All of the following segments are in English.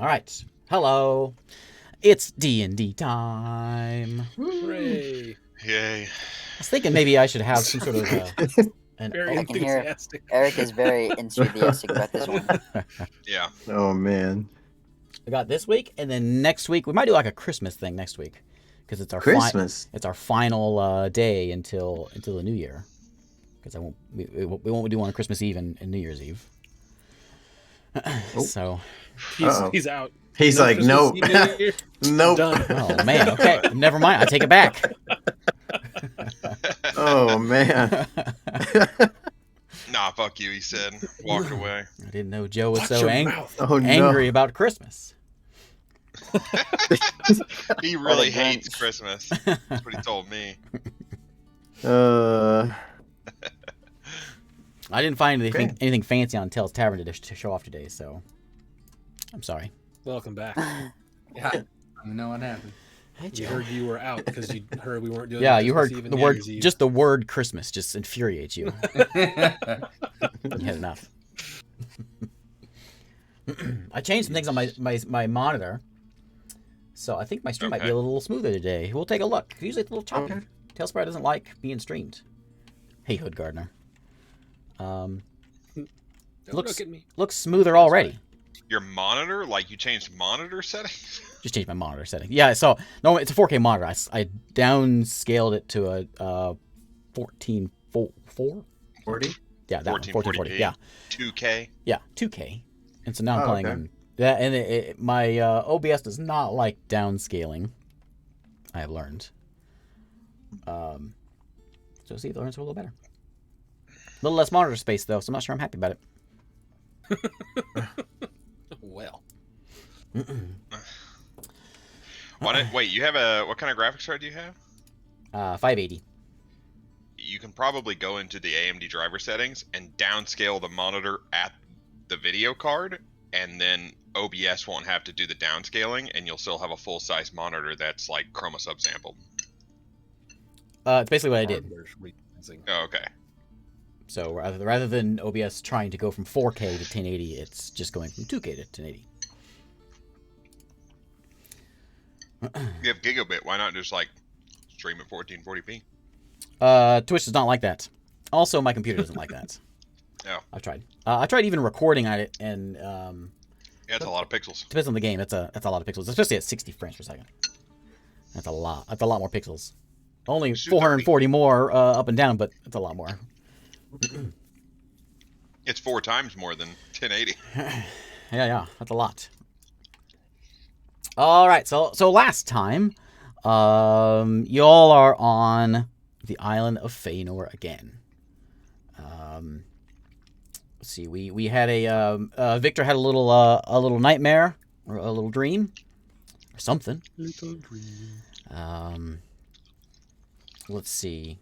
right. Hello. It's D&D time. Hooray. Yay. I was thinking maybe I should have some sort of Very I can hear enthusiastic. Eric is very enthusiastic about this one. Yeah. Oh man. I got this week, and then next week we might do like a Christmas thing next week, because it's our Christmas. it's our final day until the New Year. Because we won't do one on Christmas Eve and New Year's Eve. So He's out. He's No like, Christmas nope. Eve, New Year, Nope. Done. oh man, okay, never mind. I take it back. Oh man. Nah, fuck you, he said. Walked away. I didn't know Joe was Watch so your angry mouth. Oh no. angry about Christmas. He really Grinch. hates Christmas. That's what he told me. I didn't find anything, Okay. anything fancy on Tell's Tavern to show off today, so I'm sorry. Welcome back. Yeah, I don't know what happened. Hey, You heard you were out because you heard we weren't doing. Yeah, you heard Christmas Eve and the New word, Year's Eve. just the word Christmas just infuriates you. You had enough. I changed some things on my monitor, so I think my stream might be a little smoother today. We'll take a look. Usually it's a little choppy. Okay. Talespire doesn't like being streamed. Hey, Hood Gardener. Don't looks- look at me. Looks smoother already. Your monitor? Like you changed monitor settings? Just changed my monitor setting. Yeah, so no, it's a 4K monitor. I downscaled it to a 1440. 40? Yeah, that one, 1440. Yeah, 2K? yeah, 2K. And so now I'm Oh, playing okay. on that, and my OBS does not like downscaling. I have learned. So see, it learns a little better. A little less monitor space though, so I'm not sure I'm happy about it. Well, Wait, you have what kind of graphics card do you have? 580. You can probably go into the AMD driver settings and downscale the monitor at the video card, and then OBS won't have to do the downscaling, and you'll still have a full-size monitor that's like chroma subsampled. It's basically what I did. hardware's reusing. Oh, okay. So rather than OBS trying to go from 4K to 1080, it's just going from 2K to 1080. You have gigabit. Why not just like stream at 1440p? Twitch does not like that. Also, my computer doesn't like that. Oh. I've tried. I tried even recording on it, and Yeah, it's a lot of pixels. depends on the game. That's a lot of pixels, especially at 60 frames per second. That's a lot. That's a lot more pixels. Only Shoot 440 more up and down, but it's a lot more. It's 4 times more than 1080. Yeah, that's a lot. All right, so last time, y'all are on the island of Feanor again. Let's see, we had Victor had a little nightmare or a little dream or something. Little dream. Let's see.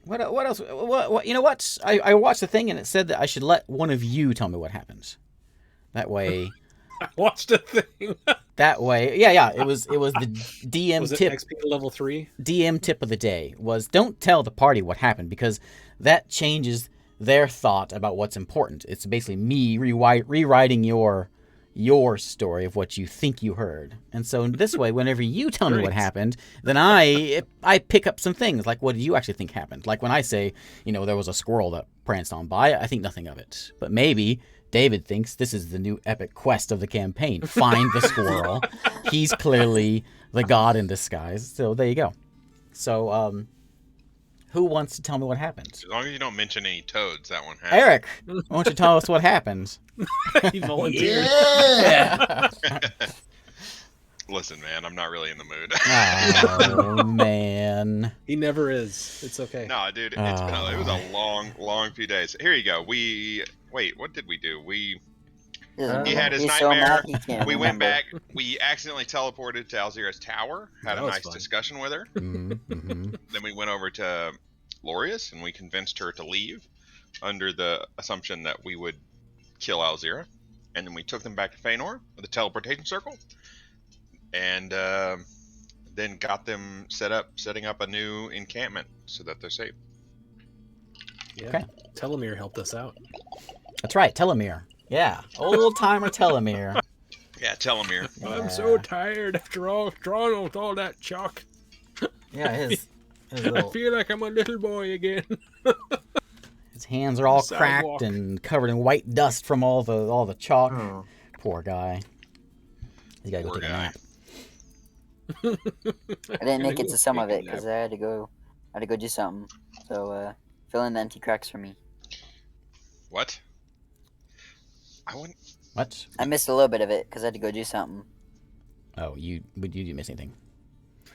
What else? What you know what? I watched the thing and it said that I should let one of you tell me what happened. That way. I watched a thing. That way, yeah. It was the DM Was it tip. XP level 3? DM tip of the day was don't tell the party what happened because that changes their thought about what's important. It's basically me rewriting your story of what you think you heard. And so this way, whenever you tell me what Great. happened, then I pick up some things like what do you actually think happened? Like when I say, there was a squirrel that pranced on by, I think nothing of it. But maybe David thinks this is the new epic quest of the campaign. Find the squirrel. He's clearly the god in disguise. So there you go. So, who wants to tell me what happened? As long as you don't mention any toads, that one happens. Eric, why don't you tell us what happened? He volunteered. Yeah. Listen, man, I'm not really in the mood. Oh, man. He never is. It's okay. No, dude, it was a long few days. Here you go. What did we do? He had his He's so nightmare. mad he can't We went remember. back. We accidentally teleported to Alzira's tower. Had That a was nice fun. discussion with her. Mm-hmm. Then we went over to Lorius, and we convinced her to leave under the assumption that we would kill Alzira. And then we took them back to Feanor with a teleportation circle. And then got them setting up a new encampment so that they're safe. Yeah. Okay. Telomere helped us out. That's right, Telomere. Yeah, old timer Telomere. Yeah, telomere. I'm so tired after all drawing with all that chalk. Yeah, his I little, feel like I'm a little boy again. his hands are all Sidewalk. cracked and covered in white dust from all the chalk. Oh. Poor guy. He's gotta go Poor take a guy. nap. I didn't make it to some of it because I had to go do something. So fill in the empty cracks for me. What? I wouldn't. What? I missed a little bit of it because I had to go do something. Oh, you didn't miss anything.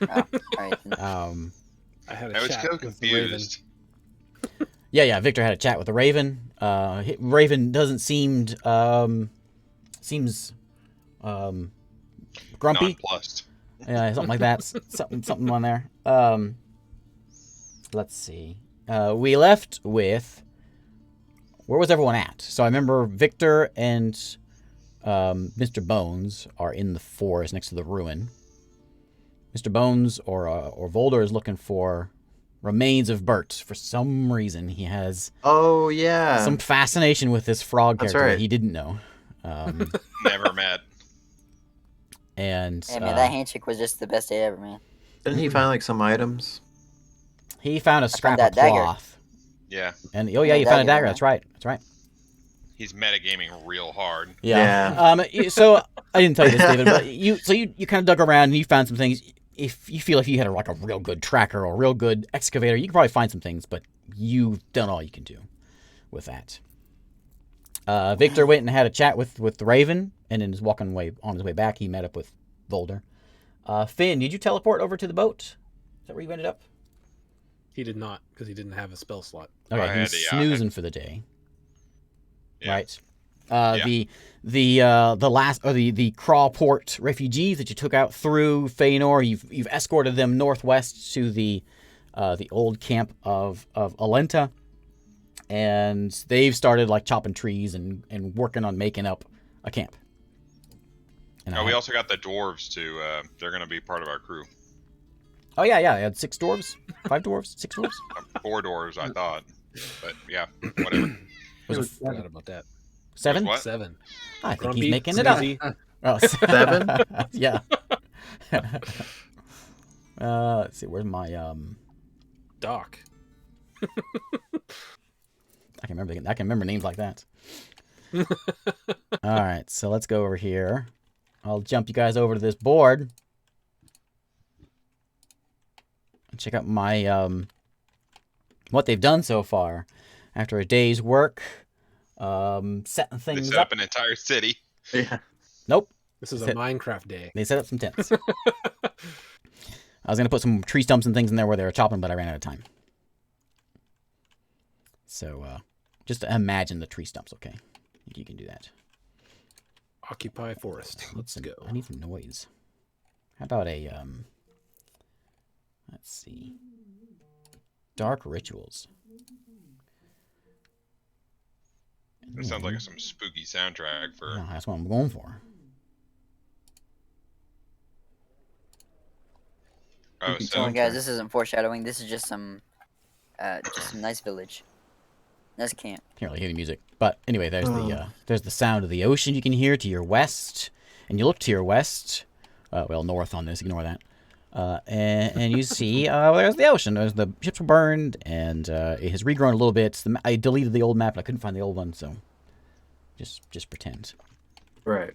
Oh, all right. Then. I had a I was chat so with the Raven. confused. Yeah. Victor had a chat with the Raven. Raven doesn't seems grumpy. Nonplussed. Yeah, something like that. something on there. Let's see. We left with, where was everyone at? So I remember Victor and Mr. Bones are in the forest next to the ruin. Mr. Bones or Volder is looking for remains of Bert. For some reason, he has Oh yeah. some fascination with this frog That's character that right. he didn't know. Never met. And Hey man, that handshake was just the best day ever, man. Didn't he find like some items? he found a scrap that of dagger. cloth. Yeah, And you Yeah, found a dagger, dagger. man. That's right. That's right. he's metagaming real hard. Yeah. So I didn't tell you this, David, but you kind of dug around and you found some things. If you feel like you had like a real good tracker or a real good excavator, you can probably find some things, but you've done all you can do with that. Victor went and had a chat with the Raven, and then on his way back, he met up with Volder. Finn, did you teleport over to the boat? Is that where you ended up? He did not because he didn't have a spell slot. Okay, I he's had to, snoozing for the day. Yeah. Right. Yeah. The last or the Crawport refugees that you took out through Feanor, you've escorted them northwest to the old camp of Alenta, and they've started like chopping trees and working on making up a camp. And We also got the dwarves too. They're going to be part of our crew. I had 6 dwarves, 5 dwarves, 6 dwarves. 4 dwarves, I thought. But yeah, whatever. Was it Forgot about that. 7? What? 7. I think Grumpy, he's making it up. snoozy. Oh, 7? Yeah. Let's see. Where's my Doc. I can remember names like that. All right, so let's go over here. I'll jump you guys over to this board. And check out my what they've done so far after a day's work. Setting They things set up. up an entire city. Yeah. Nope. This is a Sit. Minecraft day. They set up some tents. I was gonna put some tree stumps and things in there where they were chopping, but I ran out of time. So just imagine the tree stumps, okay? You can do that. Occupy forest. Let's go. I need some noise. How about a let's see. Dark rituals. It sounds like some spooky soundtrack for. No, that's what I'm going for. Oh, can so tell. Oh, guys, this isn't foreshadowing. This is just some nice village. Nice camp. Can't really hear the music, but anyway, there's the sound of the ocean you can hear to your west, and you look to your west, north on this. Ignore that, and you see there's the ocean. There's the ships were burned, and it has regrown a little bit. I deleted the old map, and I couldn't find the old one, so just pretend. Right.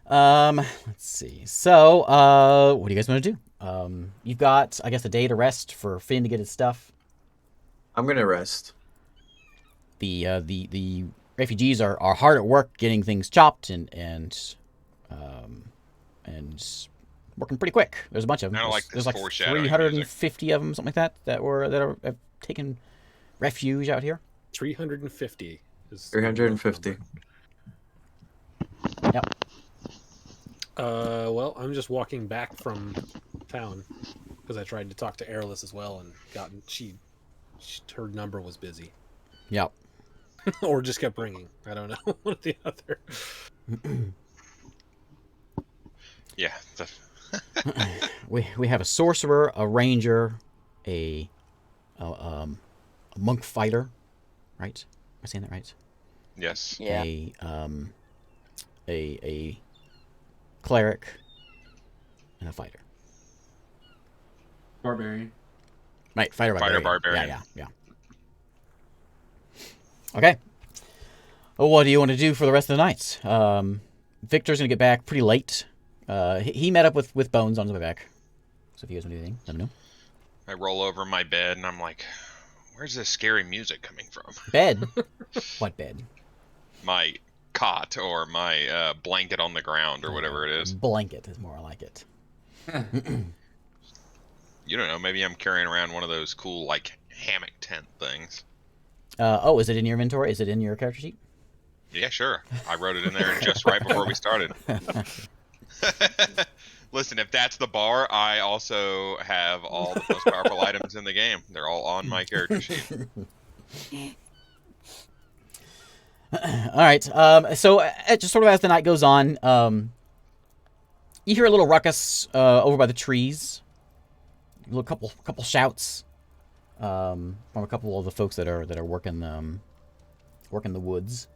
Let's see. So, what do you guys want to do? You've got, I guess, a day to rest for Finn to get his stuff. I'm gonna rest. The refugees are hard at work getting things chopped and working pretty quick. There's a bunch of them. I don't like this There's like foreshadowing 350 of them, something like that have taken refuge out here. 350 is 350. Yep. Well, I'm just walking back from town because I tried to talk to Airless as well and her number was busy. Yep. Or just kept ringing. I don't know. One or the other. yeah, We have a sorcerer, a ranger, a monk fighter, right? Am I saying that right? yes. Yeah. a cleric, and a fighter. Barbarian. Right, fighter Fighter barbarian. barbarian. Yeah. Okay. Well, what do you want to do for the rest of the night? Victor's gonna get back pretty late. He met up with Bones on his way back. So if you guys want to do anything, let me know. I roll over in my bed and I'm like, where's this scary music coming from? Bed? What bed? My cot or my blanket on the ground or whatever it is. Blanket is more like it. You don't know, maybe I'm carrying around one of those cool, like, hammock tent things. Oh, is it in your inventory? Is it in your character sheet? Yeah, sure. I wrote it in there just right before we started. Listen, if that's the bar, I also have all the most powerful items in the game. They're all on my character sheet. All right. So just sort of as the night goes on, you hear a little ruckus over by the trees. A little couple shouts from a couple of the folks that are working the woods.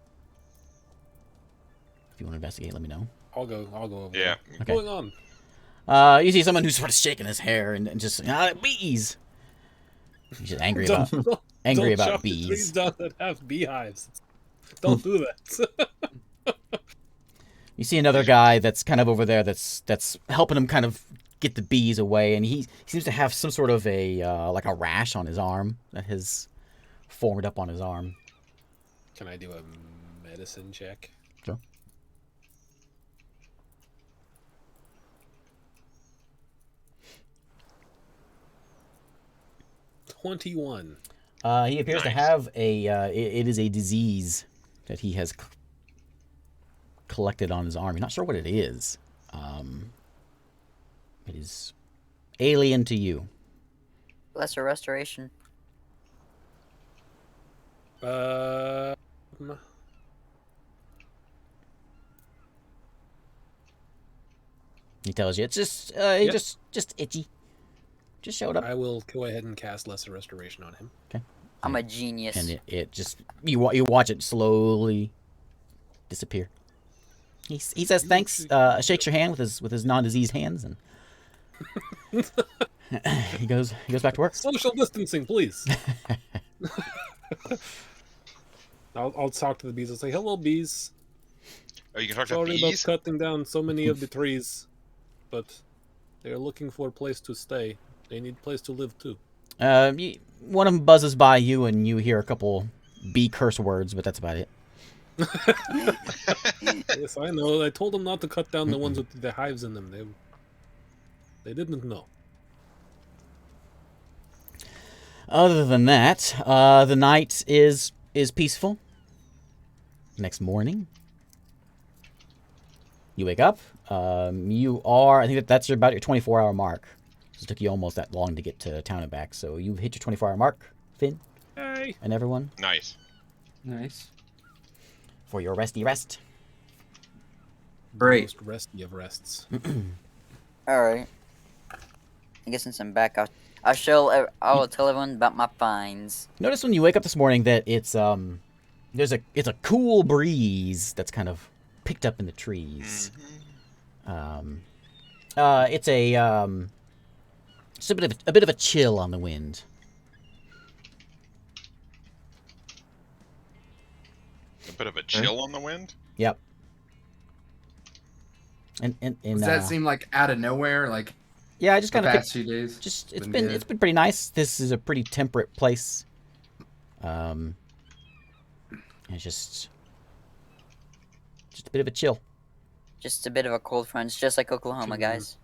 If you want to investigate, let me know. I'll go over. Yeah. What's Okay. going on? You see someone who's sort of shaking his hair and just bees. He's just angry about Don't chop the trees bees. down that have beehives. Don't do that. You see another guy that's kind of over there that's helping him kind of get the bees away, and he seems to have some sort of a like a rash on his arm that has formed up on his arm. Can I do a medicine check? Sure. $21. He appears to Nice. have it is a disease that he has collected on his arm. You're not sure what it is. It is alien to you. Lesser restoration. He tells you it's just just itchy. Just showed up. I will go ahead and cast Lesser Restoration on him. I'm a genius. And it just you watch it slowly disappear. He says thanks, shakes your hand with his non-diseased hands, and he goes back to work. Social distancing, please. I'll talk to the bees. I'll say, "Hello, bees. Oh, you can talk to Sorry about bees? cutting down so many of the trees, but they're looking for a place to stay. They need a place to live too." One of them buzzes by you, and you hear a couple bee curse words, but that's about it. Yes, I know. I told them not to cut down the ones with the hives in them. They didn't know. Other than that, the night is peaceful. Next morning, you wake up. I think that's about your 24-hour mark. It took you almost that long to get to town and back, so you've hit your 24-hour mark, Finn, Hey. and everyone, Nice. Nice. for your resty rest. Great. Most resty of rests. All right. I guess since I'm back, I will tell everyone about my finds. Notice when you wake up this morning that it's a cool breeze that's kind of picked up in the trees. It's just a bit of a chill on the wind. A bit of a chill on the wind? Yep. And Does that seem like out of nowhere? Like yeah, I just the kind of past few days? it's been been good? it's been pretty nice. This is a pretty temperate place. It's just a bit of a chill. Just a bit of a cold front. It's just like Oklahoma, guys.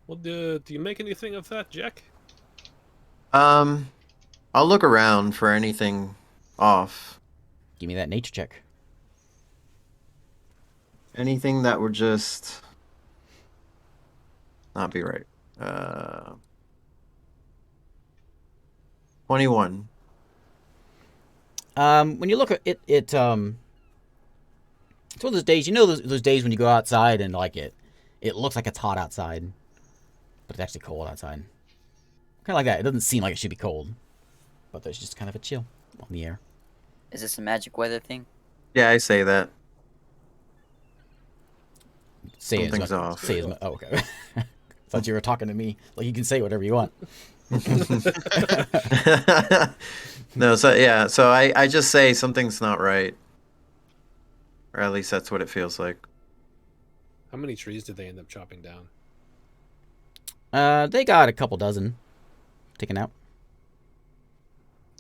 Well, do you make anything of that, Jack? I'll look around for anything off. Give me that nature check. Anything that would just not be right. 21. When you look at it, it's one of those days. You know those days when you go outside and like it looks like it's hot outside, but it's actually cold outside. Kind of like that. It doesn't seem like it should be cold, but there's just kind of a chill on the air. Is this a magic weather thing? Yeah, I say that. Say Something's as much. off. Say as much. Oh, okay. Thought you were talking to me. Like you can say whatever you want. No, so yeah, so I just say something's not right. Or at least that's what it feels like. How many trees did they end up chopping down? They got a couple dozen taken out.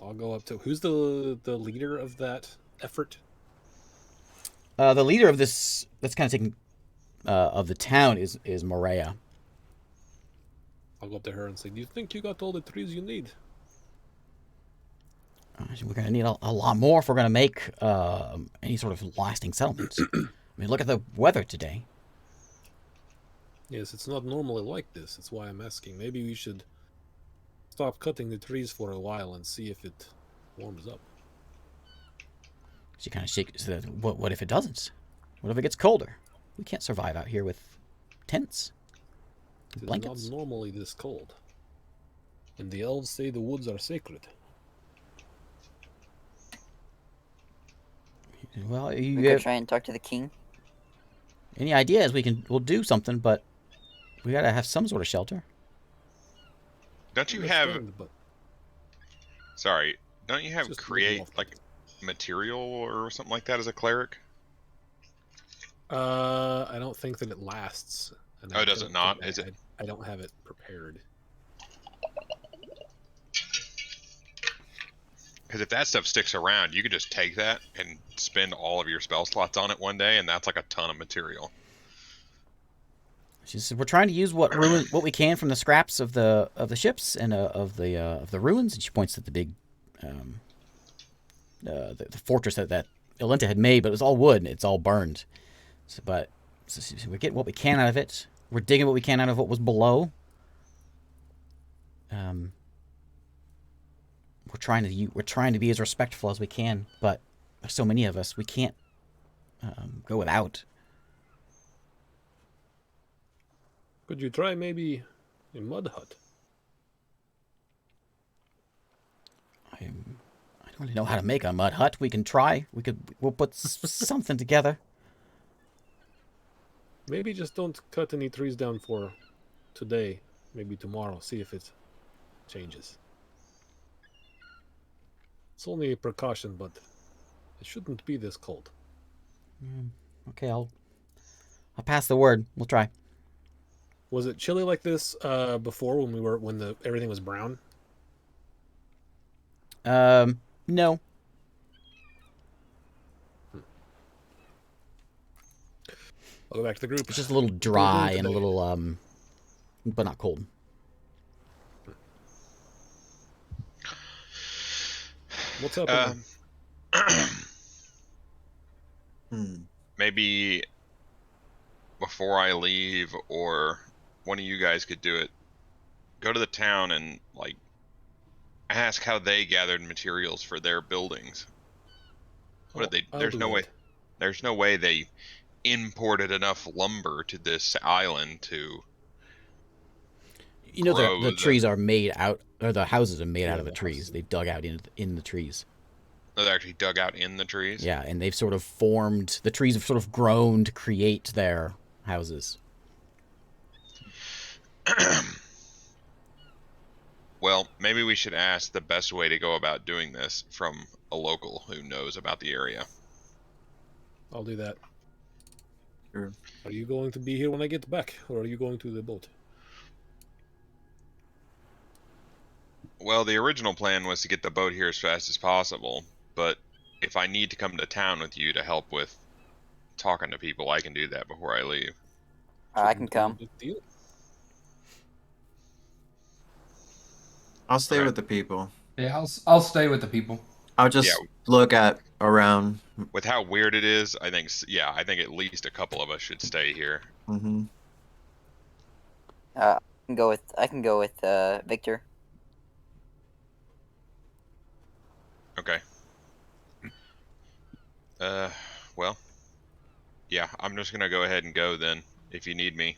I'll go up to who's the leader of that effort? The leader of this that's kind of taking of the town is Morea. I'll go up to her and say, "Do you think you got all the trees you need?" We're gonna need a lot more if we're gonna make any sort of lasting settlement. I mean, look at the weather today. Yes, it's not normally like this. That's why I'm asking. Maybe we should stop cutting the trees for a while and see if it warms up. She kind of shakes. What if it doesn't? What if it gets colder? We can't survive out here with tents, It is blankets. not normally this cold. And the elves say the woods are sacred. Well, We you could have try and talk to the king. any ideas? We'll do something, but we gotta have some sort of shelter. Don't you have? Understand, but Sorry, don't you have just create off like material or something like that as a cleric? I don't think that it lasts. And Oh, I does it don't not? think Is it? I don't have it prepared. Because if that stuff sticks around, you could just take that and spend all of your spell slots on it one day, and that's like a ton of material. She said, "We're trying to use what we can from the scraps of the ships and of the ruins." And she points at the big, the fortress that Elenta had made, but it was all wood and it's all burned. So we're getting what we can out of it. We're digging what we can out of what was below. We're trying to be as respectful as we can, but there's so many of us, we can't go without. Could you try maybe a mud hut? I don't really know how to make a mud hut. We can try. We'll put something together. Maybe just don't cut any trees down for today. Maybe tomorrow. See if it changes. It's only a precaution, but it shouldn't be this cold. Okay, I'll pass the word. We'll try. Was it chilly like this before when everything was brown? No. I'll go back to the group. It's just a little dry and a little but not cold. What's up? Maybe before I leave, or one of you guys could do it. Go to the town and like ask how they gathered materials for their buildings. What did they? There's no way. There's no way they imported enough lumber to this island to. You know, the trees are made out, or the houses are made out of the trees. houses. They've dug out in the trees. They actually dug out in the trees. Yeah, and they've sort of formed. The trees have sort of grown to create their houses. Well, maybe we should ask the best way to go about doing this from a local who knows about the area. I'll do that. Sure. Are you going to be here when I get back, or are you going to the boat? Well, the original plan was to get the boat here as fast as possible, but if I need to come to town with you to help with talking to people, I can do that before I leave. I can come. Big deal. I'll stay Okay. with the people. Yeah, I'll stay with the people. I'll just look at around. With how weird it is, I think at least a couple of us should stay here. Mm-hmm. I can go with Victor. Okay. Well, yeah, I'm just gonna go ahead and go then. If you need me,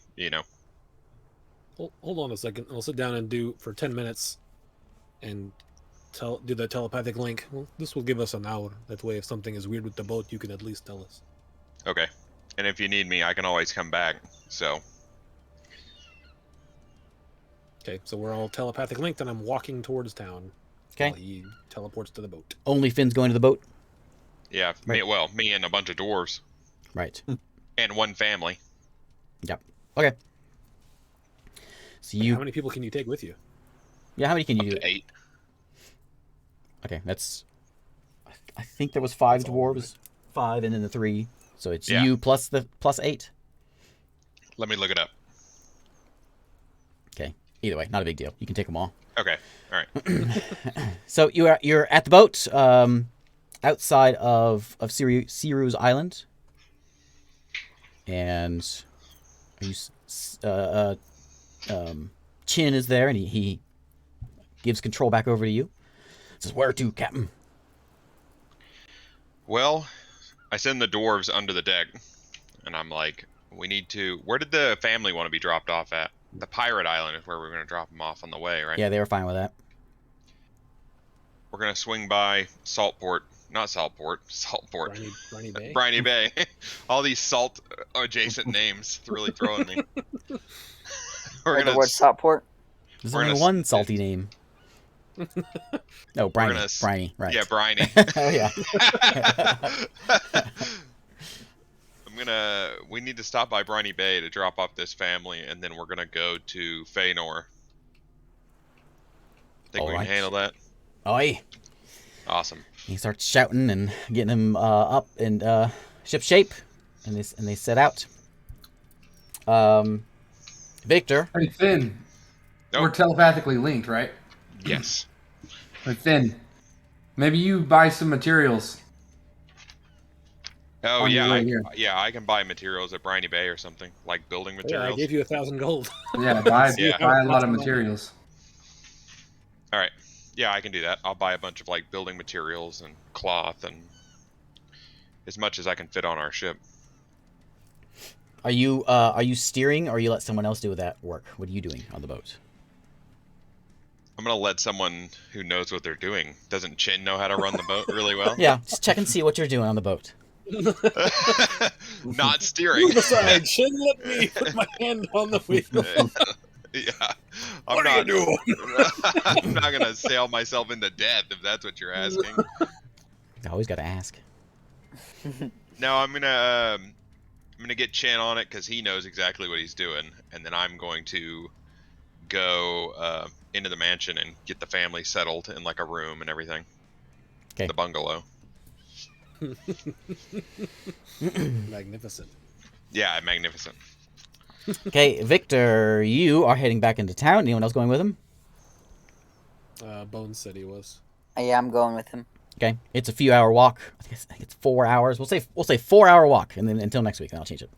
Hold on a second. I'll sit down and do for 10 minutes, and do the telepathic link. Well, this will give us an hour. That way, if something is weird with the boat, you can at least tell us. Okay. And if you need me, I can always come back. So, Okay, so we're all telepathic linked, and I'm walking towards town. Okay. While he teleports to the boat. Only Finn's going to the boat. yeah, Right. me and a bunch of dwarves. Right. And one family. Yep. Okay. So How many people can you take with you? Yeah, how many can you Up do? to 8. Okay, that's. I think there was 5 That's all, dwarves, 5, and then the 3. So it's Yeah. you plus 8. Let me look it up. Okay. Either way, not a big deal. You can take them all. Okay. All right. So you're at the boat, outside of Siru's Island, and Chin is there, and he gives control back over to you. Says, "Where to, Captain?" Well, I send the dwarves under the deck, and I'm like, we need to. Where did the family want to be dropped off at? The pirate island is where we're going to drop them off on the way, right? Yeah, they were fine with that. We're going to swing by Saltport. Not Saltport. Saltport. Briny Bay? Briny Bay. All these salt adjacent names. It's really throwing me. Or the word Southport. There's We're only gonna- one salty name. No, Briny. gonna Briny, right. Yeah, Briny. Oh, yeah. We need to stop by Briny Bay to drop off this family, and then we're gonna go to Feanor. Think we Alright. can handle that? Oi. Awesome. He starts shouting and getting him up and ship shape, and they set out. Victor. Hey, Finn. Nope. We're telepathically linked, right? Yes. Hey, Finn. Maybe you buy some materials. Oh On your yeah, way here. I can buy materials at Briny Bay or something, like building Yeah, I materials. gave you 1,000 gold. Yeah, buy, Yeah. buy a lot of materials. All right. Yeah, I can do that. I'll buy a bunch of like building materials and cloth and as much as I can fit on our ship. Are you steering, or you let someone else do that work? What are you doing on the boat? I'm gonna let someone who knows what they're doing. Doesn't Chin know how to run the boat really well? Yeah, just check and see what you're doing on the boat. Not steering. Move aside, Shin, let me put my hand on the wheel. Yeah. What are you doing? I'm not gonna sail myself into death if that's what you're asking. I always got to ask. No, I'm gonna get Chin on it because he knows exactly what he's doing, and then I'm going to go into the mansion and get the family settled in like a room and everything. Okay. The bungalow. Magnificent. Yeah, magnificent. Okay, Victor, you are heading back into town. Anyone else going with him? Bones said he was. Yeah, I'm going with him. Okay, it's a few hour walk. I think it's 4 hours. We'll say 4 hour walk, and then until next week, and I'll change it.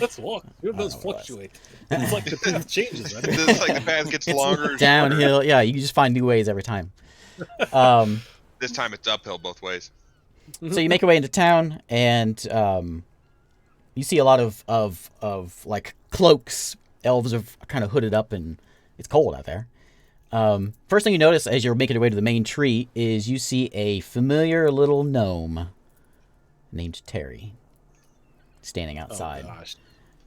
Let's walk. Your does fluctuate. It's like the path changes, right? It's like the path gets longer. and shorter. Downhill. Yeah, you just find new ways every time. This time it's uphill both ways. So you make your way into town, and you see a lot of like cloaks. Elves are kind of hooded up, and it's cold out there. First thing you notice as you're making your way to the main tree is you see a familiar little gnome named Terry standing outside. Oh, gosh.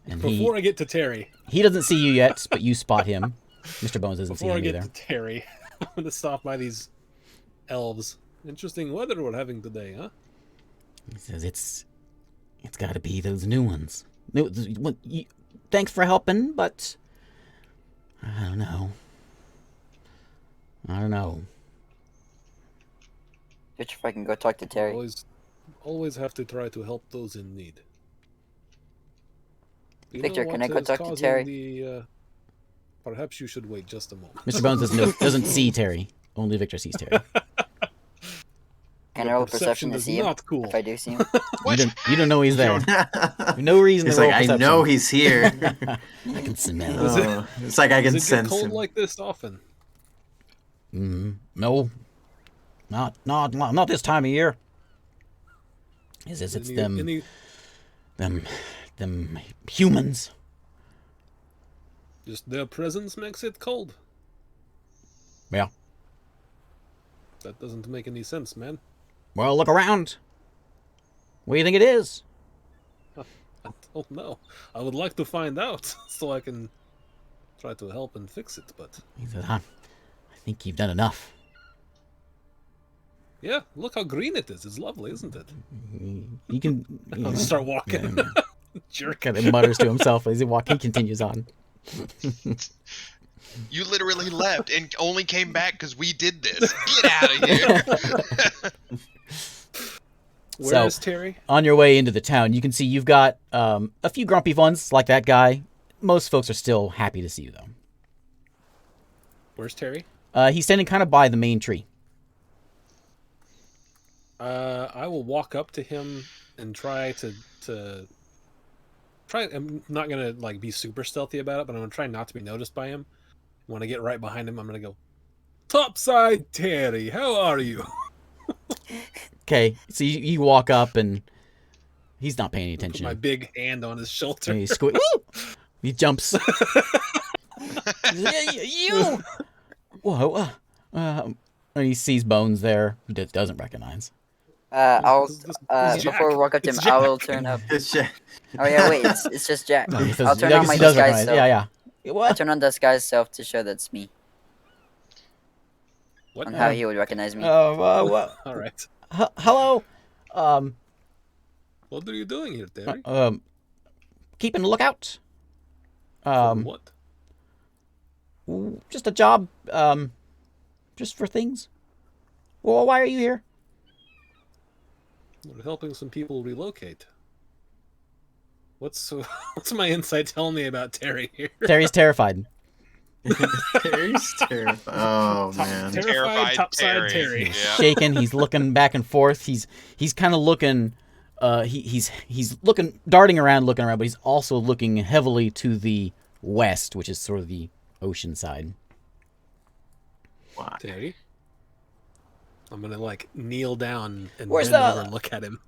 And Before I get to Terry, he doesn't see you yet, but you spot him. Mr. Bones doesn't see before I him get either. to Terry, I'm gonna stop by these elves. Interesting weather we're having today, huh? He says it's got to be those new ones. Thanks for helping, but I don't know. Just if I can go talk to Terry. Always have to try to help those in need. Do you Victor, know can what I go is talk to causing Terry? Perhaps you should wait just a moment. Mr. Bones doesn't see Terry. Only Victor sees Terry. Can I Your roll perception to is see him? not cool. If I do see him? You don't know he's there. No reason He's to roll like, I perception. know he's here. I can smell. Is it- It's like I can Does it get sense cold him. like this often? No, not this time of year. It's them humans. Just their presence makes it cold. Yeah. That doesn't make any sense, man. Well, look around. What do you think it is? I don't know. I would like to find out so I can try to help and fix it. But He said, I think you've done enough. yeah, look how green it is. It's lovely, isn't it? You can. I'll just start walking. Jerk. Kind of mutters to himself as he walks. He continues on. You literally left and only came back because we did this. Get out of here. Where is Terry? On your way into the town, you can see you've got a few grumpy ones like that guy. Most folks are still happy to see you, though. Where's Terry? He's standing kind of by the main tree. I will walk up to him and try to try. I'm not gonna like be super stealthy about it, but I'm gonna try not to be noticed by him. When I get right behind him, I'm gonna go, "Topside Terry, how are you?" Okay, so you walk up and he's not paying any Put attention. my big hand on his shoulder. And he jumps. You! Whoa. And he sees Bones there. He doesn't recognize. I'll This is Jack. before we walk up to him, It's I will Jack. turn up. It's Jack. Oh yeah, wait, it's just Jack. No, he says- I'll turn I on guess my he does disguise recognize. self. Yeah. I'll What? turn on disguise self to show that's me, What? on how he would recognize me. What? All right. Hello? What are you doing here, Terry? Keeping a lookout. For what? Just a job. Just for things. Well, why are you here? We're helping some people relocate. What's my insight telling me about Terry here? Terry's terrified. Terry's terrified. Oh man. Terrified topside Terry. Yeah. Shaken. He's looking back and forth. He's kind of looking. He's looking, darting around, looking around, but he's also looking heavily to the west, which is sort of the ocean side. Why? Terry? I'm gonna like kneel down and Where's bend the- over and look at him.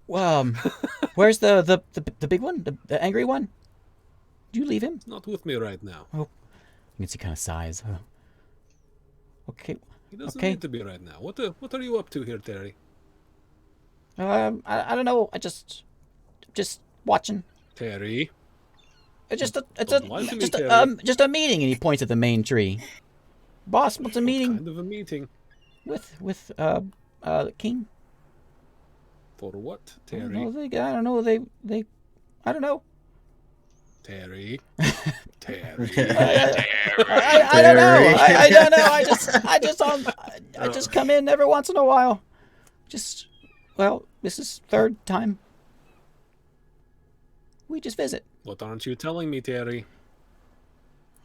Where's the big one, the angry one? Did you leave him? He's not with me right now. You can see kind of sighs. Okay. He doesn't Okay. need to be right now. What are you up to here, Terry? I don't know. Just watching. Terry? It's Don't lie to me, Terry. just a meeting, and he points at the main tree. Boss wants a meeting Kind of a meeting. with the king. For what, I Terry? don't know. I don't know. Terry? Terry? I don't know. I don't know. I just come in every once in a while. This is third time. We just visit. What aren't you telling me, Terry?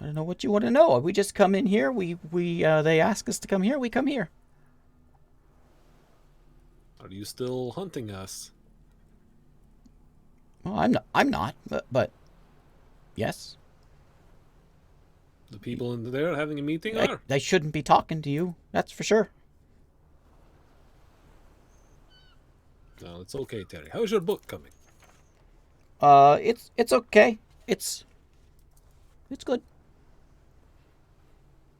I don't know what you want to know. We just come in here. They ask us to come here. We come here. Are you still hunting us? Well, I'm not. But yes. The people in there having a meeting are? They shouldn't be talking to you. That's for sure. No, it's okay, Terry. How's your book coming? It's okay. It's good.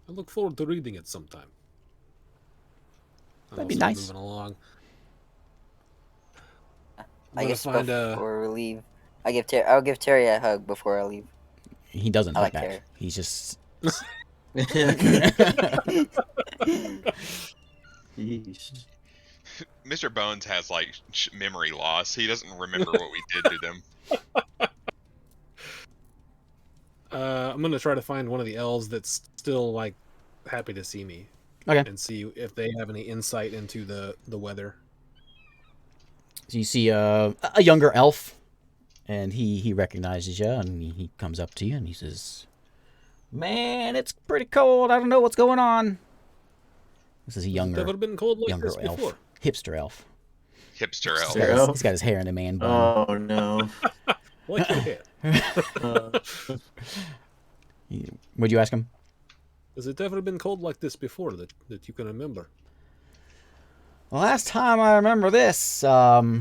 I look forward to reading it sometime. That'd be Also nice. Moving along. I'm I gonna guess find before we leave, I'll give Terry a hug before I leave. He doesn't I hug like back. Terry. He's just Yeesh. Mr. Bones has like memory loss. He doesn't remember what we did to them. I'm gonna try to find one of the elves that's still like happy to see me. Okay. And see if they have any insight into the weather. So you see a younger elf, and he recognizes you, and he comes up to you, and he says, "Man, it's pretty cold. I don't know what's going on." This is a Never younger been cold like elf, this before. hipster elf. Hipster elf. Hipster. He's got his hair in a man bun. Oh no. Like your hair. What'd you ask him? Has it ever been cold like this before that you can remember? The last time I remember this, well,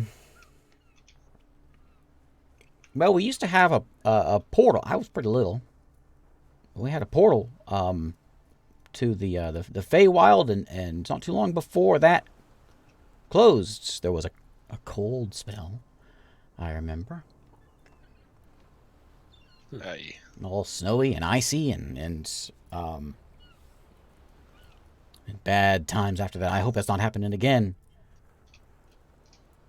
we used to have a portal. I was pretty little. We had a portal to the Feywild, and not too long before that closed, there was a cold spell. I remember. Hey. all snowy and icy and bad times after that. I hope that's not happening again.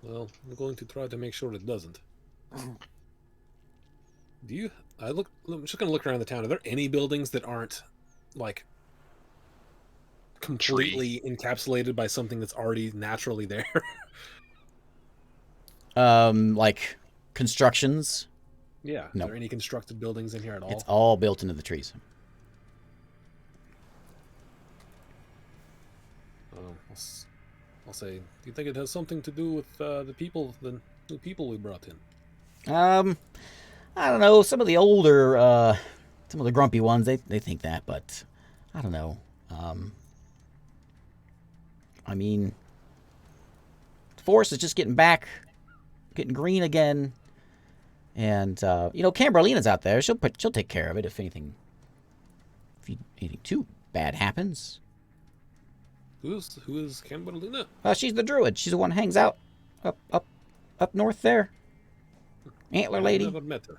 Well, I'm going to try to make sure it doesn't. I'm just gonna look around the town. Are there any buildings that aren't like completely encapsulated by something that's already naturally there? Like constructions. Yeah. No. Are there any constructed buildings in here at all? It's all built into the trees. I'll say, do you think it has something to do with the new people we brought in? I don't know. Some of the older, some of the grumpy ones, they think that, but I don't know. I mean, the forest is just getting green again, and Camberlina's out there. She'll take care of it if anything too bad happens. Who is Camberlina? She's the druid. She's the one who hangs out up north there. Antler lady. I've never met her.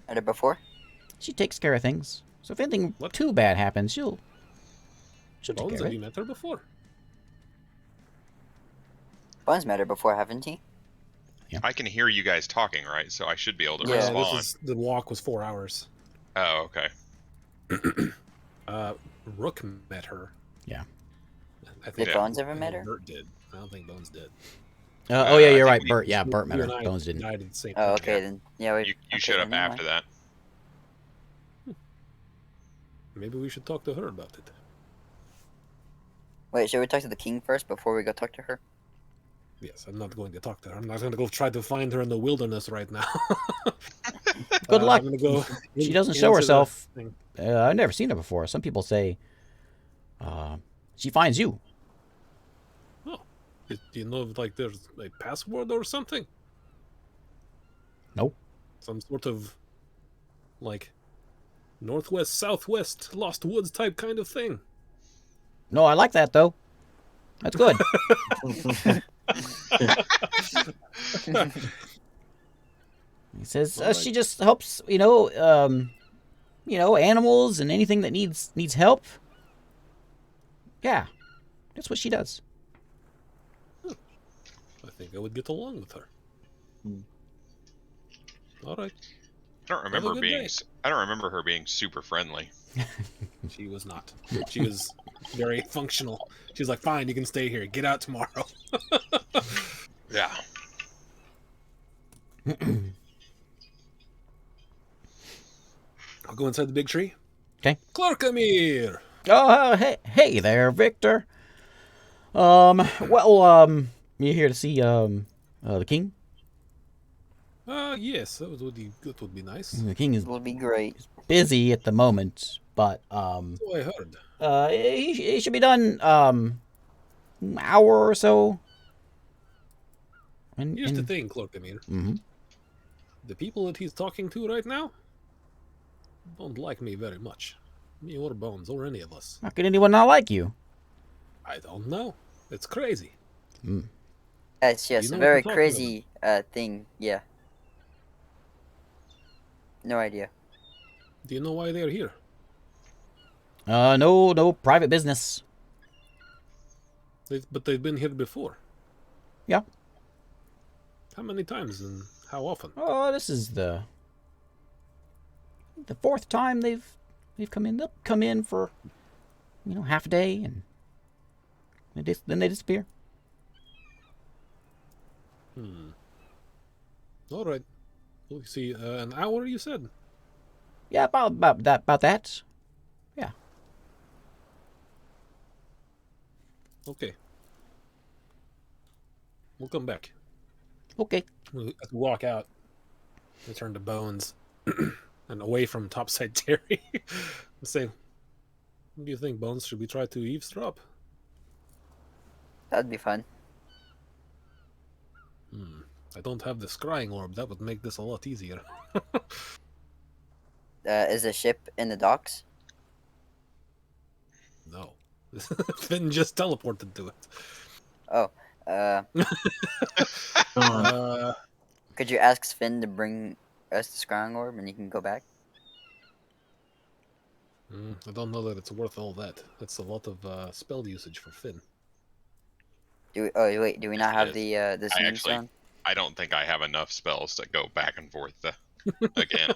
Met her before? She takes care of things. So if anything What? too bad happens, she'll take Bones, care of have it. you met her before? Bones met her before, haven't he? I can hear you guys talking, right? So I should be able to Yeah, respond. The walk was 4 hours. Oh, okay. Rook met her. Yeah. I Did Bones ever met her? Bert did. I don't think Bones did. Oh yeah, I you're think right. we- Bert. Yeah, Bert met You her. and I Bones didn't. died at the same Oh, time. okay Yeah. then. Yeah, we. You okay, showed up then never after mind. that. Maybe we should talk to her about it. Wait, should we talk to the king first before we go talk to her? Yes, I'm not going to talk to her. I'm not going to go try to find her in the wilderness right now. Good luck. I'm going to go. She doesn't show into the herself. thing. I've never seen her before. Some people say she finds you. Do you know if like there's a password or something? Nope. Some sort of like northwest, southwest, lost woods type kind of thing. No, I like that though. That's good. He says Alright. she just helps, animals and anything that needs help. Yeah, that's what she does. I think I would get along with her. All right. I don't remember good being. day. I don't remember her being super friendly. She was not. She was very functional. She's like, fine, you can stay here. Get out tomorrow. Yeah. I'll go inside the big tree. 'Kay. Clarkamir! Oh, hey there, Victor. You here to see the king? Yes, that would be nice. The king is It will be great. busy at the moment, but So I heard. he should be done an hour or so. Here's the thing, Clarkamir. Mhm. The people that he's talking to right now don't like me very much. Me or Bones or any of us. How could anyone not like you? I don't know. It's crazy. It's You just know a what very I'm talking crazy thing. Yeah. No idea. Do you know why they're here? No private business. But they've been here before. Yeah. How many times and how often? Oh, this is the fourth time they've come in. They'll come in for half a day and then they disappear. All right. We'll see. An hour, you said? Yeah, about that. Yeah. Okay. We'll come back. Okay. As we walk out, we turn to Bones and away from Topside Terry. We say, what do you think, Bones? Should we try to eavesdrop? That'd be fun. I don't have the scrying orb. That would make this a lot easier. Is the ship in the docks? No. Finn just teleported to it. Oh. Come on. Uh, Could you ask Finn to bring rest the scrying orb and you can go back? I don't know that it's worth all that. That's a lot of spell usage for Finn. Do we not It have is. the this I moonstone? actually, I don't think I have enough spells to go back and forth again.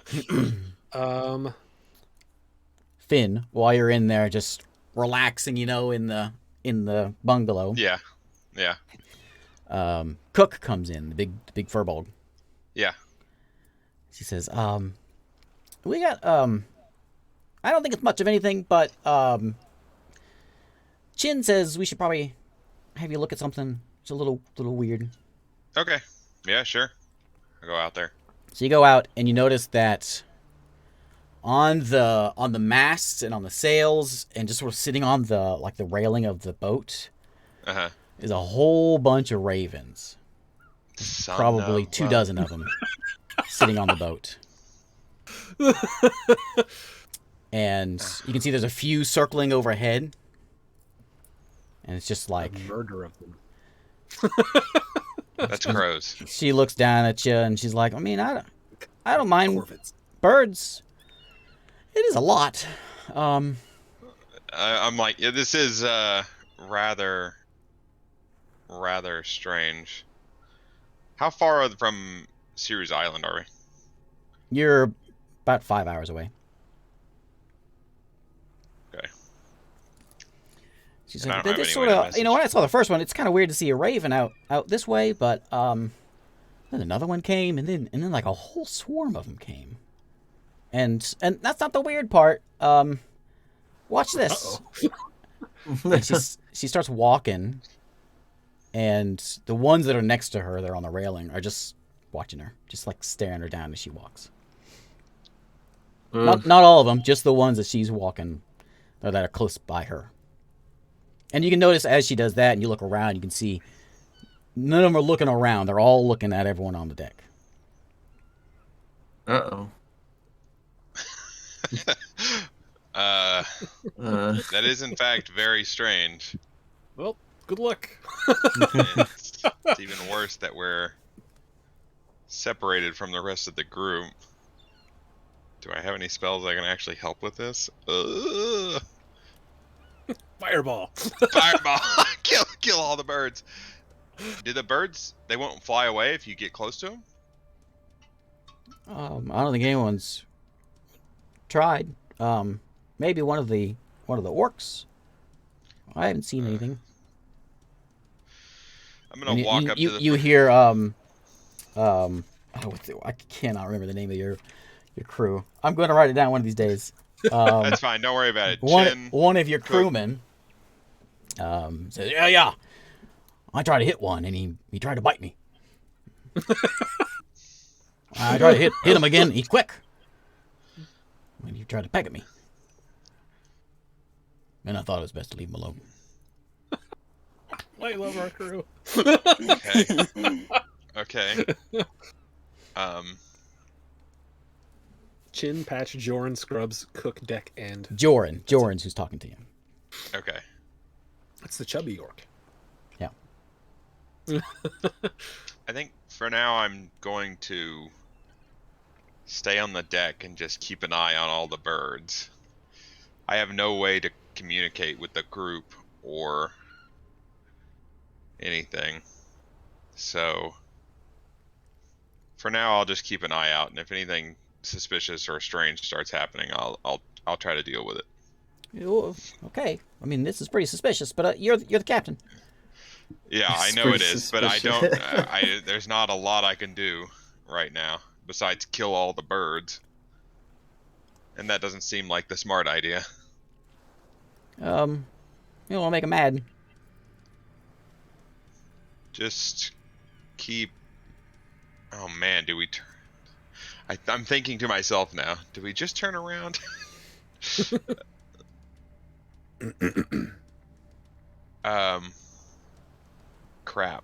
Finn, while you're in there, just relaxing, in the bungalow. Yeah. Cook comes in, the big furball. Yeah. She says, we got I don't think it's much of anything, but Chin says we should probably have you look at something. It's a little weird. Okay. Yeah, sure. I'll go out there. So you go out and you notice that on the masts and on the sails and just sort of sitting on the railing of the boat Uh-huh. is a whole bunch of ravens. Son Probably of 24 of them sitting on the boat. And you can see there's a few circling overhead. And it's just like... A murder of them. That's crows. She looks down at you and she's like, I don't mind Corvids. birds. It is a lot. I'm like, yeah, this is rather strange. How far from Ceres Island are we? You're about 5 hours away. Okay. She's And I like, don't have this any sort way to of, message. when I saw the first one, it's kind of weird to see a raven out this way, but then another one came, and then like a whole swarm of them came, and that's not the weird part. Watch this. And she starts walking, and the ones that are next to her, they're on the railing, are just watching her, just like staring her down as she walks. Not all of them, just the ones that she's walking, or that are close by her. And you can notice as she does that, and you look around, you can see none of them are looking around. They're all looking at everyone on the deck. Uh-oh. That is in fact very strange. Well, good luck. It's even worse that we're separated from the rest of the group. Do I have any spells that can actually help with this? Fireball. Fireball! kill all the birds. Do the birds? They won't fly away if you get close to them. I don't think anyone's tried. Maybe one of the orcs. I haven't seen anything. I'm gonna walk up to the. You hear I cannot remember the name of your crew. I'm going to write it down one of these days. That's fine. Don't worry about it. Chin, one of your Cook. crewmen says, yeah. I tried to hit one, and he tried to bite me. I tried to hit him again. He's quick. And he tried to peck at me. And I thought it was best to leave him alone. I love our crew. Okay. Chin, Patch, Joran, Scrubs, Cook, Deck, and... Joran's who's talking to you. Okay. That's the chubby orc. Yeah. I think for now I'm going to stay on the deck and just keep an eye on all the birds. I have no way to communicate with the group or anything. So for now I'll just keep an eye out, and if anything suspicious or strange starts happening, I'll try to deal with it. Okay. I mean, this is pretty suspicious, but you're the captain. Yeah, I know it is, but I don't. There's not a lot I can do right now besides kill all the birds, and that doesn't seem like the smart idea. You don't want to make them mad. Just keep. Oh man, do we turn? I'm thinking to myself now. Do we just turn around? Crap.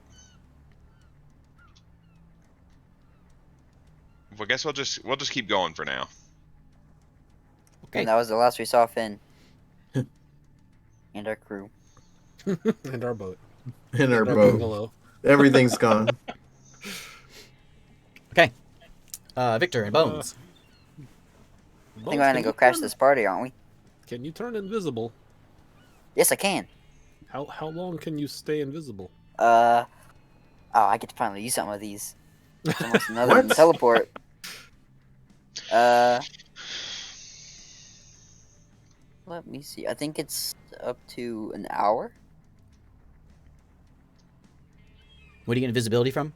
Well, I guess we'll just keep going for now. Okay. And that was the last we saw of Finn. And our crew. And our boat. In our And our boat. bungalow. Everything's gone. Okay. Victor and Bones. I think we're gonna go crash this party, aren't we? Can you turn invisible? Yes, I can. How long can you stay invisible? Oh, I get to finally use some of these. It's almost another than What? teleport. Let me see. I think it's up to an hour. Where do you get invisibility from?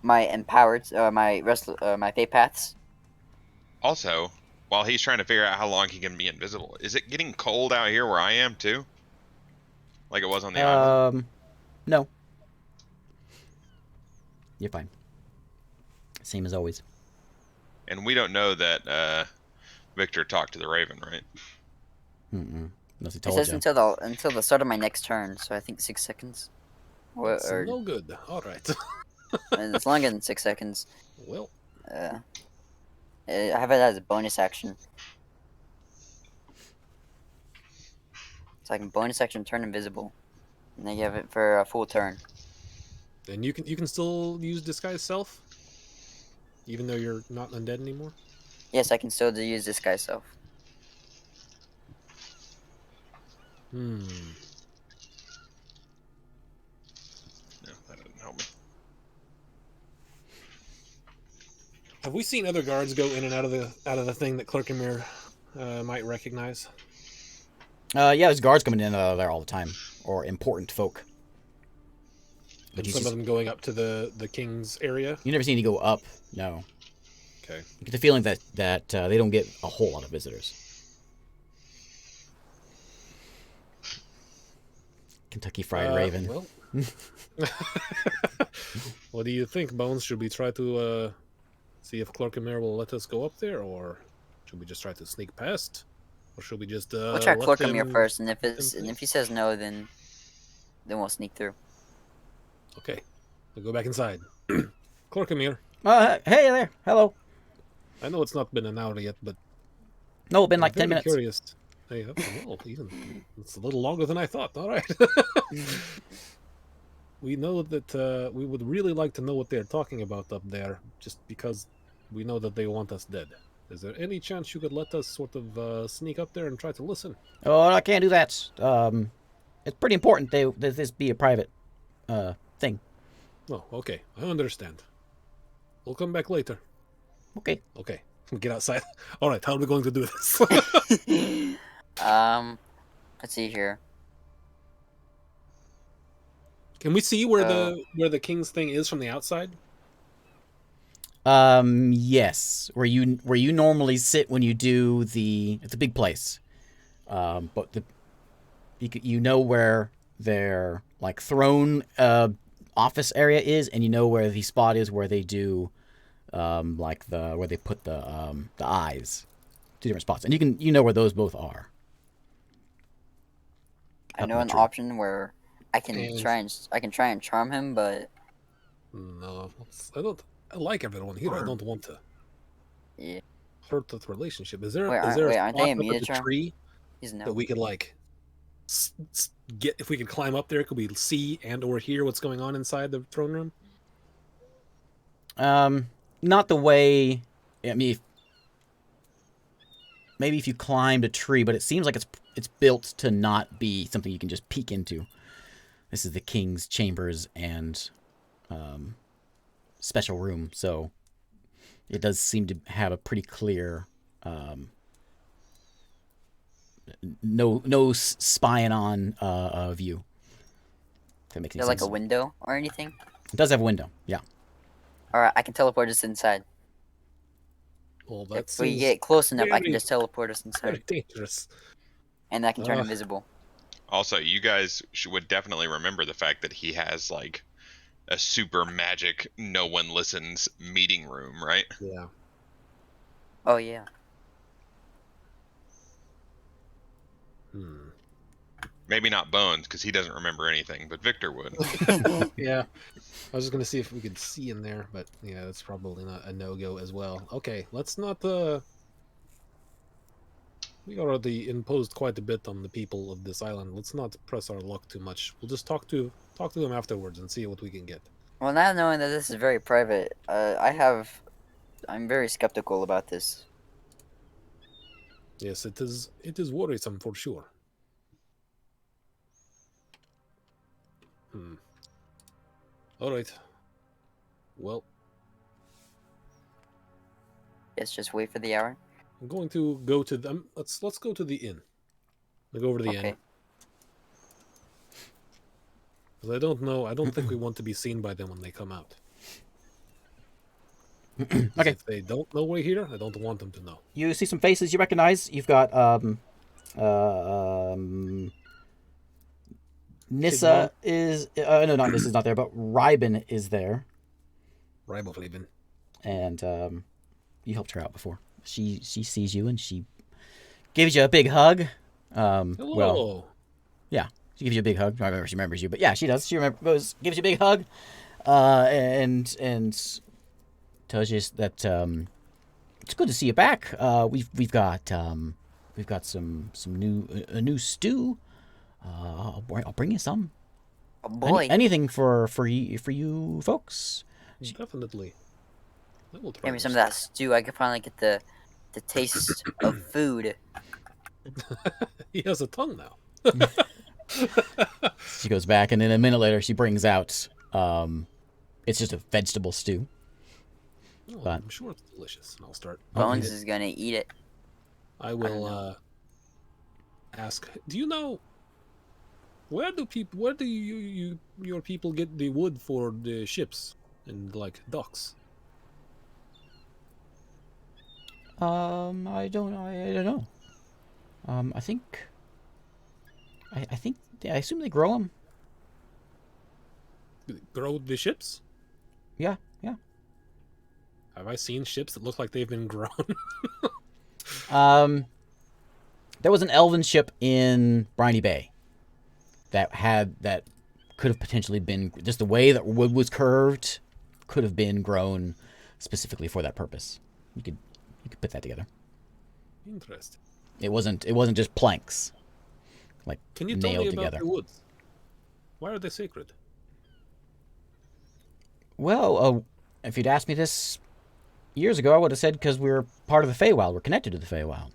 My empowered, my fate paths. Also, while he's trying to figure out how long he can be invisible, is it getting cold out here where I am too? Like it was on the island? No. You're fine. Same as always. And we don't know that Victor talked to the Raven, right? Unless he It told says you. until the start of my next turn, so I think 6 seconds. That's Or no good. All right. and it's longer than 6 seconds. Well, I have it as a bonus action. So I can bonus action turn invisible, and then you have it for a full turn. and you can still use disguise self, even though you're not undead anymore. Yes, I can still use disguise self. No, that didn't help me. Have we seen other guards go in and out of the thing that Clerkenmere might recognize? Yeah, there's guards coming in there all the time, or important folk. But And you some just, of them going up to the king's area. you never see any go up. No, Okay. you get the feeling that they don't get a whole lot of visitors. Kentucky Fried Raven. Well, what do you think, Bones? Should we try to see if Clerkenmere will let us go up there, or should we just try to sneak past, or should we just We'll try let Clerkenmere them- first, and let them if he says no, then we'll sneak through. Okay, we'll go back inside. Clerkenmere, Hey there. Hello. I know it's not been an hour yet, but No, it's been I'm like 10 very minutes. curious. Hey, well, even it's a little longer than I thought. All right. We know that we would really like to know what they're talking about up there, just because we know that they want us dead. Is there any chance you could let us sort of sneak up there and try to listen? Oh, I can't do that. It's pretty important that this be a private thing. Oh, okay. I understand. We'll come back later. Okay. Okay. We get outside. All right. How are we going to do this? Let's see here. Can we see where the king's thing is from the outside? Yes. Where you normally sit when you do it's a big place. But you know where their like throne office area is, and you know where the spot is where they do like where they put the eyes. Two different spots, and you know where those both are. I Up know in an the tree. option where I can And- try and charm him, but No, I like everyone here. I don't want to yeah, hurt that relationship. Is there Wait, is aren't- there wait, a aren't spot they up immune at to the charm? tree he's that no. we could like get? If we could climb up there, could we see and or hear what's going on inside the throne room? Not the way. I mean, maybe if you climbed a tree, but it seems like it's built to not be something you can just peek into. This is the king's chambers and special room, so it does seem to have a pretty clear no spying on view. If that makes Is any there like sense. a window or anything? It does have a window. Yeah. All right, I can teleport us inside. Well, that If we seems get close enough, I can very- just teleport us very inside, dangerous. and I can turn Ugh. invisible. Also, you guys would definitely remember the fact that he has like a super magic, no one listens meeting room, right? Yeah. Oh yeah. Maybe not Bones because he doesn't remember anything, but Victor would. Yeah. I was just gonna see if we could see in there, but yeah, that's probably not a no-go as well. Okay, let's not we already imposed quite a bit on the people of this island. Let's not press our luck too much. We'll just talk to them afterwards and see what we can get. Well, now knowing that this is very private, I have I'm very skeptical about this. Yes, it is. It is worrisome for sure. All right. Well, Yes, just wait for the hour. I'm going to go to them. Let's go to the inn. I'll go over to the inn. Okay. Because I don't know. I don't think we want to be seen by them when they come out. 'Cause Okay. If they don't know we're here, I don't want them to know. You see some faces you recognize. You've got Nissa is no, not Nissa's not there, but Ryben is there, Riboflavin. and you helped her out before. She sees you and she gives you a big hug. Hello. Well, yeah, she gives you a big hug. I don't remember if she remembers you, but yeah, she does. She gives you a big hug, and tells you that it's good to see you back. We've got some new stew. I'll bring you some. Oh boy. Anything for you folks. Definitely. I will try Give me this. some of that stew. I could finally get the taste of food. He has a tongue now. She goes back, and then a minute later, she brings out it's just a vegetable stew. Oh, But- I'm sure it's delicious, and I'll start. Bones eating it. is gonna eat it. I don't will know. ask. Do you know where do your people get the wood for the ships and like docks? I don't know. I think I assume they grow them. Do they grow the ships? Yeah. Have I seen ships that look like they've been grown? There was an elven ship in Briny Bay that could have potentially been just the way that wood was curved could have been grown specifically for that purpose. You could put that together. Interesting. It wasn't just planks, like Can you tell nailed me about together. the woods? Why are they sacred? Well, if you'd asked me this years ago, I would have said because we're part of the Feywild. We're connected to the Feywild.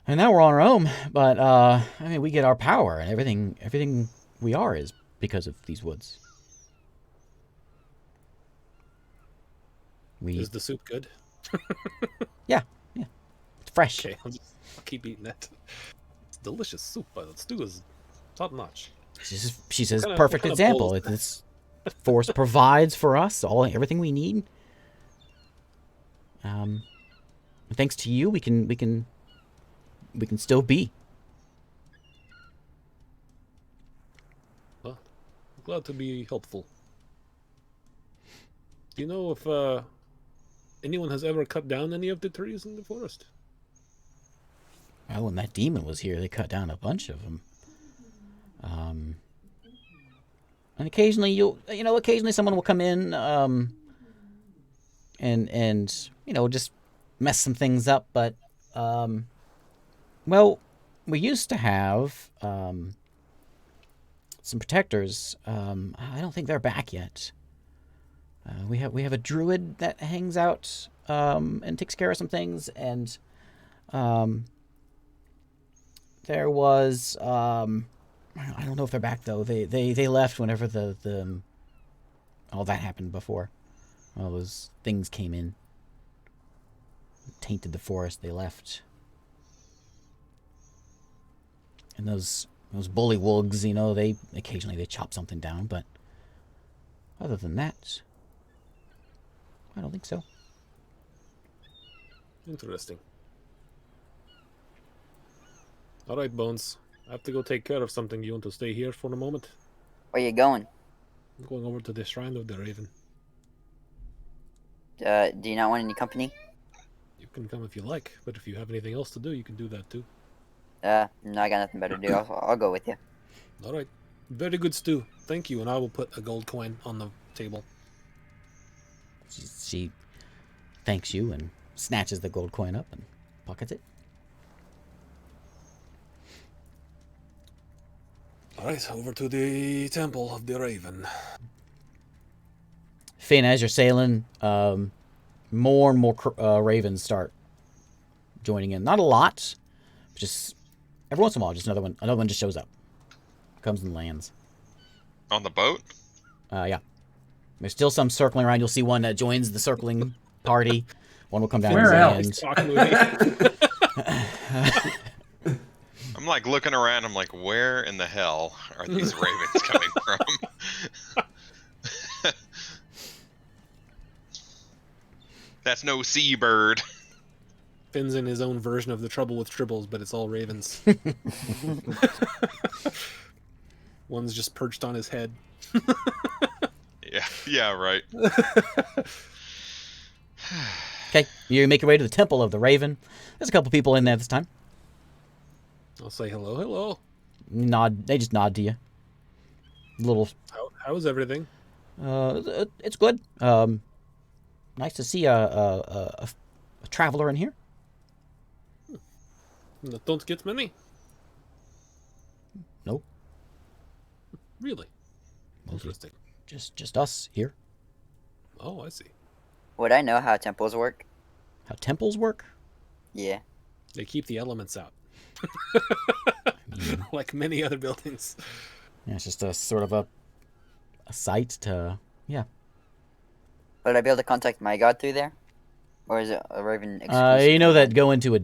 And now we're on our own, but I mean, we get our power and everything we are is because of these woods. Is the soup good? Yeah, it's fresh. Okay, I'll keep eating that. It's delicious soup, but the stew is top notch. She says What perfect kind of example. bowl is that? It's force provides for us everything we need. Thanks to you, we can still be. Well, glad to be helpful. Do you know if anyone has ever cut down any of the trees in the forest? Well, when that demon was here, they cut down a bunch of them. And occasionally occasionally someone will come in, and just mess some things up. But, well, we used to have, some protectors. I don't think they're back yet. We have a druid that hangs out, and takes care of some things, and, there was I don't know if they're back though. They left whenever the all that happened before. All those things came in, tainted the forest. They left, and those bullywugs, they occasionally chop something down, but other than that, I don't think so. Interesting. All right, Bones. I have to go take care of something. You want to stay here for a moment? Where you going? I'm going over to the Shrine of the Raven. Do you not want any company? You can come if you like, but if you have anything else to do, you can do that too. No, I got nothing better to do. I'll go with you. All right. Very good stew. Thank you, and I will put a gold coin on the table. She thanks you and snatches the gold coin up and pockets it. All right, over to the Temple of the Raven. Finn, as you're sailing, more and more ravens start joining in. Not a lot, just every once in a while, just another one. Another one just shows up, comes and lands. On the boat? Yeah. There's still some circling around. You'll see one that joins the circling party. One will come down Where and else? land. I'm like looking around. I'm like, where in the hell are these ravens coming from? That's no seabird. Finn's in his own version of the trouble with tribbles, but it's all ravens. One's just perched on his head. Yeah, right. Okay, you make your way to the Temple of the Raven. There's a couple people in there this time. I'll say hello, hello. They just nod to you. Little, How's everything? it's good. Nice to see a traveler in here. Don't get many. Nope, Really? Mostly. Interesting. just us here. Oh, I see. Would I know how temples work? How temples work? Yeah. They keep the elements out, I mean, like many other buildings. yeah, it's just a sort of a site to Would I be able to contact my god through there? Or is it a raven You exclusive? know that go into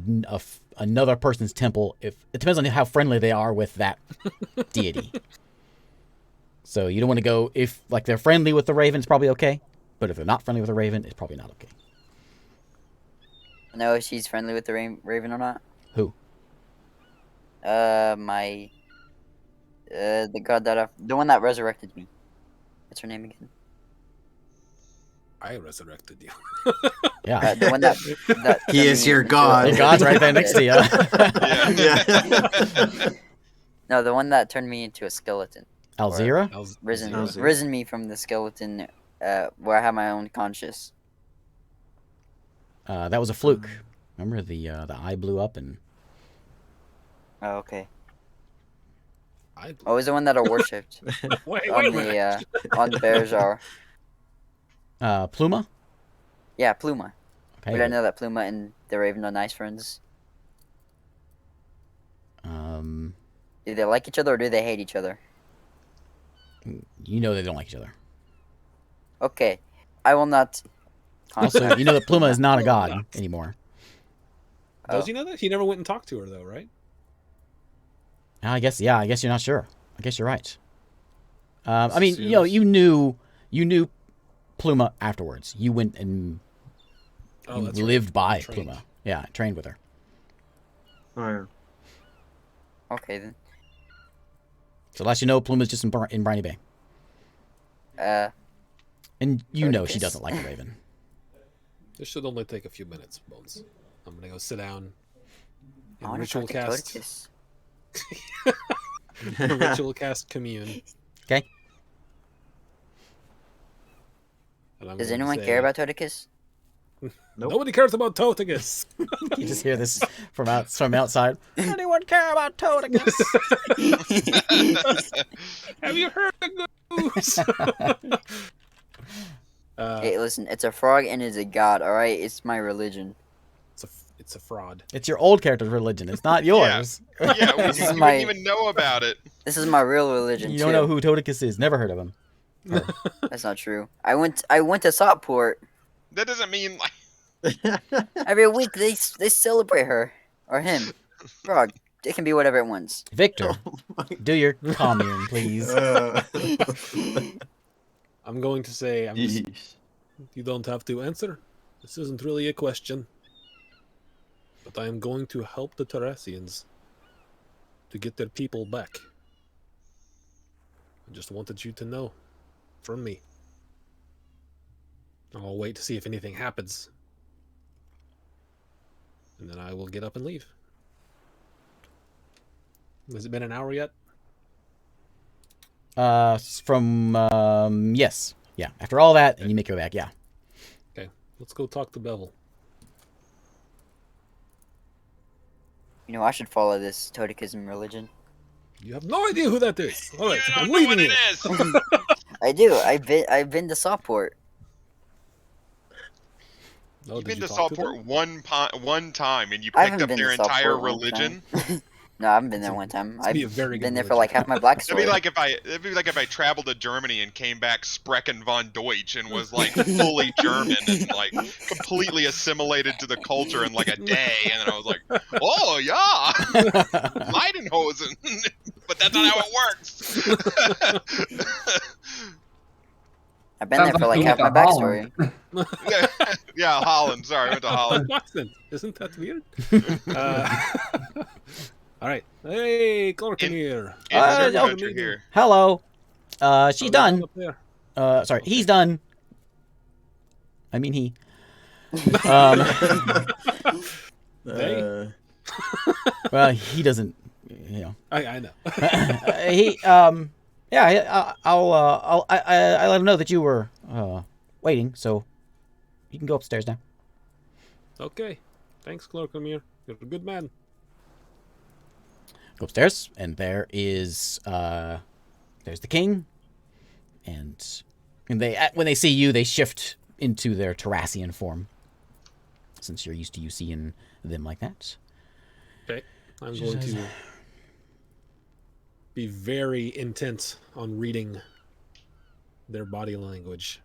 another person's temple, if it depends on how friendly they are with that deity. So you don't want to go if like they're friendly with the raven, it's probably okay. But if they're not friendly with the raven, it's probably not okay. Know if she's friendly with the raven or not? Who? The god the one that resurrected me. What's her name again? I resurrected you. Yeah. The one that He turned is me your into god. The god's right there next to you. Yeah. No, the one that turned me into a skeleton. Alzira? Alzira. Risen me from the skeleton, where I have my own conscious. That was a fluke. Remember the eye blew up and Oh, okay. I What was the one that I worshipped wait on a minute. on Berjar? Pluma? Yeah, Pluma. Okay. Would I know that Pluma and the Raven are nice friends? Do they like each other or do they hate each other? You know they don't like each other. Okay, I will not. Also, you know that Pluma is not a god anymore. Does Oh. he know that? He never went and talked to her, though, right? I guess you're not sure. I guess you're right. I mean, Assumes. you knew Pluma afterwards. You went and Oh, you that's right. lived by Trained. Pluma. Yeah, trained with her. Oh, yeah. Okay then. So last you know, Pluma's just in Briny Bay. And you know she Toadicus. doesn't like the Raven. This should only take a few minutes, Bones. I'm gonna go sit down I and want to ritual talk to cast. Toadicus. Ritual cast commune. Okay? And I'm Does going to anyone say, care about Toadicus? Nope. Nobody cares about Totigus. You just hear this from outside. Anyone care about Toadicus? Have you heard the news? Hey, listen, it's a frog and it's a god. All right, it's my religion. it's a fraud. It's your old character's religion. It's not yours. Yeah, This you is wouldn't my- even know about it. This is my real religion You too. don't know who Toadicus is. Never heard of him. That's not true. I went to Southport. That doesn't mean like Every week they celebrate her or him. Frog. It can be whatever it wants. Victor, do your commune, please. I'm going to say Yeesh. you don't have to answer. This isn't really a question. But I am going to help the Terrasians to get their people back. I just wanted you to know from me. I'll wait to see if anything happens. And then I will get up and leave. Has it been an hour yet? Yes. Yeah. After all that, and you make your way back, yeah. Okay, let's go talk to Bevel. You know, I should follow this Toadicusm religion. You have no idea who that is. All right, you I'm don't know leaving what you. it is. I do. I've been to Southport. Oh, You've did been you to talk to Southport them? one time, and you I picked haven't up been their to entire Southport one religion. time. No, I haven't been there one time. Must I've be a very been good there for religion. like half my black It'd be sword. like if I traveled to Germany and came back Sprechen von Deutsch and was like fully German and like completely assimilated to the culture in like a day, and then I was like, oh yeah, Leidenhosen, but that's not how it works. I've been Sounds there for like like you half went my to Holland. backstory. Yeah, Holland. Sorry, I went to Holland. Accent. Isn't that weird? All right. Hey, Clarkin here. Insert oh, country here. Hello. She's How's it done. going up there? Sorry, Okay. he's done. I mean he. Um, They? well, he doesn't. You know. I know. He. Yeah. I let him know that you were waiting, so you can go upstairs now. Okay. Thanks, Clarkin. You're a good man. Go upstairs, and there is there's the king, and they when they see you, they shift into their Terrassian form, since you're used to you seeing them like that. Okay. I'm going to be very intense on reading their body language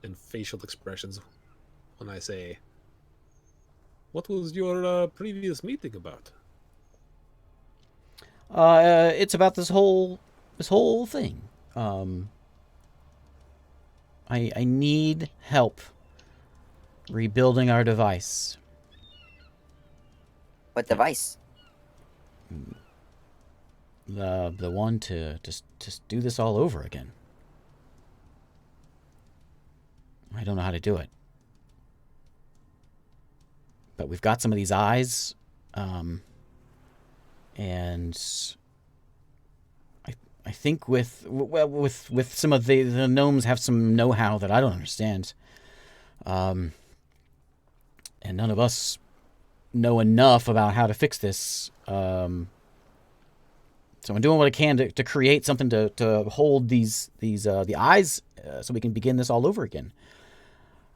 and facial expressions when I say, what was your previous meeting about? It's about this whole thing. I need help rebuilding our device. What device? The one to just do this all over again. I don't know how to do it. But we've got some of these eyes, and I think with some of the gnomes have some know-how that I don't understand, and none of us know enough about how to fix this. So I'm doing what I can to create something to hold the eyes, so we can begin this all over again.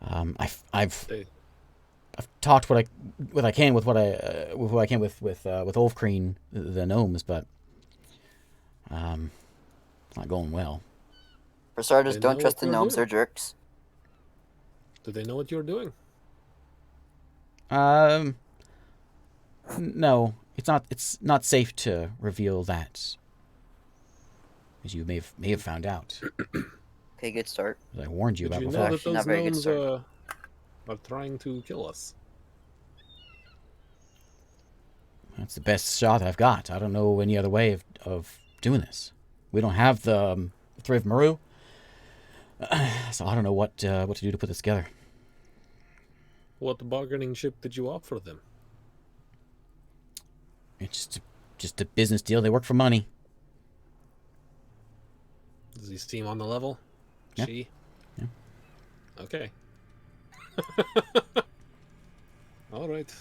I've talked what I can with Ulfkreen, the gnomes, but it's not going well. For starters, They don't know trust what the you're gnomes. doing. They're jerks. Do they know what you're doing? No, it's not safe to reveal that, as you may have found out. Okay, good start. As I warned you Did about you before. know that Actually, those not very good gnomes start. are trying to kill us? That's the best shot I've got. I don't know any other way of doing this. We don't have the Thriv Maru, so I don't know what to do to put this together. What bargaining chip did you offer them? It's just a business deal. They work for money. Does he seem on the level? Yeah. She? Yeah. Okay. All right.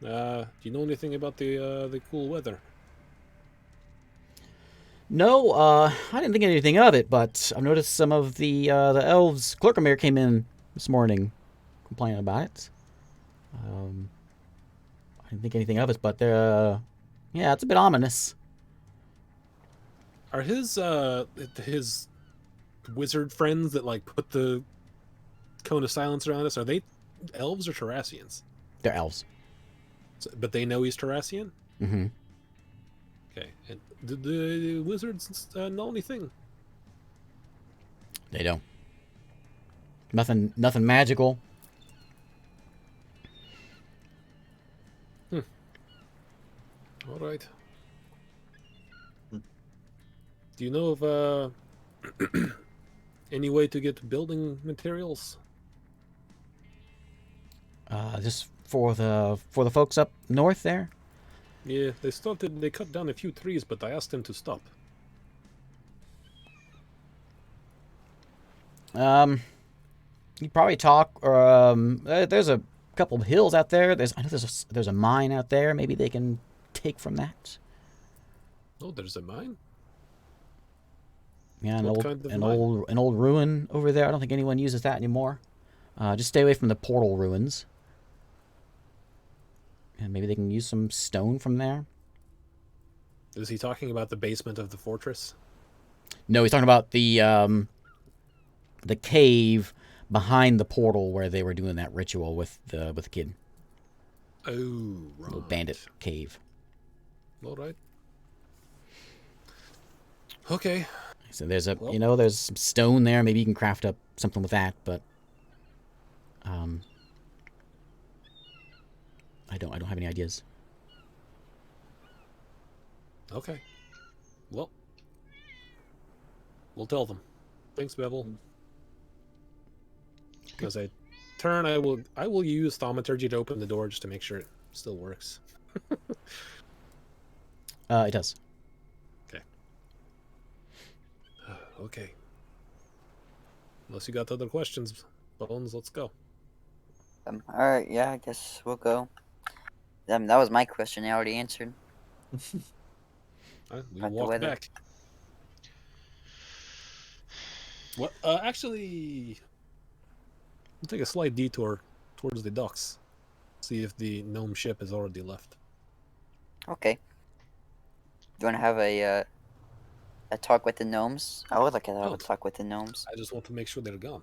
Do you know anything about the cool weather? No, I didn't think anything of it, but I've noticed some of the elves. Clerkamere came in this morning, complaining about it. I didn't think anything of it, but they're yeah, it's a bit ominous. Are his wizard friends that like put the cone of silence around us? Are they elves or Terrassians? They're elves. So, but they know he's Terrassian. Mm-hmm. Okay. And did the wizards know anything? They don't. Nothing magical. All right. Do you know of any way to get building materials? Just for the folks up north there. Yeah, they cut down a few trees, but I asked them to stop. You probably talk, or there's a couple of hills out there. I know there's a mine out there. Maybe they can take from that. Oh, there's a mine? Yeah, What kind of an mine? old ruin over there. I don't think anyone uses that anymore. Just stay away from the portal ruins. And maybe they can use some stone from there. Is he talking about the basement of the fortress? No, he's talking about the cave behind the portal where they were doing that ritual with the kid. Oh, right. Little bandit cave. All right. Okay. So there's a Well- there's some stone there. Maybe you can craft up something with that, but I don't have any ideas. Okay. Well, we'll tell them. Thanks, Bevel. As I turn, I will use thaumaturgy to open the door just to make sure it still works. It does. Okay. Unless you got other questions, Bones, let's go. Alright, yeah, I guess we'll go. That was my question. I already answered. We About the walk weather. back. What? Actually, we'll take a slight detour towards the docks. See if the gnome ship has already left. Okay. You want to have a talk with the gnomes? I would like to have Oh. a talk with the gnomes. I just want to make sure they're gone.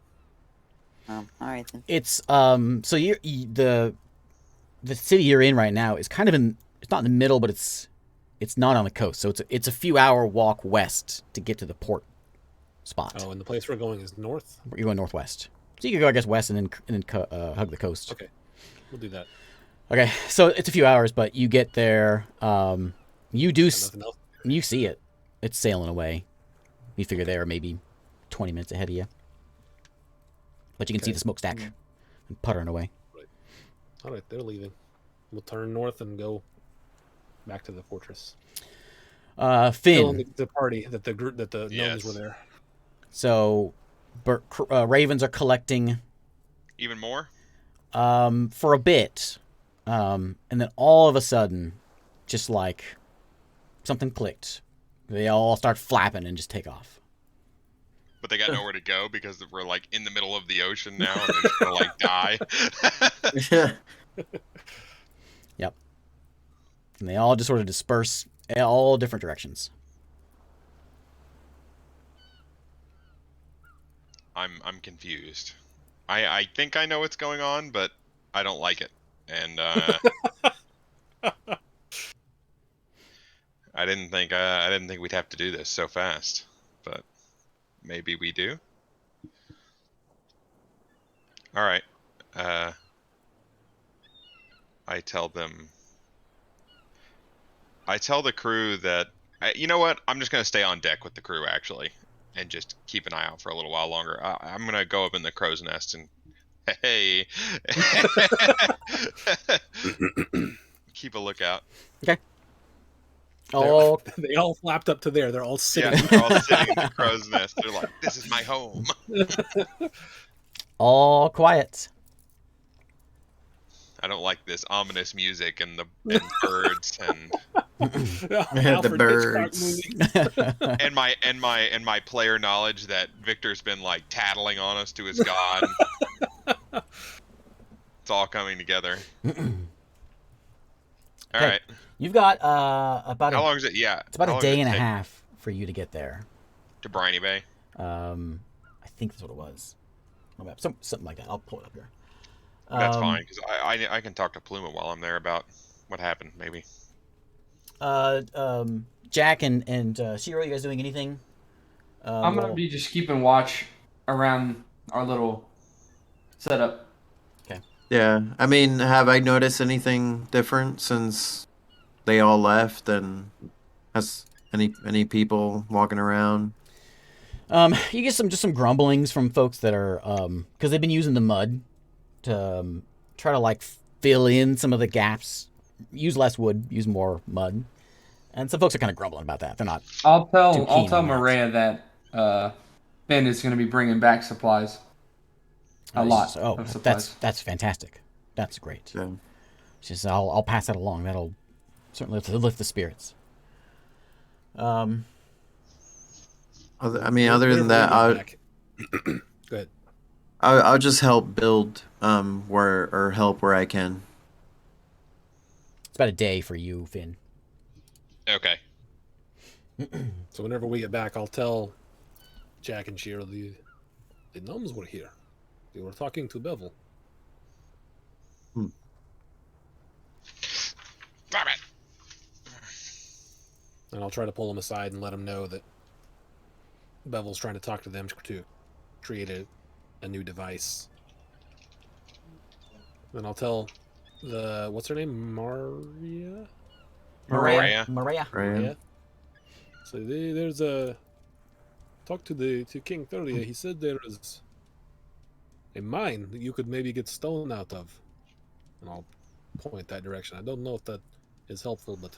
Alright then. It's so the city you're in right now is kind of it's not in the middle, but it's not on the coast. So it's a few hour walk west to get to the port spot. Oh, and the place we're going is north? You're going northwest. So you could go, I guess, west and then hug the coast. Okay. We'll do that. Okay, so it's a few hours, but you get there. You do Got nothing else? you see it. It's sailing away. You figure they're maybe 20 minutes ahead of you. But you can see Okay. the smokestack and puttering away. All right, they're leaving. We'll turn north and go back to the fortress. Still Finn. in the party that the group that the gnomes Yes. were there. So, ravens are collecting Even more? for a bit, and then all of a sudden, just like something clicked. They all start flapping and just take off. But they got nowhere to go because we're like in the middle of the ocean now and they're just gonna like die. Yeah. Yep. And they all just sort of disperse in all different directions. I'm confused. I think I know what's going on, but I don't like it. And I didn't think we'd have to do this so fast, but maybe we do. All right. I tell the crew that you know what? I'm just gonna stay on deck with the crew actually, and just keep an eye out for a little while longer. I'm gonna go up in the crow's nest and hey, keep a lookout. Oh, They all flapped up to there. They're all sitting. Yeah, they're all sitting in the crow's nest. They're like, "This is my home." all quiet. I don't like this ominous music and birds and Alfred birds. Hitchcock movie. and my player knowledge that Victor's been like tattling on us to his god. It's all coming together. All Okay. right. You've got about How long is it? Yeah. it's about how a long day does it and a take half for you to get there. to Briny Bay. I think that's what it was. Something like that. I'll pull it up here. That's fine because I can talk to Pluma while I'm there about what happened. Maybe. Jack and Shiro, you guys doing anything? I'm gonna be just keeping watch around our little setup. Yeah. I mean, have I noticed anything different since they all left? And has any people walking around? You get some grumblings from folks that are because they've been using the mud to try to like fill in some of the gaps. Use less wood, use more mud, and some folks are kind of grumbling about that. They're not. I'll tell Too keen on that. Maria that Finn is gonna be bringing back supplies. A lot Oh, of supplies. that's fantastic. That's great. Yeah. Just I'll pass that along. That'll certainly lift the spirits. I mean, other than that, Go ahead. I'll just help build help where I can. It's about a day for you, Finn. Okay. So whenever we get back, I'll tell Jack and Shira the gnomes were here. They were talking to Bevel. Damn it. And I'll try to pull them aside and let them know that Bevel's trying to talk to them to create a new device. Then I'll tell what's her name? Maria. Yeah. So there's a talk to King Thuria. He said there is a mine that you could maybe get stone out of, and I'll point that direction. I don't know if that is helpful, but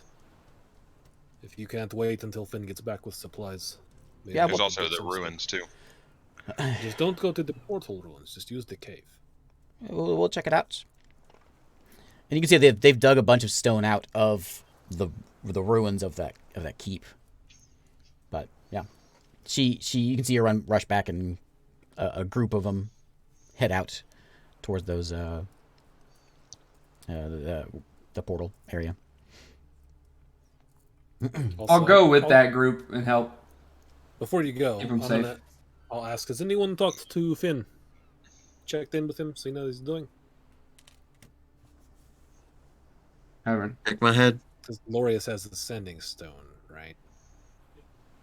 if you can't wait until Finn gets back with supplies, maybe Yeah, There's we also can get the some ruins, too. stuff. Just don't go to the portal ruins. Just use the cave. We'll check it out. And you can see they've dug a bunch of stone out of the ruins of that keep. But yeah, you can see her rush back, and a group of them head out towards those the portal area. I'll go with that group and help. Before you go, Keep him safe. I'll ask, has anyone talked to Finn? Checked in with him, seen how he's doing? Haven't. Shake my head. Because Lorius has the sending stone, right?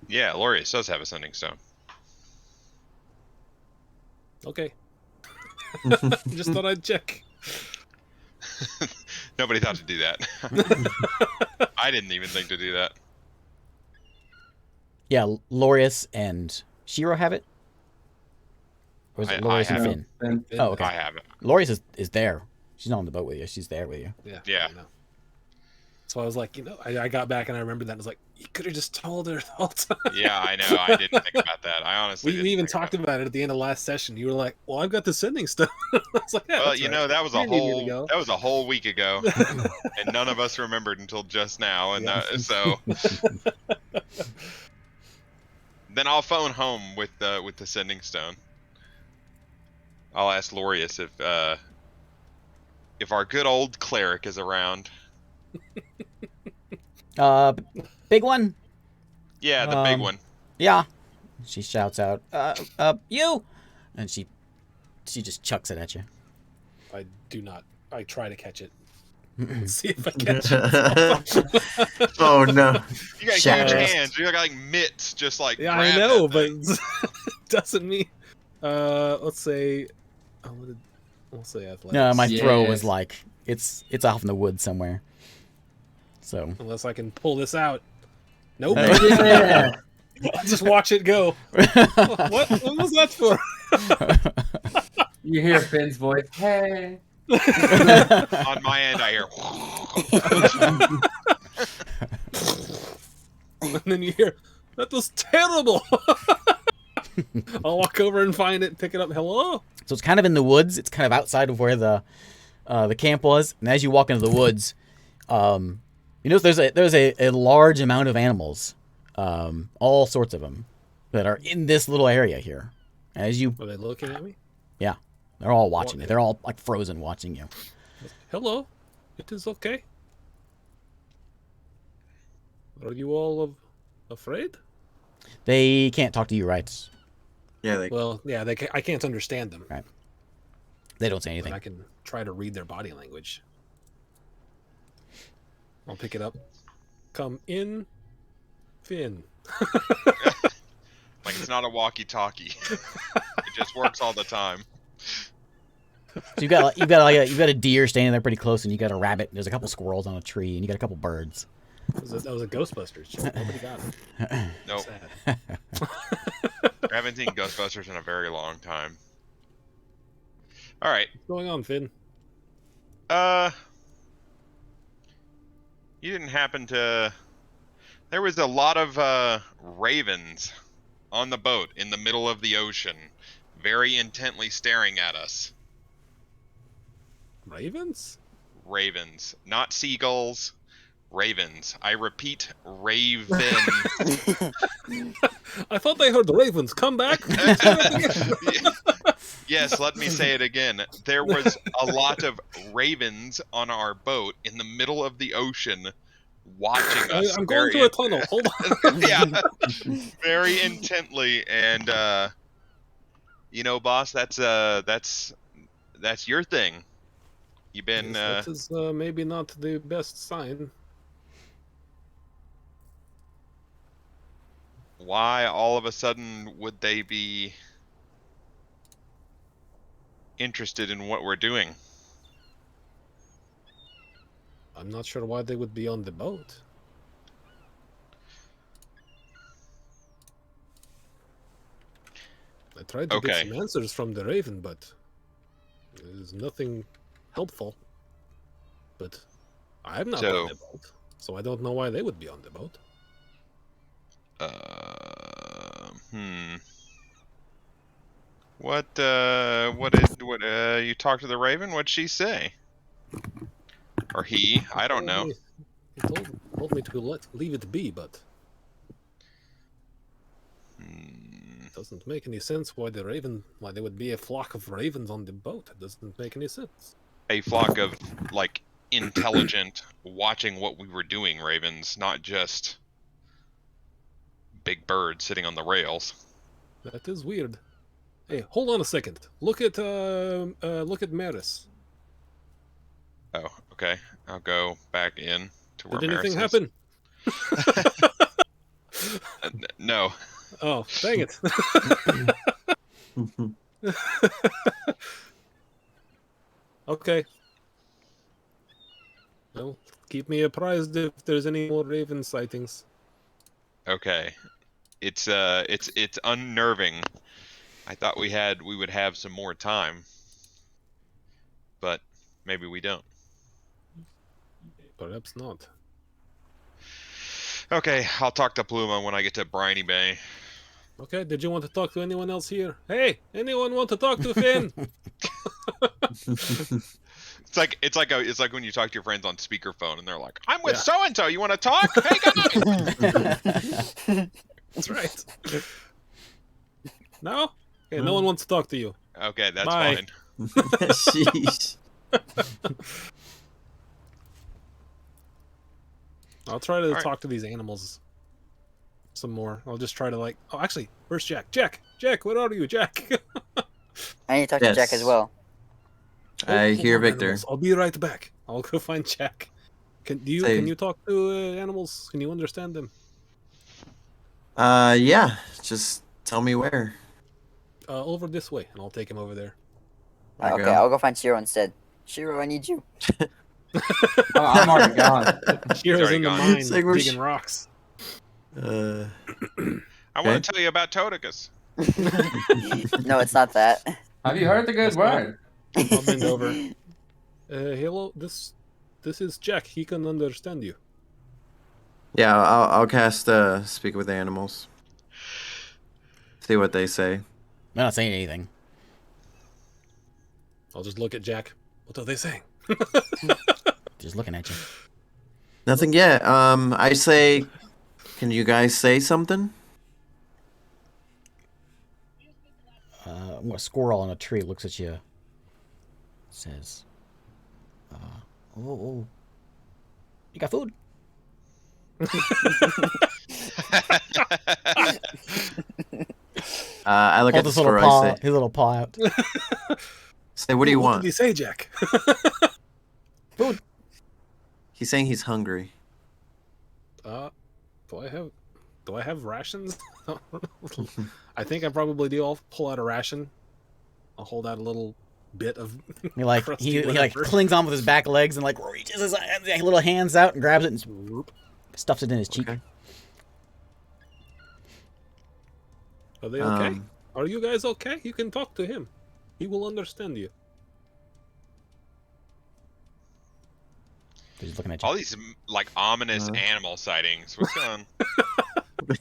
Yeah, Lorius does have a sending stone. Okay. Just thought I'd check. Nobody thought to do that. I didn't even think to do that. Yeah, Lorius and Shiro have it. Or is it I Lorius and have Finn? Then Oh, okay. I have it. Lorius is there. She's not on the boat with you. She's there with you. Yeah. I know. So I was like, I got back and I remembered that. And I was like, you could have just told her the whole time. Yeah, I know. I didn't think about that. I honestly We didn't even think talked about it at the end of last session. You were like, well, I've got the sending stone. I was like, yeah, Well, that's you right. know, that was a You need me to whole go. week ago, and none of us remembered until just now. And Yeah. so then I'll phone home with the sending stone. I'll ask Lorius if our good old cleric is around. Big one. Yeah, the big Um, one. Yeah. She shouts out, you! And she just chucks it at you. I do not. I try to catch it. See if I catch it. Oh no. You got Shatters. huge hands. You got like mitts, just like Yeah, I grab know, that but thing. it doesn't mean. Let's say. We'll say athletics. No, my throw was Yes. like, it's off in the woods somewhere. So. Unless I can pull this out. Nope. Yeah. I'll just watch it go. What was that for? You hear Finn's voice. Hey. On my end, I hear. And then you hear, that was terrible. I'll walk over and find it, pick it up. Hello? So it's kind of in the woods. It's kind of outside of where the camp was. And as you walk into the woods, you notice there's a large amount of animals, all sorts of them, that are in this little area here. As you, Are they looking at me? yeah, they're all watching you. They're all like frozen watching you. Hello? It is okay. Are you all afraid? They can't talk to you, right? Yeah, Well, yeah, I can't understand them. Right. They don't say But anything. I can try to read their body language. I'll pick it up. Come in, Finn. Like it's not a walkie-talkie. It just works all the time. So you've got a deer standing there pretty close, and you got a rabbit. There's a couple squirrels on a tree, and you got a couple birds. That was a Ghostbusters joke. Nobody got it. Nope. Sad. I haven't seen Ghostbusters in a very long time. All right. What's going on, Finn? You didn't happen to... There was a lot of ravens on the boat in the middle of the ocean, very intently staring at us. Ravens? Ravens. Not seagulls. Ravens. I repeat, raven. I thought I heard ravens. Come back. Yes, let me say it again. There was a lot of ravens on our boat in the middle of the ocean watching us. I'm going to a tunnel. Hold on. Yeah, very intently. And boss, that's your thing. You've been Yes, that is maybe not the best sign. why all of a sudden would they be interested in what we're doing? I'm not sure why they would be on the boat. I tried to get Okay. some answers from the Raven, but there's nothing helpful. But I'm not on the boat, so I don't know why they would be on the boat. What you talked to the Raven? What'd she say? Or he? I don't know. He told me to leave it be, but it doesn't make any sense why there would be a flock of ravens on the boat. It doesn't make any sense. A flock of intelligent, watching what we were doing ravens, not just big birds sitting on the rails. That is weird. Hey, hold on a second. Look at Maris. Oh, okay. I'll go back in to where Did anything Maris is. happen? No. Oh, dang it. Okay. Well, keep me apprised if there's any more Raven sightings. Okay. It's unnerving. I thought we would have some more time, but maybe we don't. Perhaps not. Okay, I'll talk to Pluma when I get to Briny Bay. Okay, did you want to talk to anyone else here? Hey, anyone want to talk to Finn? It's like when you talk to your friends on speakerphone and they're like, "I'm with so and so. You want to talk? Hey guys!" That's right. No? Okay, no one wants to talk to you. Okay, that's Bye. fine. Sheesh. I'll try to Alright. talk to these animals some more. I'll just try to oh, actually, where's Jack? Jack, where are you, Jack? I need to talk to Jack as well. I Hold hear on, Victor. animals. I'll be right back. I'll go find Jack. Can you talk to animals? Can you understand them? Yeah. Just tell me where. Over this way, and I'll take him over there. Okay, I'll go find Shiro instead. Shiro, I need you. I'm already gone. Shiro's already in the gone. mine It's like we're digging rocks. I want to tell you about Toticus. No, it's not that. Have you heard the good word? I'll bend over. Hello, this is Jack. He can understand you. Yeah, I'll cast speak with animals. See what they say. I'm not saying anything. I'll just look at Jack. What are they saying? Just looking at you. Nothing yet. I say, can you guys say something? A squirrel on a tree looks at you. Says, oh, you got food? I look Hold at the his little squirrel. paw, I say, his little paw out. what do you What want? did he say, Jack? Food. He's saying he's hungry. Do I have rations? I think I probably do. I'll pull out a ration. I'll hold out a little bit of. He like crusty he like whatever. clings on with his back legs and like reaches his little hands out and grabs it and stuffs it in his cheek. Okay. Are they okay? Are you guys okay? You can talk to him. He will understand you. He's looking at you. All these ominous animal sightings. What's going on?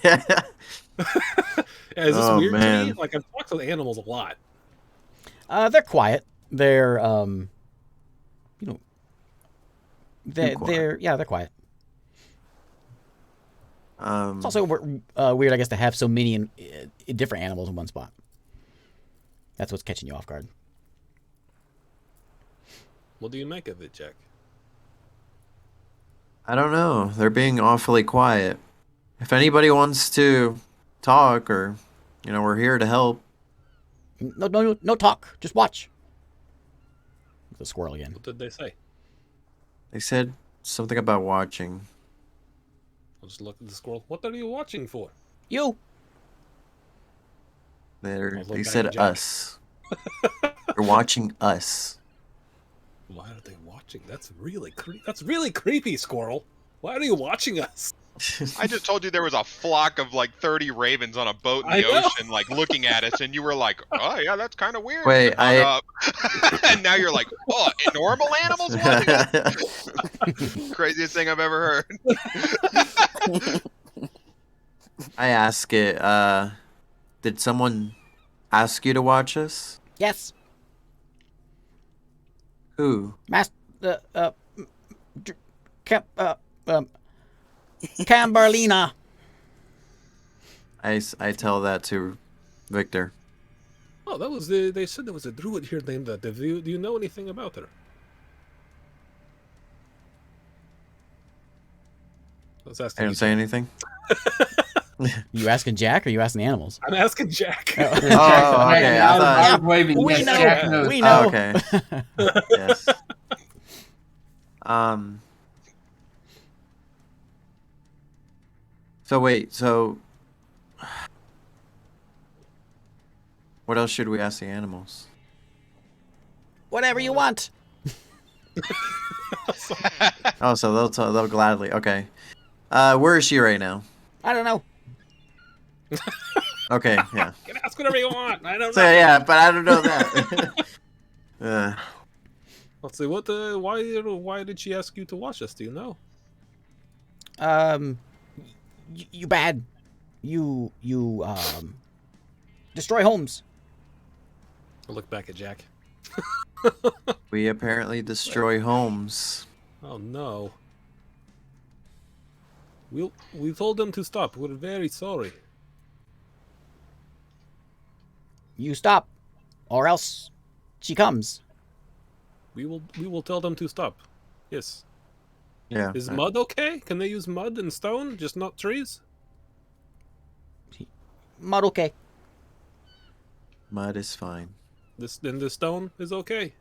Yeah, is this weird to man. me? Like, I've talked to animals a lot. They're quiet. They're they're quiet. It's also weird, I guess, to have so many different animals in one spot. That's what's catching you off guard. What do you make of it, Jack? I don't know. They're being awfully quiet. If anybody wants to talk, or we're here to help. No talk. Just watch. The squirrel again. What did they say? They said something about watching. I'll just look at the squirrel. What are you watching for? You. They said us. They're watching us. Why are they watching? That's really creepy, squirrel. Why are you watching us? I just told you there was a flock of like 30 ravens on a boat in the ocean, like looking at us, and you were like, "Oh yeah, that's kind of weird." Wait, and now you're like, "Oh, normal animals watching us?" Craziest thing I've ever heard. I ask it. Did someone ask you to watch us? Yes. Who? Camberlina. I tell that to Victor. Oh, they said there was a druid here named that. Do you know anything about her? Let's ask I didn't say anything. You asking Jack or you asking the animals? I'm asking Jack. Oh, okay. I thought. I was waving. We Yes, know. Jack knows. We know. Oh, okay. Yes. So wait. So, what else should we ask the animals? Whatever you want. Oh, so they'll gladly. Okay. Where is she right now? I don't know. Okay. Yeah. You can ask whatever you want. I don't So know. yeah, but I don't know that. Let's see. Why did she ask you to watch us? Do you know? You bad. You destroy homes. I look back at Jack. We apparently destroy homes. Oh no. We told them to stop. We're very sorry. You stop, or else she comes. We will tell them to stop. Yes. Yeah. Is mud okay? Can they use mud and stone, just not trees? Mud okay. Mud is fine. Then the stone is okay.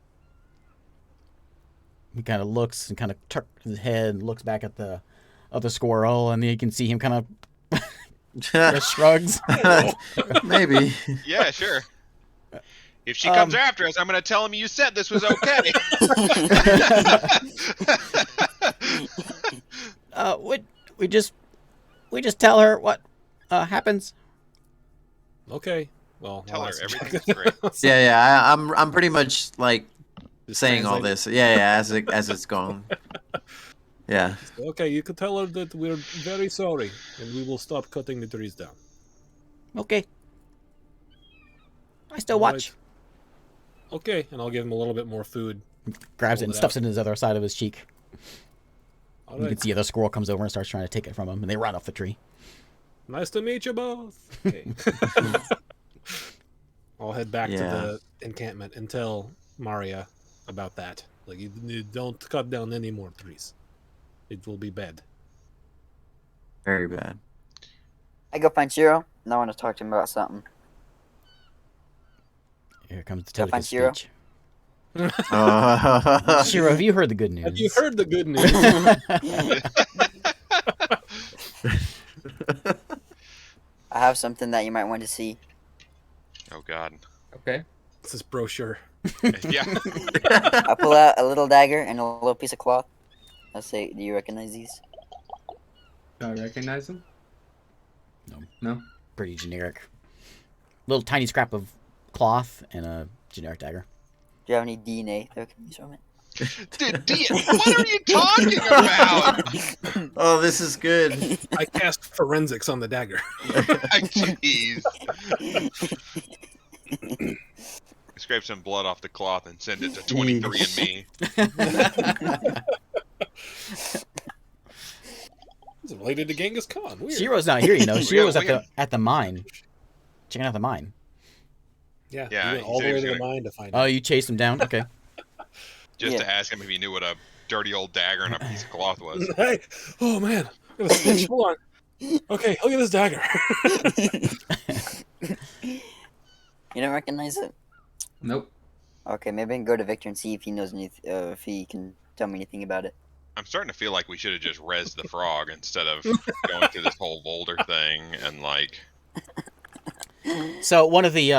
He kind of looks and kind of turns his head and looks back at the other squirrel, and then you can see him kind of just shrugs. Maybe. Yeah, sure. If she comes after us, I'm going to tell him you said this was okay. We just tell her what happens. Okay. Well, Tell I'll her ask everything's Jack. great. Yeah. I'm pretty much like Just saying all translate. this. Yeah. As it's going. Yeah. Okay, you can tell her that we're very sorry, and we will stop cutting the trees down. Okay. I still All watch. right. Okay, and I'll give him a little bit more food. Grabs it Hold and it stuffs out. it in his other side of his cheek. All You right. can see the squirrel comes over and starts trying to take it from him, and they run off the tree. Nice to meet you both. Okay. I'll head back to the encampment and tell Maria about that. Like, you don't cut down any more trees. It will be bad. Very bad. I go find Shiro, and I want to talk to him about something. Here comes the Go find telepathy Shiro. speech. Shiro, have you heard the good news? Have you heard the good news? I have something that you might want to see. Oh, God. Okay. It's this brochure. Yeah. I pull out a little dagger and a little piece of cloth. I say, do you recognize these? Do I recognize him? No. No? Pretty generic. Little tiny scrap of cloth and a generic dagger. Do you have any DNA that can use from it? What are you talking about? Oh, this is good. I cast forensics on the dagger. Jeez. Scrape some blood off the cloth and send it to 23andMe. It's related to Genghis Khan. Weird. Shiro's not here, you know. Shiro's Yeah, at the mine. Checking out the mine. Yeah, Yeah, he went he all said the he way was to the gonna- mine to find Oh, it. you chased him down? Okay. Just Yeah. to ask him if he knew what a dirty old dagger and a piece of cloth was. Hey, oh man, I got a stitch. Hold on. Okay, look at this dagger. You don't recognize it? Nope. Okay, maybe I can go to Victor and see if he knows anything. If he can tell me anything about it. I'm starting to feel like we should have just rezzed the frog instead of going through this whole Volder thing and like. So one of the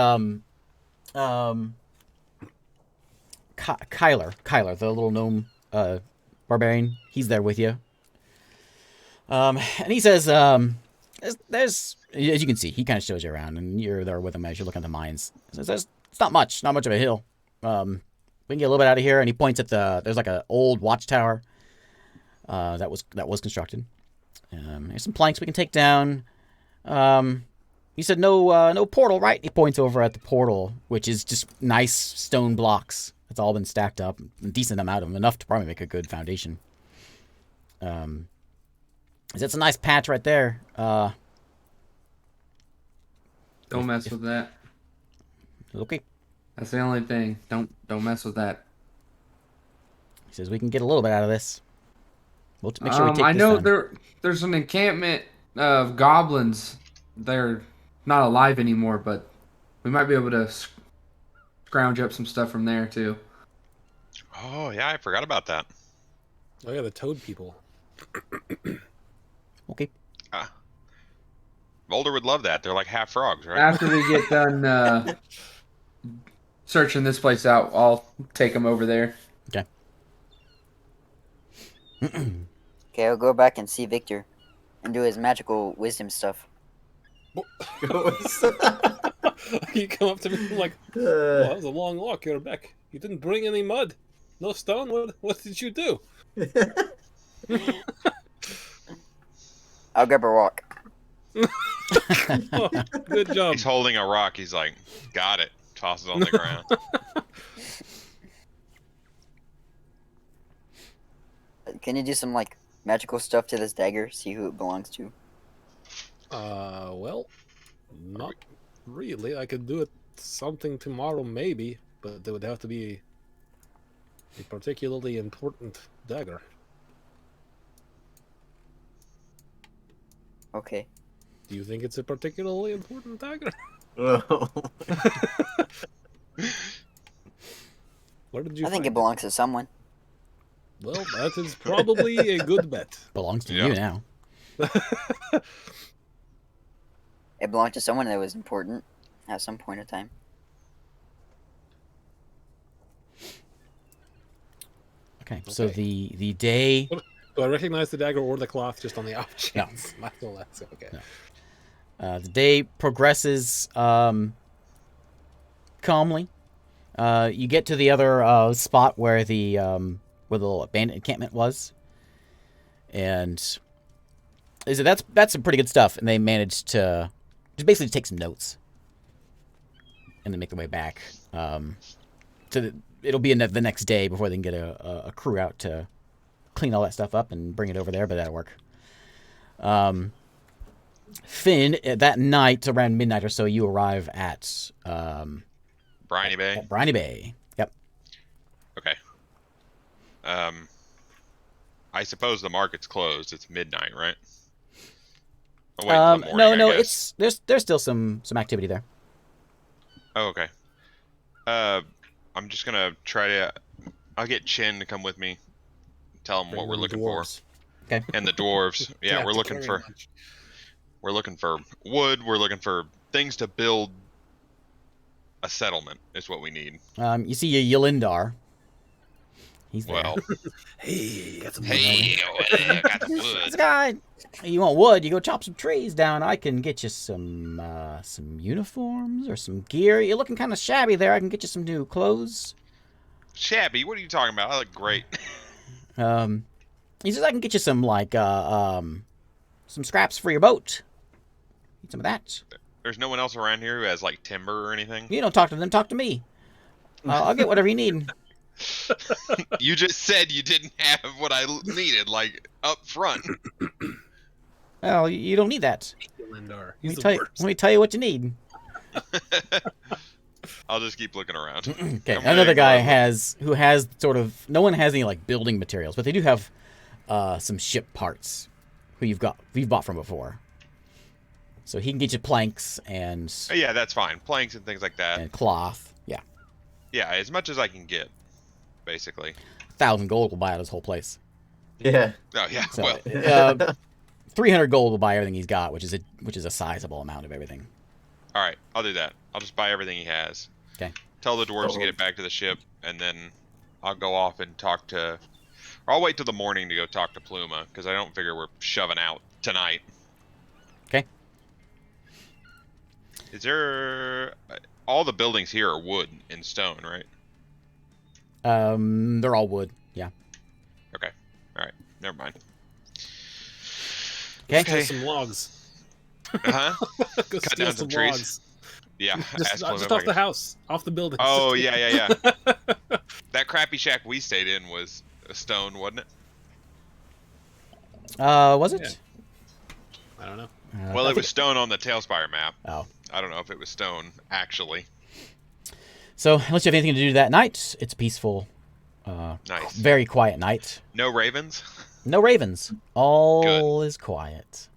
Kyler, the little gnome barbarian, he's there with you. And he says, there's as you can see, he kind of shows you around, and you're there with him as you're looking at the mines. He says, it's not much of a hill. We can get a little bit out of here, and he points at there's like an old watchtower that was constructed. There's some planks we can take down. He said no portal, right? He points over at the portal, which is just nice stone blocks. It's all been stacked up, a decent amount of them, enough to probably make a good foundation. It's a nice patch right there. Don't mess with that. Okay. That's the only thing. Don't mess with that. He says we can get a little bit out of this. We'll make sure we take I this know time. there's an encampment of goblins. They're not alive anymore, but we might be able to scrounge up some stuff from there too. Oh yeah, I forgot about that. Oh yeah, the toad people. Okay. Volder would love that. They're like half frogs, right? After we get done searching this place out, I'll take them over there. Okay. Okay, I'll go back and see Victor, and do his magical wisdom stuff. You come up to me like, oh, that was a long walk, you're back. You didn't bring any mud, no stone. What did you do? I'll grab a rock. Oh, good job. He's holding a rock. He's like, got it. Tosses on the ground. Can you do some like magical stuff to this dagger? See who it belongs to. Well, not really. I could do it something tomorrow, maybe, but there would have to be a particularly important dagger. Okay. Do you think it's a particularly important dagger? Oh. Where did you? I think it find belongs to someone. Well, that is probably a good bet. Belongs to Yeah. you now. It belonged to someone that was important at some point in time. Okay. So Okay. the day. Do I recognize the dagger or the cloth just on the off chance? No. That's okay. No. The day progresses calmly. You get to the other spot where the little bandit encampment was, and they said that's some pretty good stuff. And they managed to just basically take some notes, and then make their way back. It'll be the next day before they can get a crew out to clean all that stuff up and bring it over there, but that'll work. Finn, that night around midnight or so, you arrive at Briny Bay. at Briny Bay. Yep. Okay. I suppose the market's closed. It's midnight, right? Oh, wait, until the morning, No, I guess. it's there's still some activity there. Oh, okay. I'm just gonna try to. I'll get Chin to come with me. Tell him what we're looking for. Okay. And the dwarves. Yeah, we're to looking carry for. much. We're looking for wood. We're looking for things to build a settlement. Is what we need. You see Yelindar. He's there. Well, Hey, got some hey, got the This wood. guy, you want wood? You go chop some trees down. I can get you some uniforms or some gear. You're looking kind of shabby there. I can get you some new clothes. Shabby. What are you talking about? I look great. He says I can get you some some scraps for your boat. Need some of that. There's no one else around here who has like timber or anything. You don't talk to them. Talk to me. I'll get whatever you need. You just said you didn't have what I needed, like up front. Well, you don't need that. Lindar. Let He's the me worst. tell you what you need. I'll just keep looking around. Okay, I'm another gonna guy ignore who has sort of, no one has any like building materials, but they do have some ship parts who you've bought from before. So he can get you planks and Yeah, that's fine. Planks and things like that. and cloth. Yeah, Yeah, as much as I can get, basically. 1,000 gold will buy out his whole place. Yeah. Oh yeah, So well, 300 gold will buy everything he's got, which is a sizable amount of everything. all right, I'll do that. I'll just buy everything he has. Okay. Tell the dwarves to get it back to the ship, and then I'll go off and talk to. Or I'll wait till the morning to go talk to Pluma, because I don't figure we're shoving out tonight. Okay. Is there? All the buildings here are wood and stone, right? They're all wood. Yeah. Okay. All right. Never mind. Okay. Steal some logs. Uh huh. Go Cut steal down some some trees. logs. Yeah. Just, ask Pluma just if I off the can- house, off the building. Oh yeah. That crappy shack we stayed in was a stone, wasn't it? Was it? I don't know. Well, I it was think- stone on the Talespire map. Oh. I don't know if it was stone actually. So unless you have anything to do that night, it's a peaceful, Nice. very quiet night. No ravens. No ravens. All is quiet.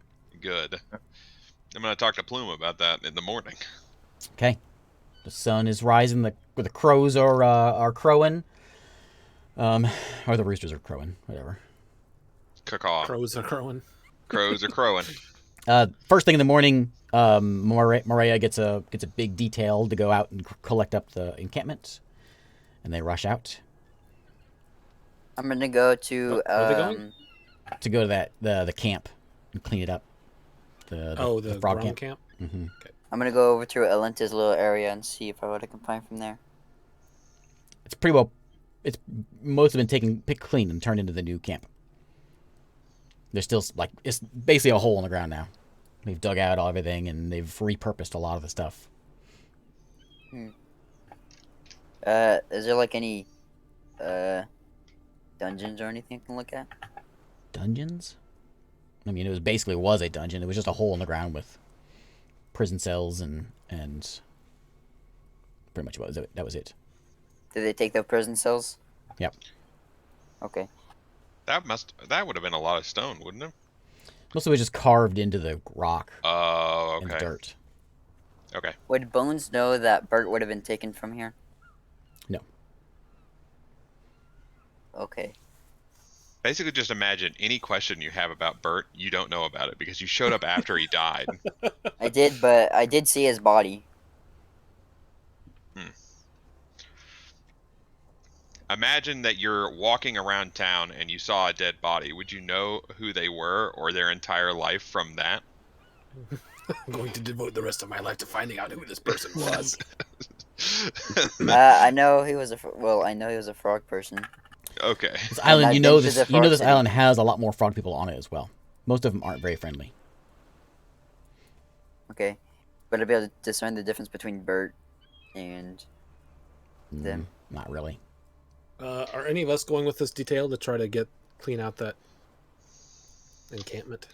Good. I'm gonna talk to Plume about that in the morning. Okay. The sun is rising. The crows are crowing. Or the roosters are crowing. Whatever. Caw. Crows are crowing. Crows are crowing. First thing in the morning, Morea gets a big detail to go out and collect up the encampment, and they rush out I'm gonna go to Where are they going? to go to the camp and clean it up. The frog Grom camp. camp. Hmm I'm gonna go over to Alenta's little area and see what I can find from there. It's pretty well. It's most have been picked clean and turned into the new camp. There's still it's basically a hole in the ground now. They've dug out everything and they've repurposed a lot of the stuff. Is there like any dungeons or anything I can look at? Dungeons? I mean, it was a dungeon. It was just a hole in the ground with prison cells and pretty much that was it. Did they take the prison cells? Yep. Okay. That would have been a lot of stone, wouldn't it? Most of it was just carved into the rock Oh, and okay. dirt. Okay. Would Bones know that Bert would have been taken from here? No. Okay. Basically, just imagine any question you have about Bert, you don't know about it because you showed up after he died. I did, but I did see his body. Imagine that you're walking around town and you saw a dead body. Would you know who they were or their entire life from that? I'm going to devote the rest of my life to finding out who this person was. I know he was I know he was a frog person. Okay. This island, I've you know been to this. the You know frog this city. island has a lot more frog people on it as well. Most of them aren't very friendly. Okay. But I'd be able to discern the difference between Bert and them. Not really. Are any of us going with this detail to try to clean out that encampment?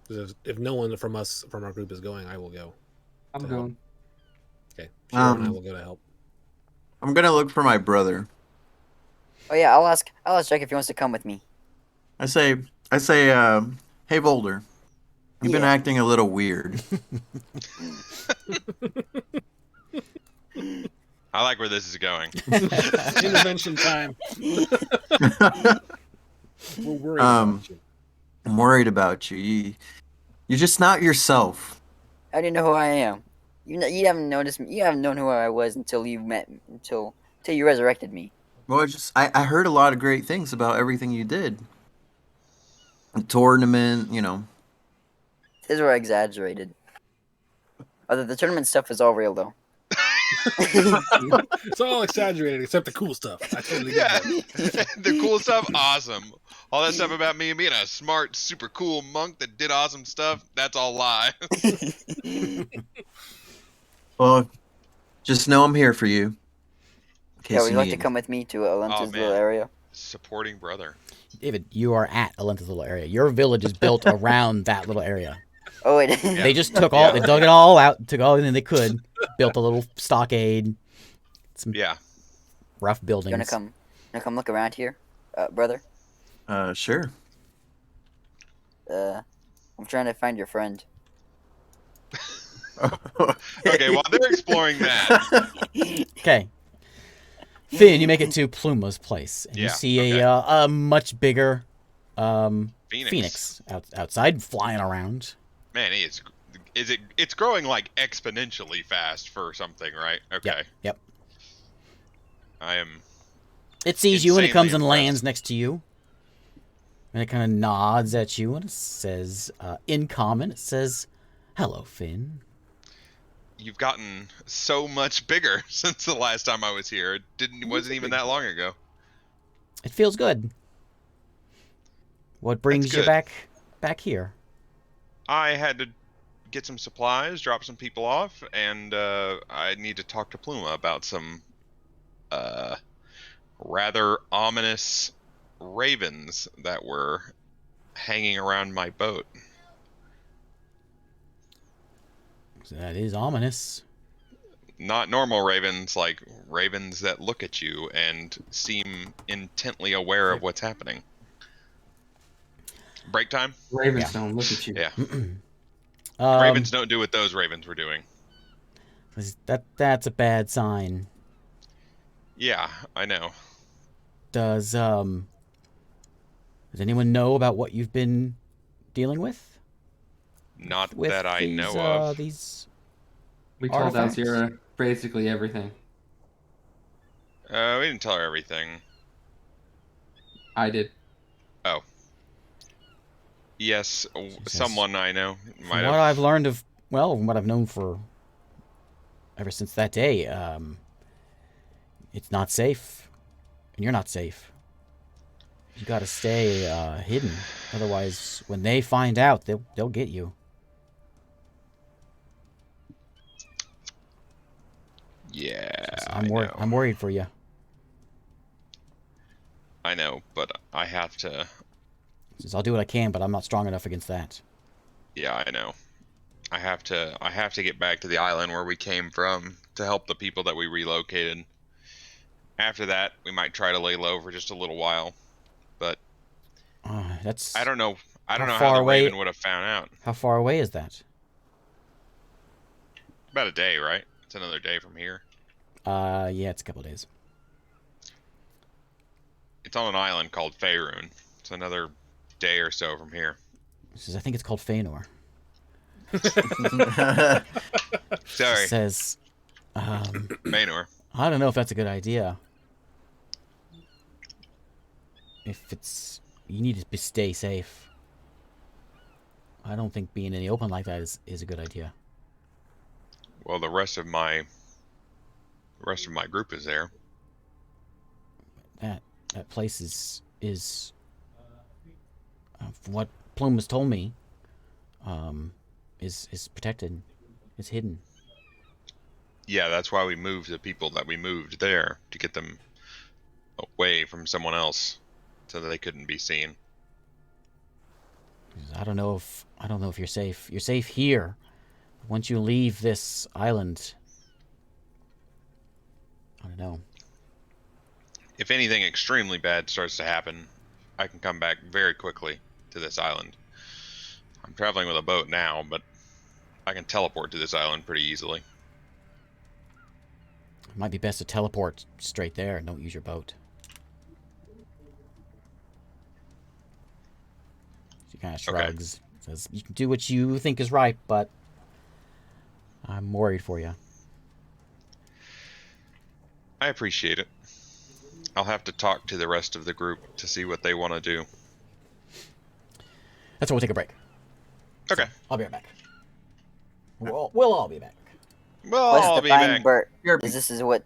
'Cause if no one from our group is going, I will go. I'm going. Okay, Shiro and I Um, will go to help. I'm gonna look for my brother. Oh yeah, I'll ask Jack if he wants to come with me. I say, hey Volder, you've been Yeah. acting a little weird. I like where this is going. Intervention time. We're worried about you. I'm worried about you. You're just not yourself. How do you know who I am? You haven't noticed me. You haven't known who I was until you resurrected me. Well, I heard a lot of great things about everything you did. The tournament, His were exaggerated. Although the tournament stuff is all real though. It's all exaggerated except the cool stuff. I totally get Yeah. that. The cool stuff, awesome. All that stuff about me being a smart, super cool monk that did awesome stuff, that's all lie. Well, just know I'm here for you. In case Yeah, would you you like need to come with me to Alenta's man. little area? Supporting brother. David, you are at Alenta's little area. Your village is built around that little area. Oh wait. They just took all, they dug it all out, took all, and then they could built a little stockade, some Yeah. rough You buildings. wanna come look around here, brother? Sure. I'm trying to find your friend. Okay, while they're exploring that, Okay. Finn, you make it to Pluma's place, and you Yeah, see okay. a much bigger Phoenix. phoenix outside, flying around. Man, it's growing like exponentially fast for something, right? Okay. Yep. I am It sees you and it comes Insanely and impressed. lands next to you. And it kind of nods at you and it says, in common, it says, "Hello, Finn." You've gotten so much bigger since the last time I was here. It wasn't even that long ago. It feels good. What That's brings you good. back here? I had to get some supplies, drop some people off, and I need to talk to Pluma about some uh, rather ominous ravens that were hanging around my boat. That is ominous. Not normal ravens, like ravens that look at you and seem intently aware of what's happening. Break time? Ravenstone, look at you. Yeah. Um, Ravens don't do what those ravens were doing. that's a bad sign. Yeah, I know. Does anyone know about what you've been dealing with? Not With that I these know of. these We told artifacts? Alzira basically everything. We didn't tell her everything. I did. Oh. Yes, She says, someone I know from might what I've have. learned of, well, from what I've known for ever since that day, it's not safe, and you're not safe. You gotta stay hidden, otherwise, when they find out, they'll get you. Yeah, Says, I know. I'm worried for you. I know, but I have to. Says, I'll do what I can, but I'm not strong enough against that. Yeah, I know. I have to. I have to get back to the island where we came from to help the people that we relocated. After that, we might try to lay low for just a little while, but That's I don't know. I how don't know how far the away. Raven would have found out. How far away is that? About a day, right? It's another day from here. Yeah, it's a couple days. It's on an island called Faerun. It's another day or so from here. She says, I think it's called Feanor. She Sorry, says, Faenor. I don't know if that's a good idea. If it's, you need to stay safe. I don't think being in the open like that is a good idea. Well, the rest of my group is there. That place is from what Plume has told me, is protected. It's hidden. Yeah, that's why we moved the people that we moved there to get them away from someone else, so that they couldn't be seen. I don't know if you're safe. You're safe here. Once you leave this island, I don't know. If anything extremely bad starts to happen, I can come back very quickly to this island. I'm traveling with a boat now, but I can teleport to this island pretty easily. It might be best to teleport straight there and don't use your boat. She kind of shrugs. Says, you can do what you think is right, but I'm worried for you. I appreciate it. I'll have to talk to the rest of the group to see what they want to do. That's why we'll take a break. Okay. So, I'll be right back. We'll all be back. Well, What's I'll the be fine back. bird? You're- This is what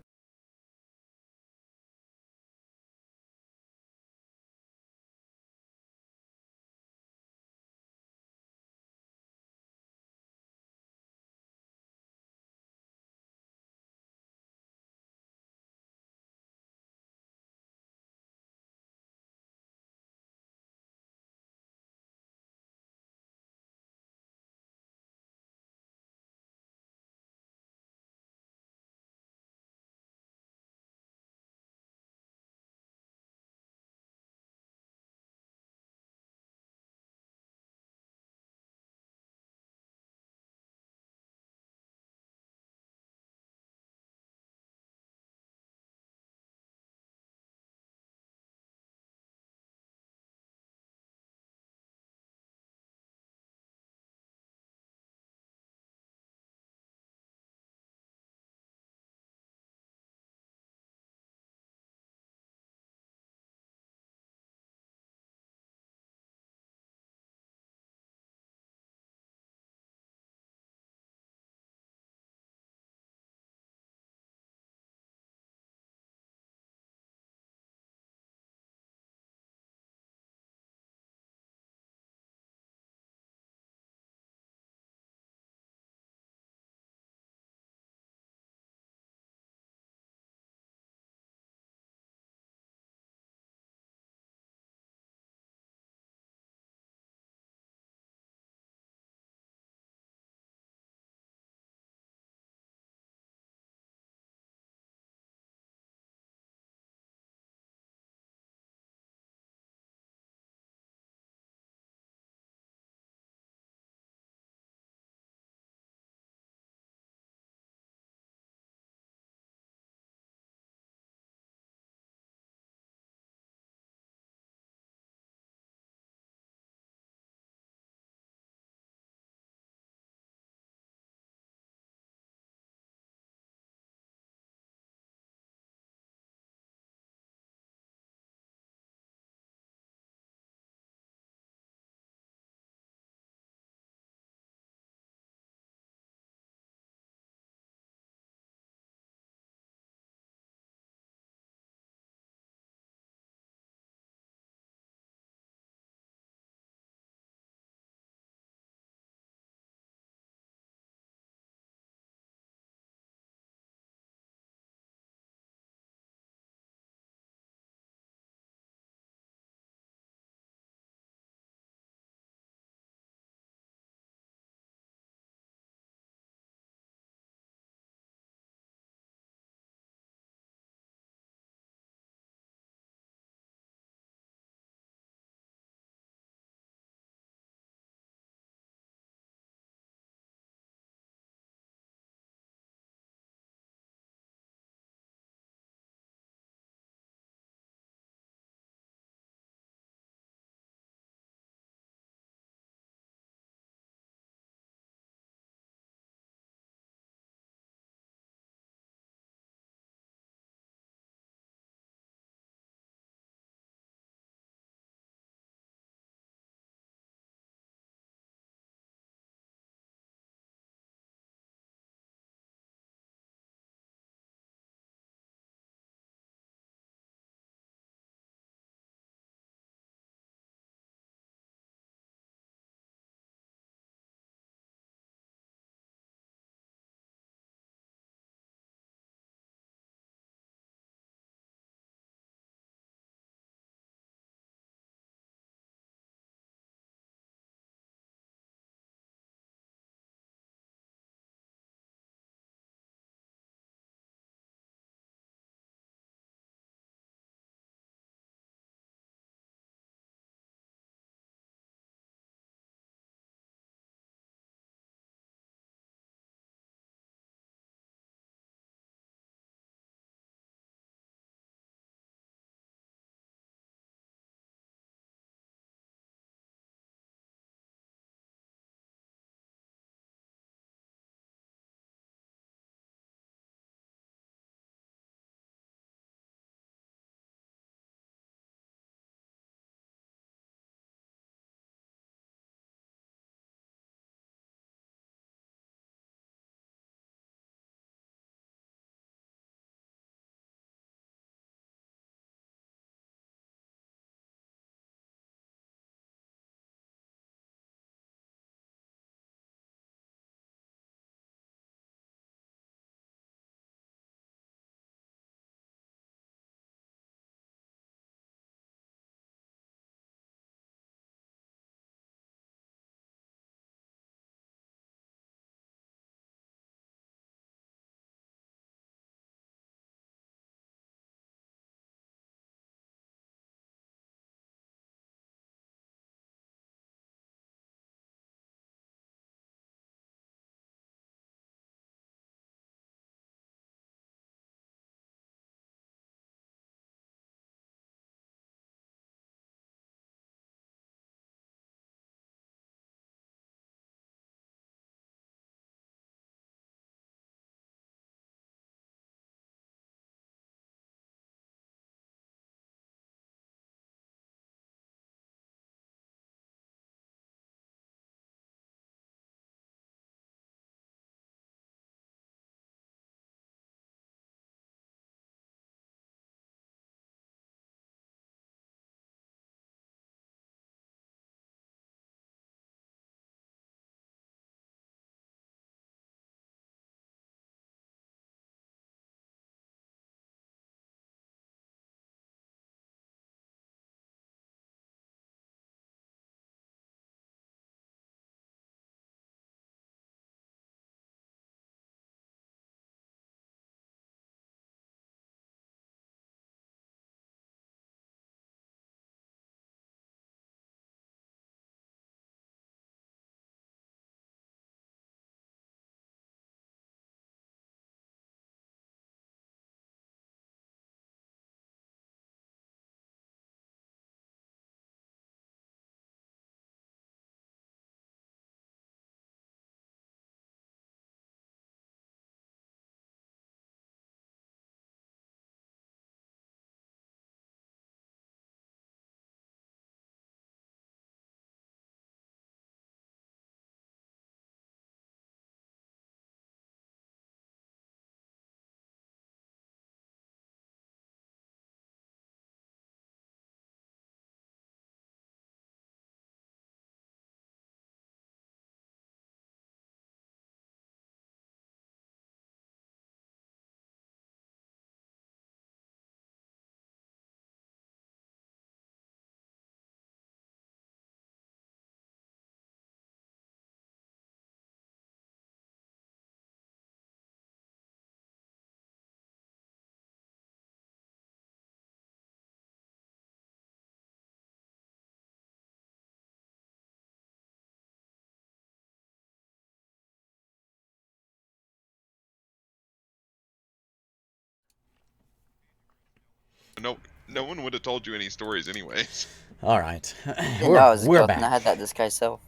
No one would have told you any stories anyways. All right. Didn't know I was a we're goth and I back. had that disguise self.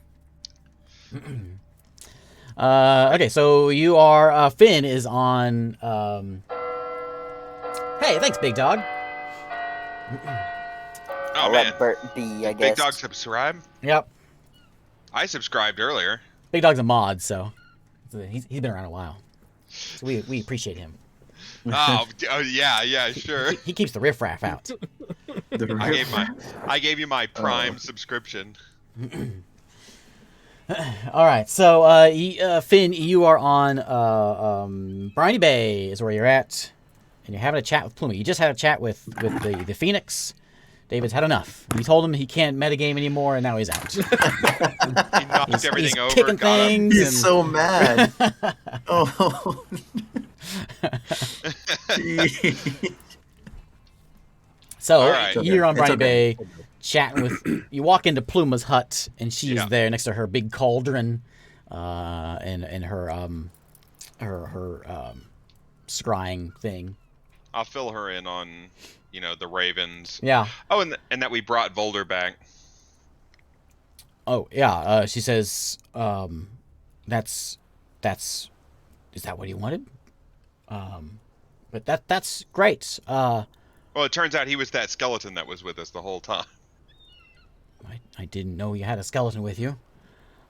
Okay, so you are Finn is on. Hey, thanks, Big Dog. Oh I'll man, let Bert be, I Did guess. Big Dog subscribe? Yep, I subscribed earlier. Big Dog's a mod, so he's been around a while. So we appreciate him. Oh yeah, sure. He keeps the riffraff out. I gave you my Prime subscription. All right, so Finn, you are on Briny Bay is where you're at, and you're having a chat with Pluma. You just had a chat with the Phoenix. David's had enough. You told him he can't metagame anymore, and now he's out. He knocked everything he's over. kicking Got him. things. He's and... so mad. Oh. So All right. you're on It's Briny okay. Bay, chatting with. You walk into Pluma's hut, and she's Yeah. there next to her big cauldron, and her scrying thing. I'll fill her in on, the ravens. Yeah. Oh, and that we brought Volder back. Oh yeah. She says, "That's is that what he wanted?" But that's great. Well, it turns out he was that skeleton that was with us the whole time. I didn't know you had a skeleton with you.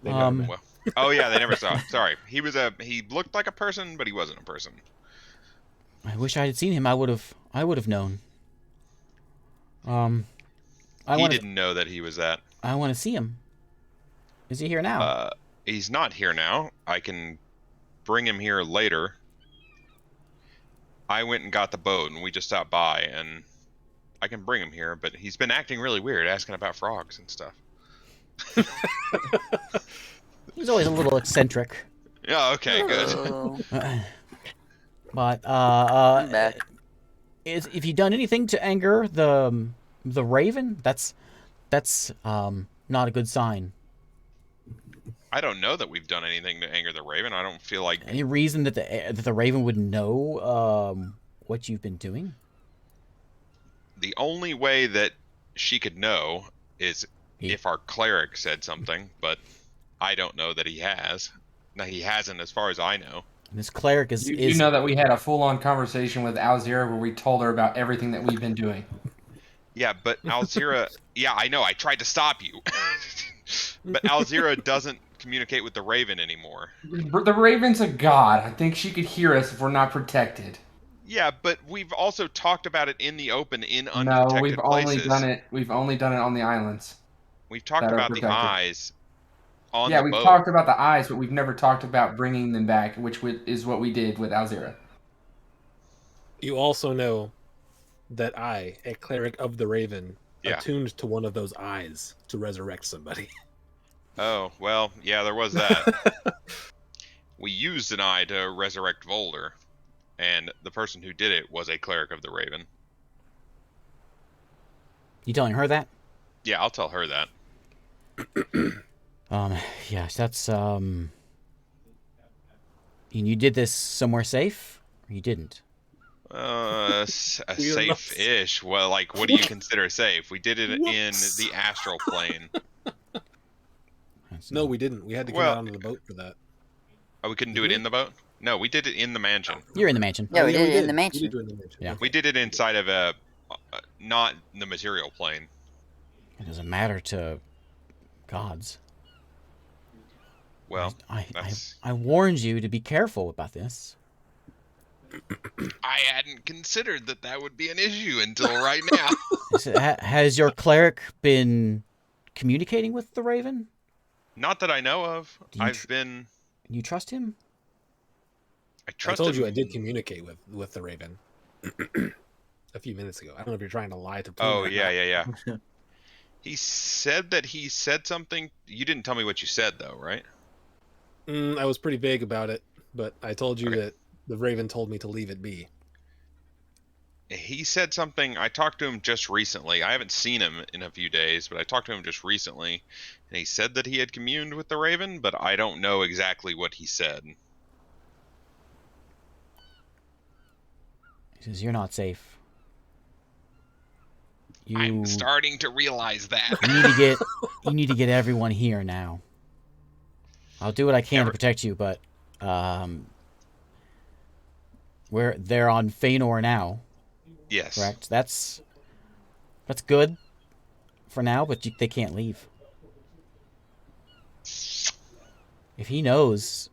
They never met. Well, oh yeah, they never saw it. Sorry, he looked like a person, but he wasn't a person. I wish I had seen him. I would have known. He didn't know that he was that. I want to see him. Is he here now? He's not here now. I can bring him here later. I went and got the boat, and we just stopped by, and I can bring him here, but he's been acting really weird, asking about frogs and stuff. He's always a little eccentric. Yeah, okay, good. Oh, But I'm back. if you done anything to anger the raven, that's not a good sign. I don't know that we've done anything to anger the raven. I don't feel like... Any reason that the raven would know what you've been doing? The only way that she could know is if our cleric said something, but I don't know that he has. No, he hasn't, as far as I know. And this cleric is You know that we had a full-on conversation with Alzira where we told her about everything that we've been doing. Yeah, but Alzira... yeah, I know, I tried to stop you. But Alzira doesn't communicate with the raven anymore. The Raven's a god. I think she could hear us if we're not protected. Yeah, but we've also talked about it in the open, in No, unprotected we've places. only done it. We've only done it on the islands. We've talked that are about the protected. eyes on Yeah, the we've boat. talked about the eyes, but we've never talked about bringing them back, which is what we did with Alzira. You also know that I, a cleric of the Raven, Yeah. attuned to one of those eyes to resurrect somebody. Oh, well, yeah, there was that. We used an eye to resurrect Volder, and the person who did it was a cleric of the Raven. You telling her that? Yeah, I'll tell her that. Yes, that's And you did this somewhere safe, or you didn't? Safe-ish. Well, like, what do you consider safe? We did it in Whoops. the astral plane. No, we didn't. We had to come Well- out onto the boat for that. Oh, we couldn't do it in the boat? No, we did it in the mansion. You're in the mansion. Yeah, we Oh, did it in the We mansion. did do it in the mansion. Yeah. We did it inside of a... not the material plane. It doesn't matter to gods. Well, I that's... warned you to be careful about this. I hadn't considered that would be an issue until right now. Has your cleric been communicating with the raven? Not that I know of. Do you I've been... You trust him? I I trust told him. you I did communicate with the Raven a few minutes ago. I don't know if you're trying to lie to. Oh, Pluma or yeah, not. yeah. He said that he said something. You didn't tell me what you said, though, right? I was pretty vague about it, but I told you Okay. that the Raven told me to leave it be. He said something. I talked to him just recently. I haven't seen him in a few days, but I talked to him just recently, and he said that he had communed with the Raven, but I don't know exactly what he said. He says you're not safe. I'm starting to realize that. You need to get everyone here now. I'll do what I can to protect you, but they're on Feanor now. Yes. Correct. That's good for now, but they can't leave. If he knows,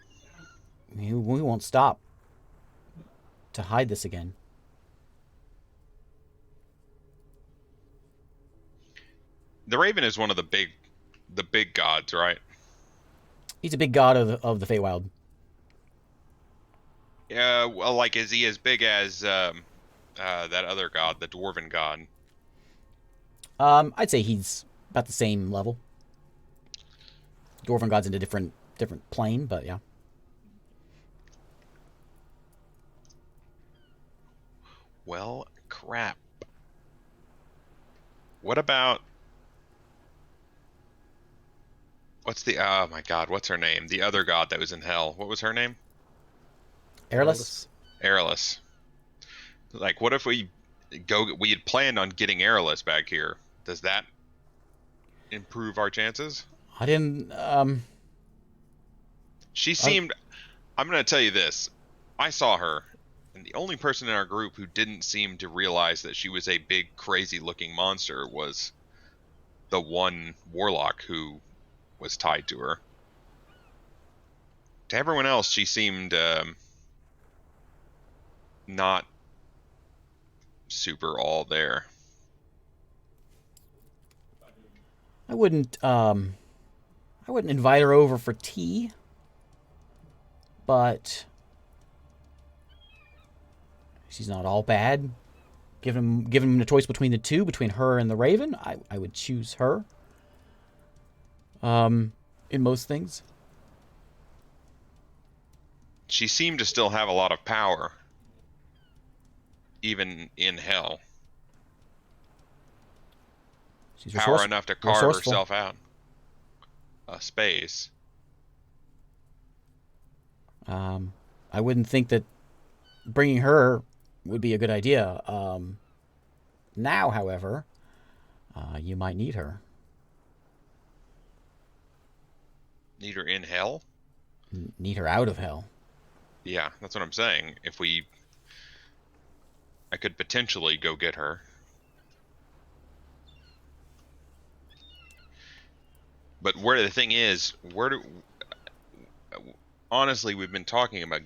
we won't stop to hide this again. The Raven is one of the big gods, right? He's a big god of the Feywild. Yeah. Well, like, is he as big as that other god, the Dwarven god? I'd say he's about the same level. Dwarven god's in a different plane, but yeah. Well, crap. What about... oh my god, what's her name? The other god that was in hell. What was her name? Airless? Airless. Like, what if we had planned on getting Airless back here. Does that improve our chances? I didn't, She seemed... I'm going to tell you this. I saw her, and the only person in our group who didn't seem to realize that she was a big, crazy-looking monster was the one warlock who was tied to her. To everyone else, she seemed not super all there. I wouldn't invite her over for tea, but she's not all bad. Given him the choice between the two, between her and the Raven, I would choose her. In most things. She seemed to still have a lot of power, even in hell. She's power enough to carve resourceful. herself out a space. I wouldn't think that bringing her would be a good idea. Now, however, you might need her. Need her in hell? Need her out of hell. Yeah, that's what I'm saying. I could potentially go get her. But the thing is, honestly, we've been talking about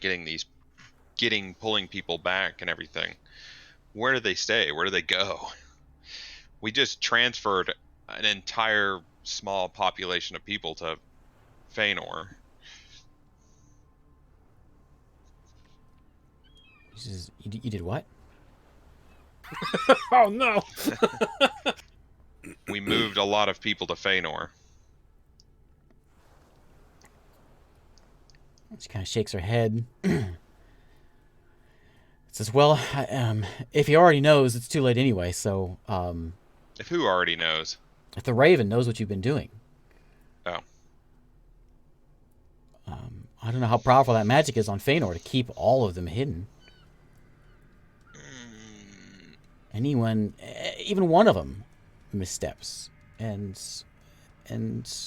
pulling people back and everything. Where do they stay? Where do they go? We just transferred an entire small population of people to Feanor. You did what? Oh no! We moved a lot of people to Feanor. She kind of shakes her head. Says, well, if he already knows, it's too late anyway, so... If who already knows? If the Raven knows what you've been doing. Oh. I don't know how powerful that magic is on Feanor to keep all of them hidden. Anyone, even one of them, missteps, and Feanor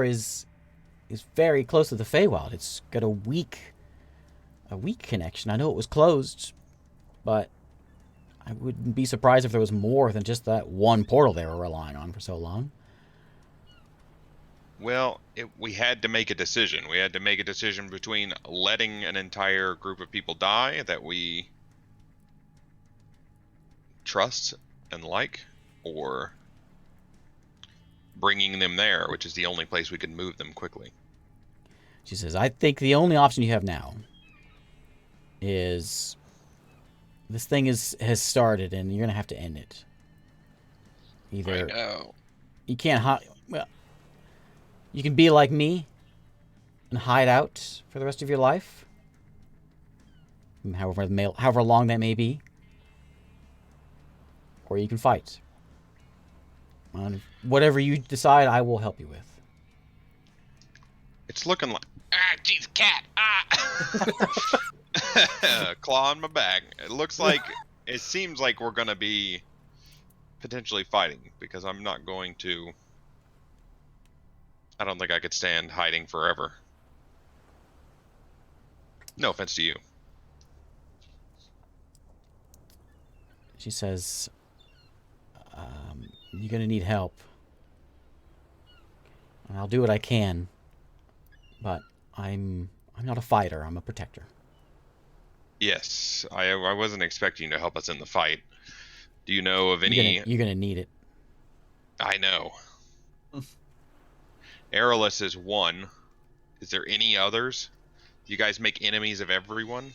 is very close to the Feywild. It's got a weak connection. I know it was closed, but I wouldn't be surprised if there was more than just that one portal they were relying on for so long. Well, we had to make a decision. We had to make a decision between letting an entire group of people die that we trust and like, or bringing them there, which is the only place we could move them quickly. She says, I think the only option you have now is this thing has started and you're going to have to end it. Either I know. You can't well, you can be like me and hide out for the rest of your life, however long that may be, or you can fight. Whatever you decide, I will help you with. It's looking like... Ah, jeez, cat! Ah! Claw on my back. It looks like it seems like we're gonna be potentially fighting because I'm not going to. I don't think I could stand hiding forever. No offense to you. She says, "You're gonna need help. And I'll do what I can, but I'm not a fighter. I'm a protector." Yes, I wasn't expecting you to help us in the fight. Do you know of any? You're gonna need it. I know. Aerolus is one. Is there any others? Do you guys make enemies of everyone?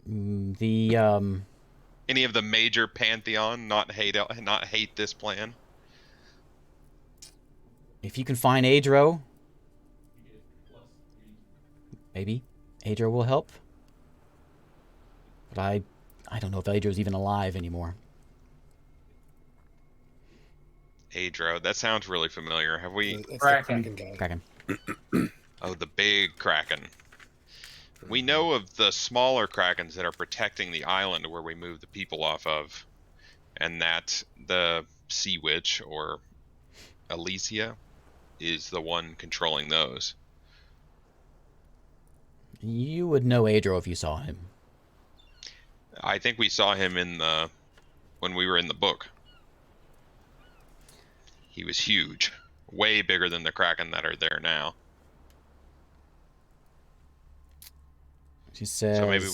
The Any of the major pantheon not hate this plan? if you can find Adro, maybe Adro will help. But I don't know if Adro's even alive anymore. Adro, that sounds really familiar. Have we? It's the Kraken. Kraken guy. Kraken. Oh, the big kraken. We know of the smaller krakens that are protecting the island where we move the people off of, and that the sea witch or Alicia is the one controlling those. You would know Adro if you saw him. I think we saw him when we were in the book. He was huge, way bigger than the kraken that are there now. She says, So maybe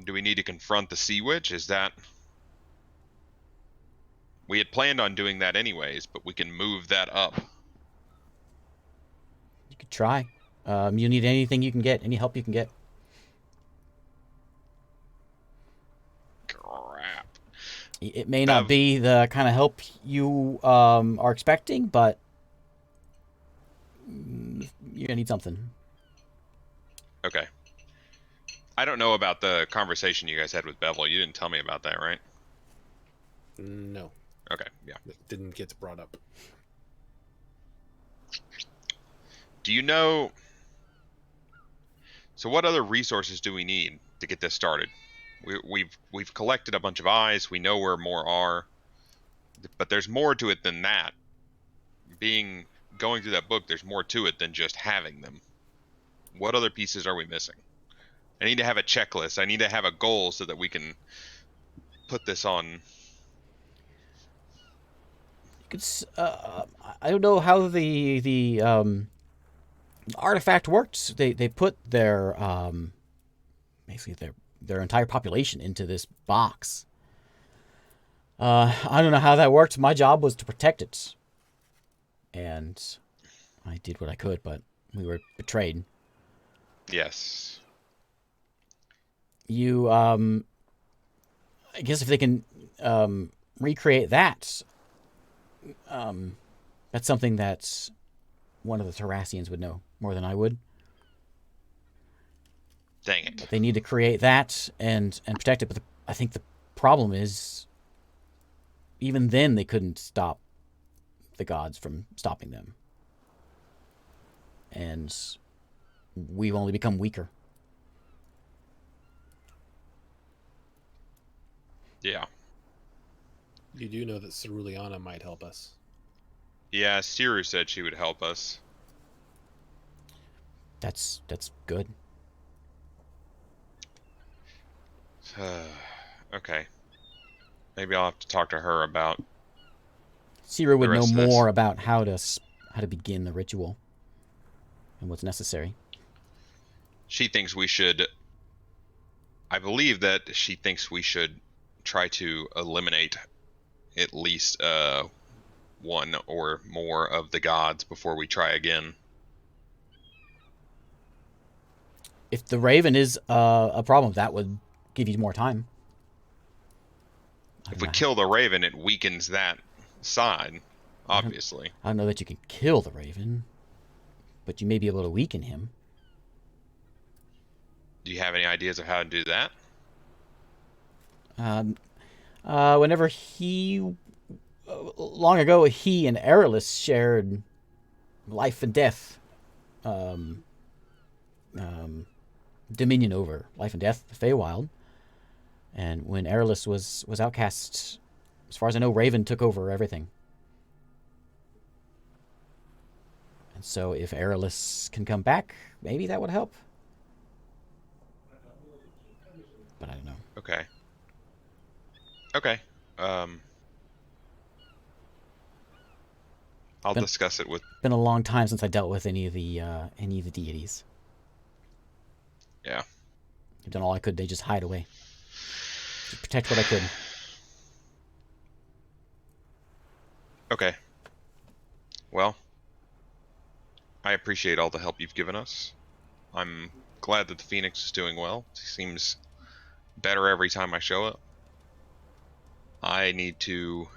do we need to confront the sea witch? Is that we had planned on doing that anyways, but we can move that up. you could try. You need anything you can get, any help you can get. Crap. It may not be the kind of help you are expecting, but you're gonna need something. Okay. I don't know about the conversation you guys had with Bevel. You didn't tell me about that, right? No, Okay, yeah. it didn't get brought up. Do you know? So, what other resources do we need to get this started? We've collected a bunch of eyes. We know where more are, but there's more to it than that. Going through that book, there's more to it than just having them. What other pieces are we missing? I need to have a checklist. I need to have a goal so that we can put this on. You could. I don't know how the artifact worked. They put their basically their entire population into this box. I don't know how that worked. My job was to protect it, and I did what I could, but we were betrayed. Yes. You I guess if they can recreate that, that's something that one of the Thracians would know more than I would. Dang it. They need to create that and protect it, but I think the problem is even then they couldn't stop the gods from stopping them. And we've only become weaker. Yeah. You do know that Ceruleana might help us. Yeah, Siru said she would help us. That's good. Okay. Maybe I'll have to talk to her about. Sira would The know rest of this. more about how to begin the ritual and what's necessary. She thinks we should. I believe that she thinks we should try to eliminate at least one or more of the gods before we try again. If the Raven is a problem, that would give you more time. If we kill the Raven, it weakens that side, obviously. I don't know that you can kill the Raven, but you may be able to weaken him. Do you have any ideas of how to do that? Whenever long ago, he and Aerolus shared life and death. dominion over life and death, the Feywild. And when Aerolus was outcast, as far as I know, Raven took over everything. And so if Aerolus can come back, maybe that would help. But I don't know. Okay. Okay. I'll discuss it with. Been a long time since I dealt with any of the deities. Yeah. I've done all I could. They just hide away. Just protect what I could. Okay. Well, I appreciate all the help you've given us. I'm glad that the Phoenix is doing well. He seems better every time I show up. I need to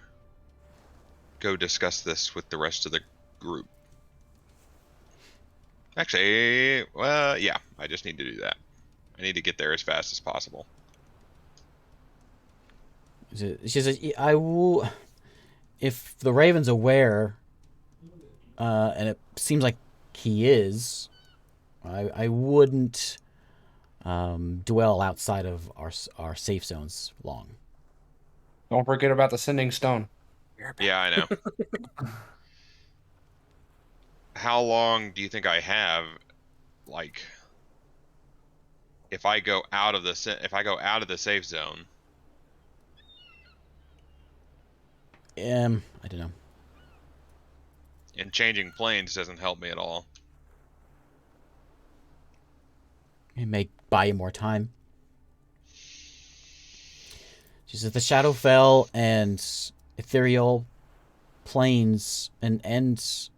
go discuss this with the rest of the group. Actually, yeah, I just need to do that. I need to get there as fast as possible. She says, "I will." If the Raven's aware, and it seems like he is, I wouldn't dwell outside of our safe zones long. Don't forget about the sending stone. Yeah, I know. How long do you think I have? Like, if I go out of the safe zone. I don't know. And changing planes doesn't help me at all. It may buy you more time. She says the Shadowfell and ethereal planes Shadowfell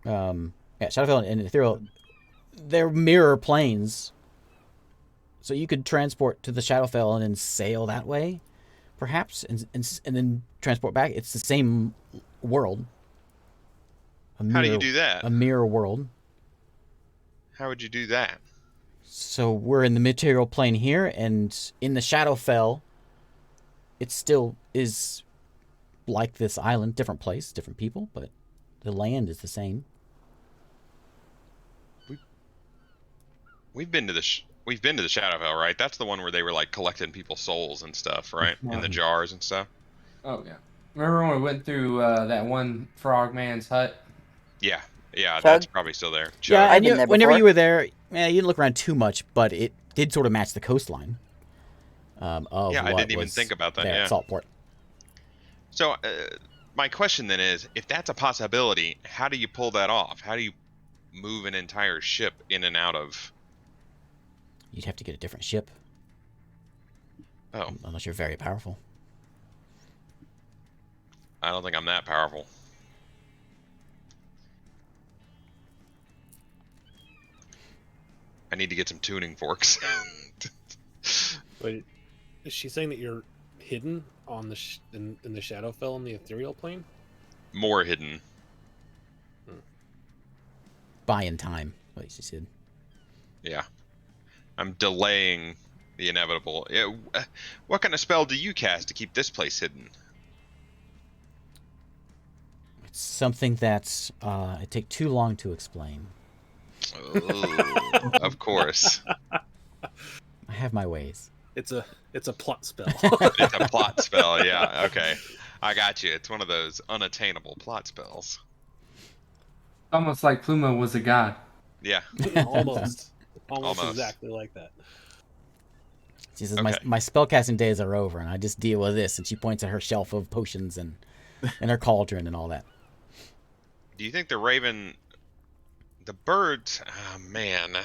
and ethereal, they're mirror planes. So you could transport to the Shadowfell and then sail that way, perhaps, and then transport back. It's the same world. How do you do that? A mirror world. How would you do that? So we're in the material plane here, and in the Shadowfell, it still is like this island, different place, different people, but the land is the same. We've been to the Shadowfell, right? That's the one where they were like collecting people's souls and stuff, right? In the jars and stuff. Oh yeah. Remember when we went through that one frog man's hut? Yeah, Chug? that's probably still there. Chug. Yeah, I've and been there whenever before. you were there, you didn't look around too much, but it did sort of match the coastline. Of Yeah, I what didn't even was think about that, there at yeah. Saltport. So, my question then is, if that's a possibility, how do you pull that off? How do you move an entire ship in and out of? You'd have to get a different ship, Oh, unless you're very powerful. I don't think I'm that powerful. I need to get some tuning forks. Wait, is she saying that you're hidden on the in the Shadowfell in the ethereal plane? More hidden. Buying time, like she said. Yeah. I'm delaying the inevitable. Yeah, what kind of spell do you cast to keep this place hidden? It's something that it take too long to explain. Oh, of course. I have my ways. It's a plot spell. It's a plot spell, yeah. Okay. I got you. It's one of those unattainable plot spells. Almost like Pluma was a god. Yeah. Almost Almost. exactly like that. She says, Okay. my spellcasting days are over, and I just deal with this. And she points at her shelf of potions and her cauldron and all that. Do you think the raven, the birds, oh man,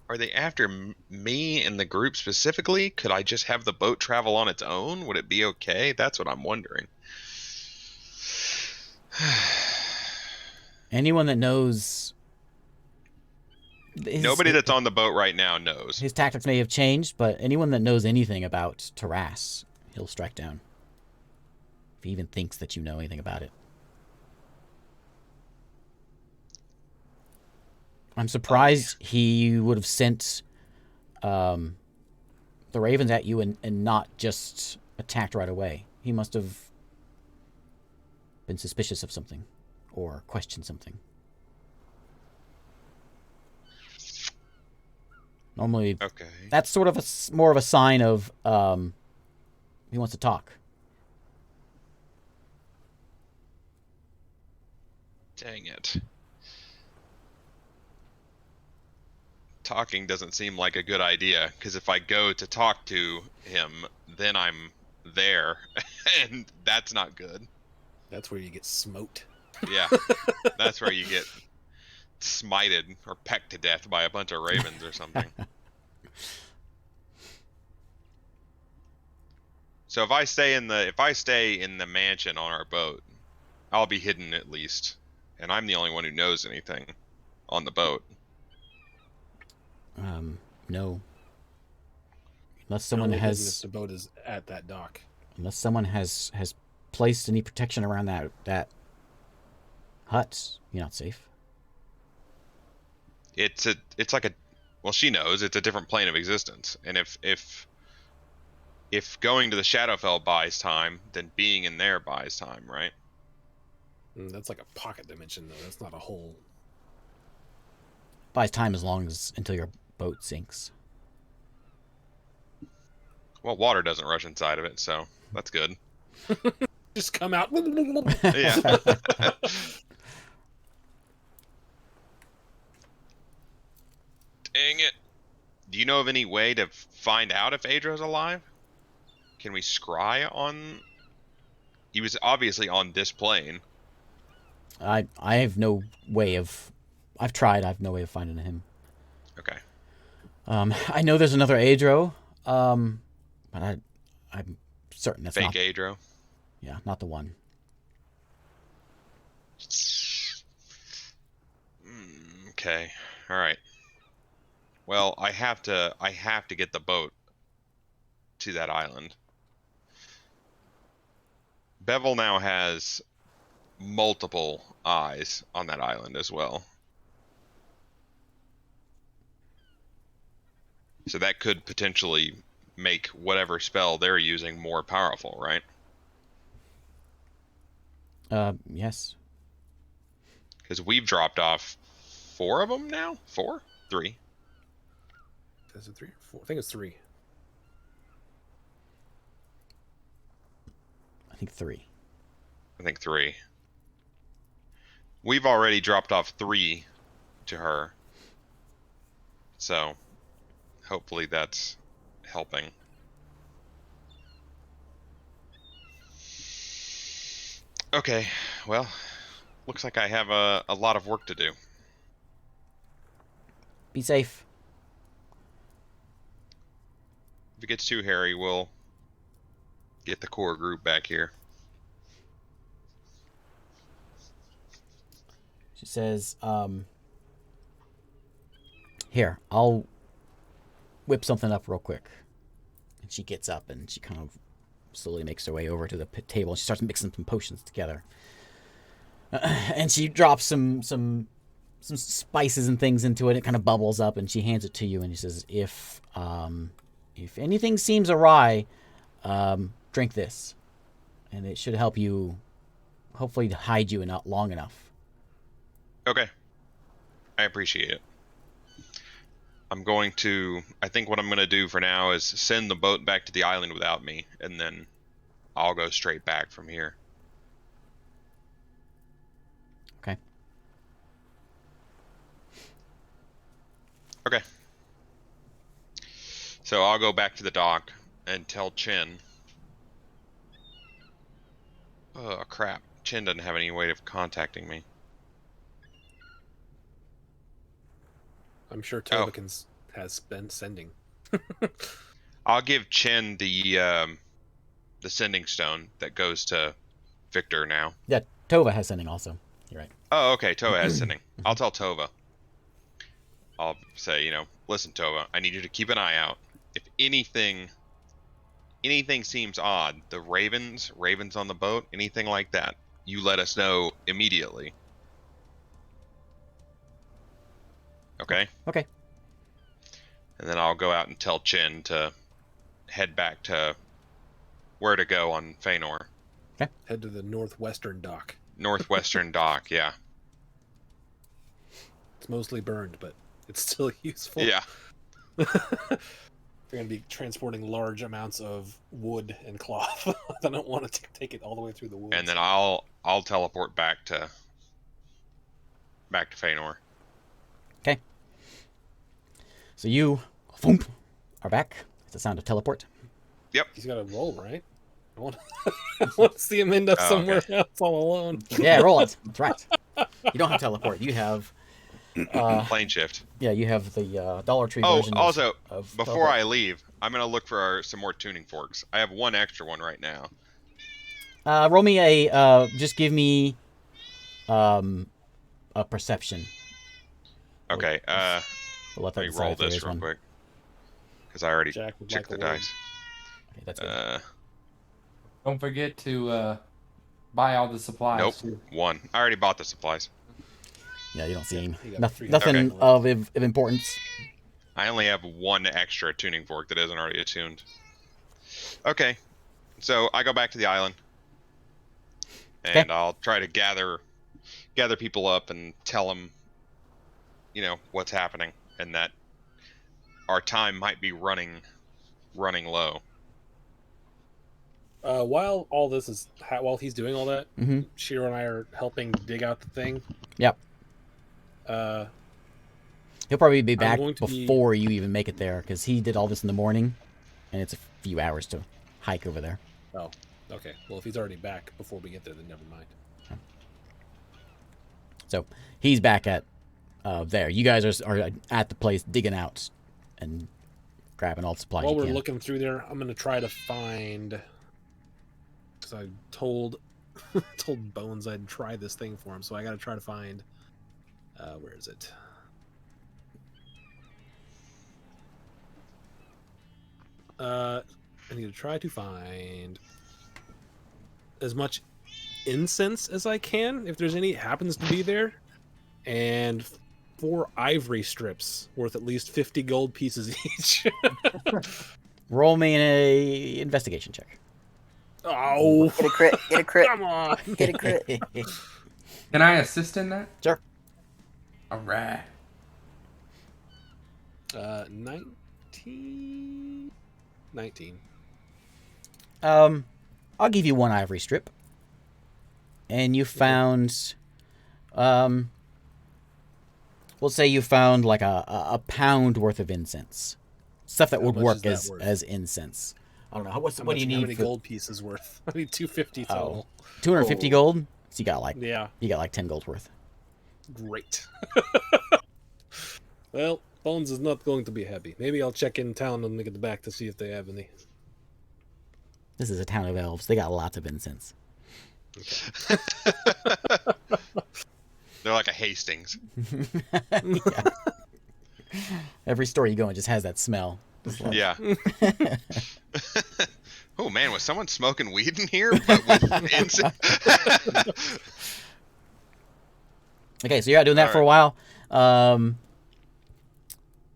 are they after me and the group specifically? Could I just have the boat travel on its own? Would it be okay? That's what I'm wondering. Anyone that knows... Nobody that's on the boat right now knows. His tactics may have changed, but anyone that knows anything about Taras, he'll strike down. If he even thinks that you know anything about it. I'm surprised he would have sent the ravens at you and not just attacked right away. He must have been suspicious of something or questioned something. Normally, Okay. that's sort of more of a sign of he wants to talk. Dang it. Talking doesn't seem like a good idea, because if I go to talk to him, then I'm there, and that's not good. That's where you get smote. Yeah, that's where you get smited or pecked to death by a bunch of ravens or something. So if I stay in the mansion on our boat, I'll be hidden at least, and I'm the only one who knows anything on the boat. No. Unless It someone only isn't has if the boat is at that dock. has placed any protection around that hut, you're not safe. It's like a, well, she knows it's a different plane of existence, and if going to the Shadowfell buys time, then being in there buys time, right? That's like a pocket dimension, though. That's not a whole. Buys time as long as until your boat sinks. Well, water doesn't rush inside of it, so that's good. Just come out. Yeah. Dang it. Do you know of any way to find out if Adro's alive? Can we scry on... He was obviously on this plane. I have no way of. I've tried. I have no way of finding him. Okay. I know there's another Adro, but I'm certain that's Fake not. Adro. Yeah, not the one. Okay. All right. Well, I have to get the boat to that island. Bevel now has multiple eyes on that island as well. So that could potentially make whatever spell they're using more powerful, right? Yes. Because we've dropped off 4 of them now? 4? 3? Is it 3 or 4? I think it's 3. I think 3. I think 3. We've already dropped off 3 to her. So, hopefully that's helping. Okay, well, looks like I have a lot of work to do. Be safe. If it gets too hairy, we'll get the core group back here. She says, here, I'll whip something up real quick. And she gets up and she kind of slowly makes her way over to the table. She starts mixing some potions together. And she drops some spices and things into it. It kind of bubbles up and she hands it to you and she says, if anything seems awry, drink this. And it should help you, hopefully hide you not long enough. Okay. I appreciate it. I think what I'm going to do for now is send the boat back to the island without me, and then I'll go straight back from here. Okay. Okay. So I'll go back to the dock and tell Chin. Oh, crap. Chin doesn't have any way of contacting me. I'm sure Tobekins has been sending. I'll give Chin the sending stone that goes to Victor now. Yeah, Tova has sending also. You're right. Oh, okay. Tova has sending. I'll tell Tova. I'll say, listen, Tova, I need you to keep an eye out. If anything seems odd, the ravens on the boat, anything like that, you let us know immediately. Okay? Okay. And then I'll go out and tell Chin to head back to where to go on Feanor. Head to the northwestern dock. Northwestern dock, yeah. It's mostly burned, but it's still useful. Yeah. They're going to be transporting large amounts of wood and cloth. I don't want to take it all the way through the woods. And then I'll teleport back to Feanor. Okay. So you thump, are back. It's the sound of teleport. He's got to roll, right? I want to see him end up somewhere else all alone. Yeah, roll it. That's right. You don't have teleport. You have Plane shift. yeah, you have the Dollar Tree Oh, version. also, of before teleport. I leave, I'm gonna look for some more tuning forks. I have one extra one right now. Roll me a just give me a perception. Okay. We'll let that Let me decide roll if there this is real one. quick because I already Jack would checked like the a word. dice. Okay, that's good. Don't forget to buy all the supplies. Nope. too. One. I already bought the supplies. Yeah, you don't see him. you got Nothing, 300. nothing Okay. of importance. I only have one extra tuning fork that isn't already attuned. Okay. So I go back to the island. And Okay. I'll try to gather people up and tell them, what's happening and that our time might be running low. While all this is while he's doing all that, Mm-hmm. Shiro and I are helping dig out the thing. Yep. He'll probably be back going to be- before you even make it there, because he did all this in the morning, and it's a few hours to hike over there. Oh, okay. Well, if he's already back before we get there, then never mind. So he's back at there. You guys are at the place digging out and grabbing all the supplies While you we're can. looking through there, I'm gonna try to find. Because I told Bones I'd try this thing for him, so I got to try to find. Where is it? I need to try to find as much incense as I can, if there's any happens to be there, and 4 ivory strips worth at least 50 gold pieces each. Roll me a investigation check. Oh, Get a crit. Get a crit. come on! Get a crit. Can I assist in that? Sure. All right. 19. I'll give you one ivory strip. And you found, we'll say you found like a pound worth of incense, stuff that How would much work is that worth? as incense. I don't know what do you How need many for gold pieces worth? I need 250 total. 250 gold? So you got like Yeah, 10 gold worth. great. Well, Bones is not going to be happy. Maybe I'll check in town when we get back to see if they have any. This is a town of elves. They got lots of incense. They're like a Hastings. Yeah. Every store you go in just has that smell. Just like- Yeah. Oh man, was someone smoking weed in here? But with incense? Okay, so you're out doing that All for a while.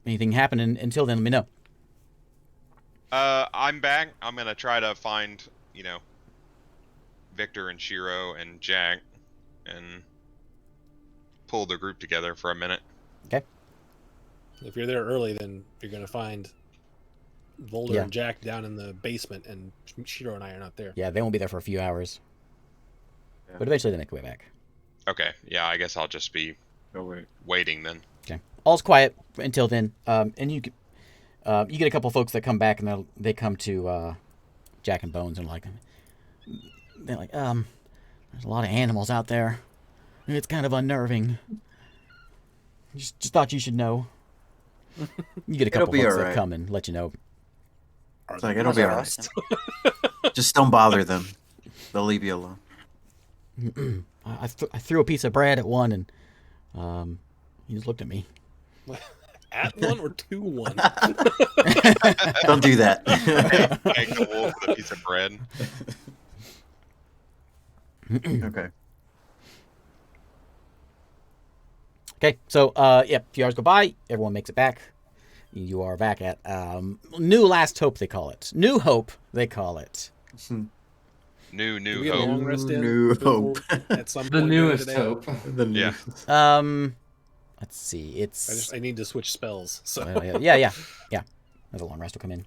Anything happening until then, let me know. I'm back. I'm gonna try to find, Victor and Shiro and Jack, and pull the group together for a minute. If you're there early, then you're going to find Volder Yeah. and Jack down in the basement, and Shiro and I are not there. Yeah, they won't be there for a few hours. Yeah. But eventually they make their way back. Okay. Yeah, I guess I'll just be Oh wait. waiting then. Okay. All's quiet until then. And you get a couple folks that come back, and they come to Jack and Bones and they're like, there's a lot of animals out there. It's kind of unnerving. Just thought you should know. You get a couple It'll be folks that alright. come and let you know. It's like it'll be Those are alright. awesome. Just don't bother them. They'll leave you alone. I threw a piece of bread at one, and he just looked at me. At one or to one? Don't do that. Egg the wolf with a piece of bread. Okay. Okay, so yeah, a few hours go by, everyone makes it back. You are back at New Last Hope, they call it. New Hope, they call it. New Do we get a hope. long rest in New before- hope. at some The point during newest day? hope. The Yeah. Let's see. It's I need to switch spells. So yeah. As a long rest will come in.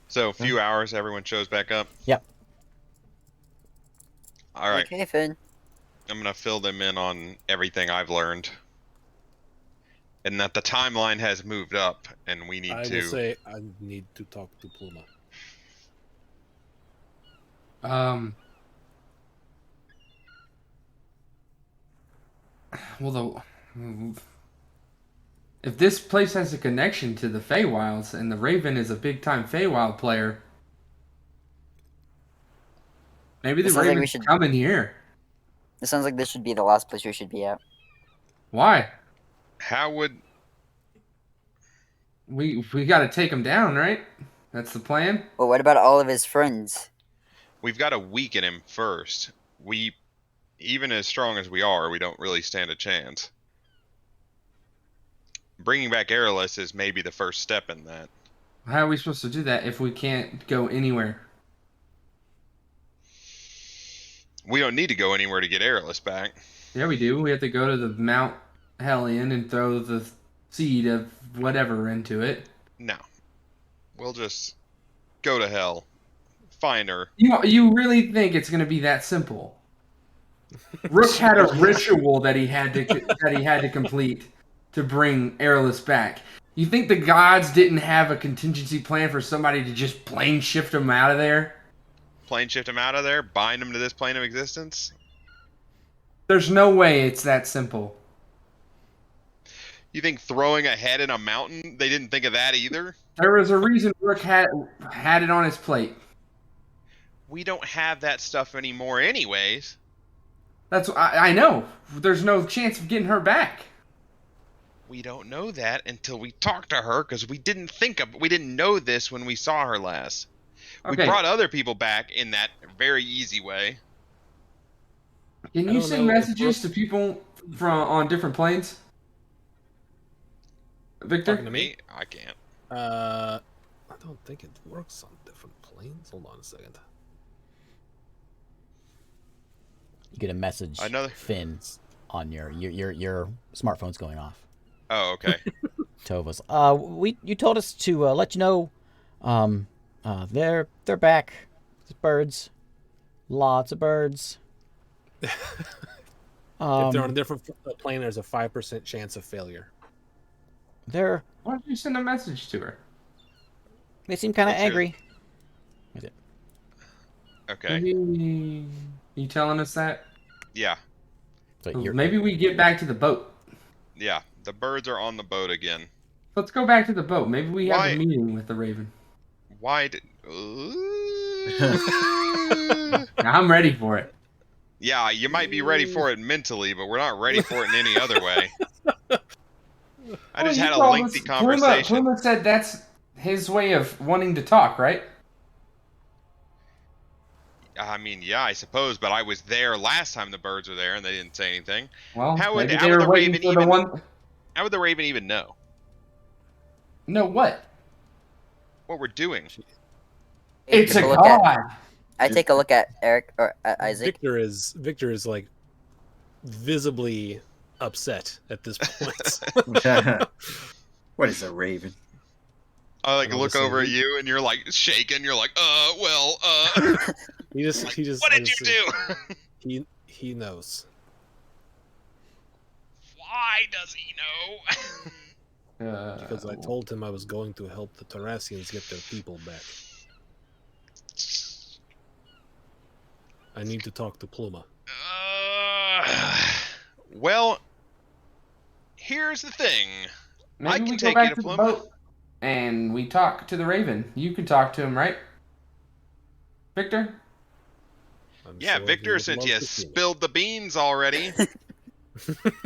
So a few hours, everyone shows back up. Yep. All right, Okay, Finn. I'm gonna fill them in on everything I've learned, and that the timeline has moved up, and we need I to. will say I need to talk to Pluma. Well, if this place has a connection to the Feywilds, and the Raven is a big-time Feywild player, maybe the It sounds like Raven we should should- come in here. It sounds like this should be the last place we should be at. Why? How would We got to take him down, right? That's the plan. But what about all of his friends? we've got to weaken him first? We, even as strong as we are, we don't really stand a chance. Bringing back Aerolus is maybe the first step in that. How are we supposed to do that if we can't go anywhere? We don't need to go anywhere to get Aerolus back. Yeah, we do. We have to go to the Mount Hellion and throw the seed of whatever into it. No, we'll just go to hell, find her. You really think it's going to be that simple? Rook had a ritual that he had to complete to bring Aerolus back. You think the gods didn't have a contingency plan for somebody to just plane shift him out of there? Plane shift him out of there, bind him to this plane of existence. There's no way it's that simple. You think throwing a head in a mountain? They didn't think of that either. There was a reason Rook had it on his plate. We don't have that stuff anymore, anyways. I know. There's no chance of getting her back. We don't know that until we talk to her, because we didn't know this when we saw her last. We Okay. brought other people back in that very easy way. Can I you don't send know if messages to people on different planes? Victor? Talking to me? I can't. I don't think it works on different planes. Hold on a second. You get a message, Another- Finn, on your smartphone's going off. Oh, okay. Tova's. You told us to let you know. They're back. There's birds. Lots of birds. If they're on a different plane, there's a 5% chance of failure. They're Why don't you send a message to her? they seem kind of Let's hear angry. Okay. You telling us that? Yeah. So you're, Maybe we get back to the boat. Yeah. The birds are on the boat again. Let's go back to the boat. Maybe we have Why- a meeting with the Raven. Why did... I'm ready for it. Yeah, you might be ready for it mentally, but we're not ready for it in any other way. I just had a lengthy conversation. Pluma said that's his way of wanting to talk, right? I mean, yeah, I suppose, but I was there last time the birds were there and they didn't say anything. Well, How would- maybe how they would were the waiting Raven for the even- one. How would the Raven even know No, what? what we're doing? It's a Take look at- god. I take a look at Eric or Isaac. Victor is like visibly upset at this point. What is a raven? I like And all look of a over at sudden- you and you're like shaking. You're like, he just what did you do? He knows. Why does he know? Because I told him I was going to help the Tarasians get their people back. I need to talk to Pluma. Well, here's the thing. Maybe I can we take go you back to to the Pluma. boat and we talk to the Raven. You can talk to him, right? Victor? I'm Yeah, sure he Victor, would since love you to see me. spilled the beans already.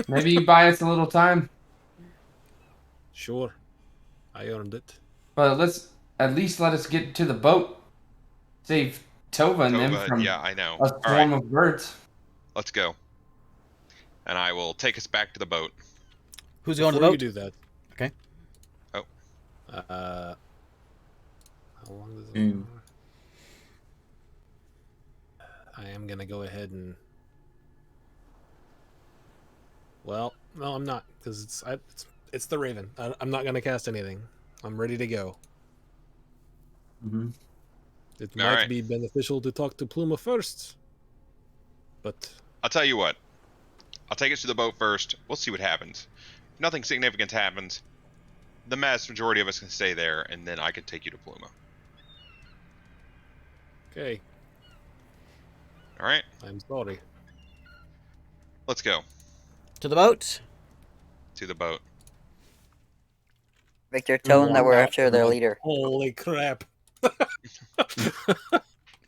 Maybe you buy us a little time. Sure, I earned it. But let's at least let us get to the boat. Save Tova and them Tova, from yeah, I know. a All swarm right, of birds. let's go. And I will take us back to the boat. who's going to the Before boat? you do that. Okay. Oh. How long does it? Mm. I am gonna go ahead and Well, no, I'm not, because it's the Raven. I'm not gonna cast anything. I'm ready to go. Mm-hmm. It All might right. be beneficial to talk to Pluma first, but I'll tell you what. I'll take us to the boat first. We'll see what happens. If nothing significant happens, the vast majority of us can stay there, and then I can take you to Pluma. okay. All right, I'm sorry. let's go To the boat. to the boat. Victor, tell them that Walk we're out after and their like, leader. Holy crap!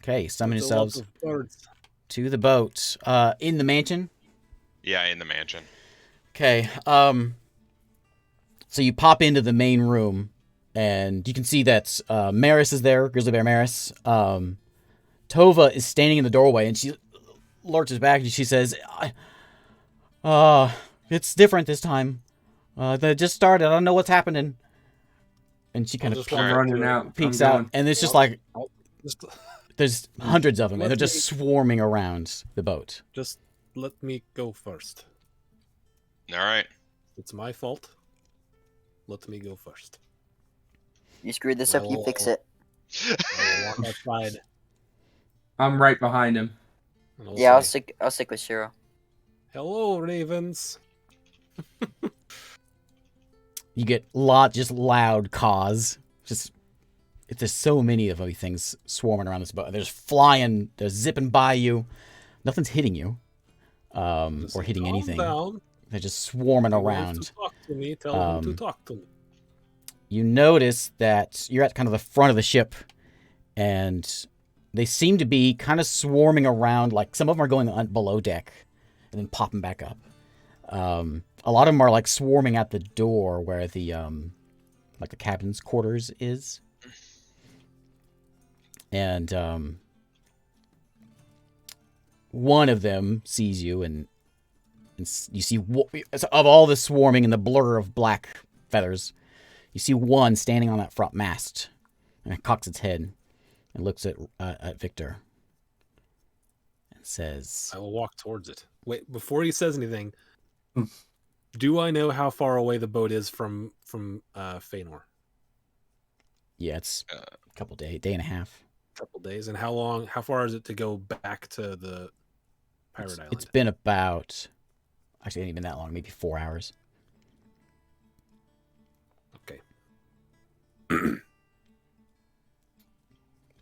Okay, summon That's a lot yourselves of birds. to the boat. In the mansion. Yeah, in the mansion. Okay. So you pop into the main room, and you can see that Maris is there, Grizzly Bear Maris. Tova is standing in the doorway, and she lurches back, and she says, it's different this time. They just started. I don't know what's happening." And she kind I'll of just walk I'm Alright. running out. peeks I'm out, going. and it's just like Just, there's hundreds of them, and they're Let just me- swarming around the boat. just let me go first. All right. It's my fault. Let me go first. You screwed this up, you fix it. I will walk outside. I'm right behind him. And I'll Yeah, I'll say, stick with Shiro. Hello, ravens. You get just loud caws. There's so many of these things swarming around this boat. They're just flying. They're zipping by you. Nothing's hitting you, Just or hitting calm anything. Down. They're just swarming He wants around. to talk to me. Tell him to Um, talk to me. You notice that you're at kind of the front of the ship, and they seem to be kind of swarming around. Like some of them are going below deck, and then popping back up. A lot of them are like swarming at the door where the like the captain's quarters is. And one of them sees you, and you see of all the swarming and the blur of black feathers, you see one standing on that front mast, and it cocks its head and looks at Victor and says, I will walk towards it. Wait, before he says anything, do I know how far away the boat is from Feanor? "Yeah, it's a couple day and a half. Couple days, and how far is it to go back to the pirate island? It's been about, actually, it ain't been that long, maybe 4 hours." Okay.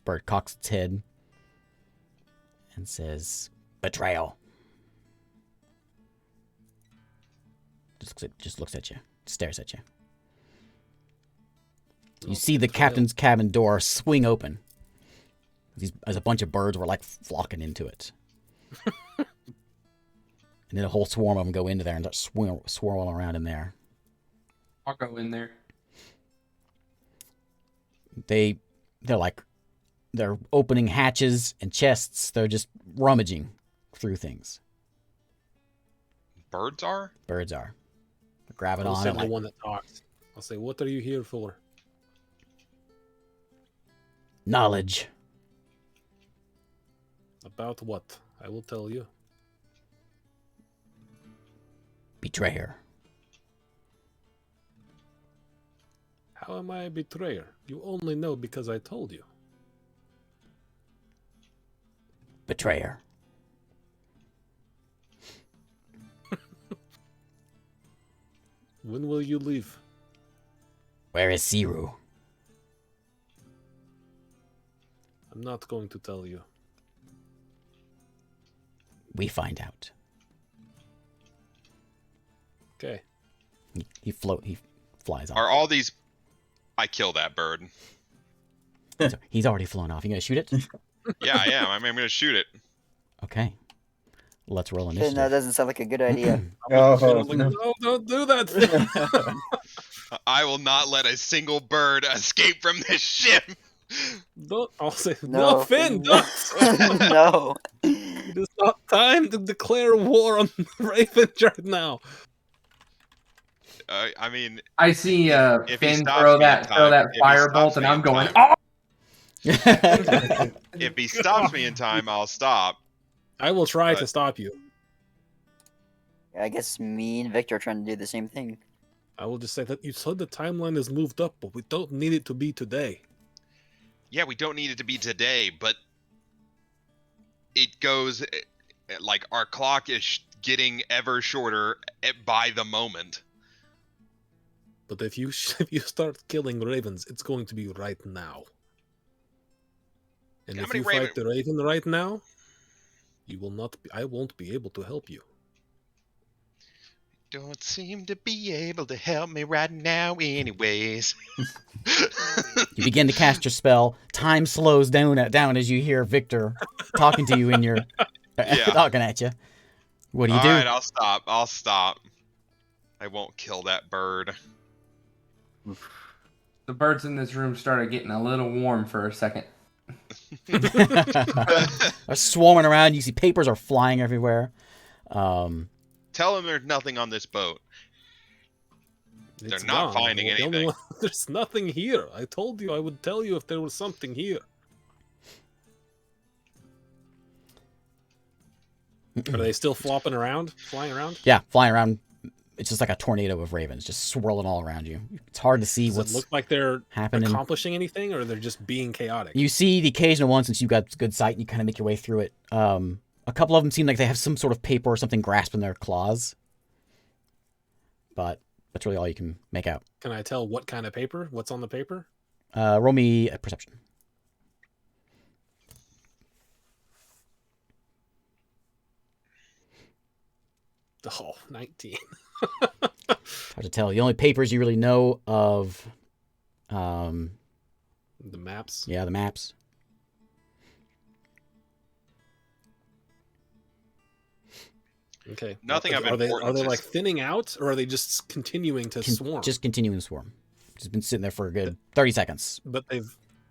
Bird cocks its head and says, "Betrayal." Just looks at you, stares at you. You see the captain's cabin door swing open. As a bunch of birds were like flocking into it. And then a whole swarm of them go into there and start swirling around in there. I'll go in there. They're opening hatches and chests. They're just rummaging through things. Birds are? Birds are. They're grabbing I'll on say it the like, one that talks. I'll say, "What are you here for?" knowledge. About what? I will tell you. Betrayer. How am I a betrayer? You only know because I told you. Betrayer. When will you leave? Where is Siru? I'm not going to tell you. We find out. Okay. He flies off. Are all these? I kill that bird. He's already flown off. You gonna shoot it? Yeah, I am. I'm gonna shoot it. Okay. Let's roll That initiative. doesn't sound like a good idea. I was like, no, don't do that. I will not let a single bird escape from this ship. Don't. I'll say, No. no, Finn, don't. No. It is not time to declare war on Raven right now. I mean, I see if he Finn stops throw me in that time- if he firebolt, stops and me I'm in going, time- oh! if he stops me in time, I'll stop. I will try But- to stop you. I guess me and Victor are trying to do the same thing. I will just say that you said the timeline is moved up, but we don't need it to be today. Yeah, we don't need it to be today, but it goes like our clock is getting ever shorter by the moment. But if you if you start killing ravens, it's going to be right now. And How if many you raven- fight the raven right now, you will not. I won't be able to help you. Don't seem to be able to help me right now, anyways. You begin to cast your spell. Time slows down as you hear Victor talking to you in your Yeah. talking at you. What do you All do? right, I'll stop. I'll stop. I won't kill that bird. The birds in this room started getting a little warm for a second. They're swarming around. You see papers are flying everywhere. Tell them there's nothing on this boat. They're not finding The only anything. there's nothing here. I told you I would tell you if there was something here. Are they still flying around? Yeah, flying around. It's just like a tornado of ravens, just swirling all around you. It's hard to see Does what's it look like they're happening. accomplishing anything, or they're just being chaotic? You see the occasional one, since you've got good sight, and you kind of make your way through it. A couple of them seem like they have some sort of paper or something grasped in their claws. But that's really all you can make out. Can I tell what kind of paper? What's on the paper? Roll me a perception. Oh, 19. Hard to tell. The only papers you really know of, The maps. yeah, the maps. Okay. Nothing of Are they importance is- like thinning out, or are they just continuing to swarm? Just continuing to swarm. Just been sitting there for a good 30 seconds. But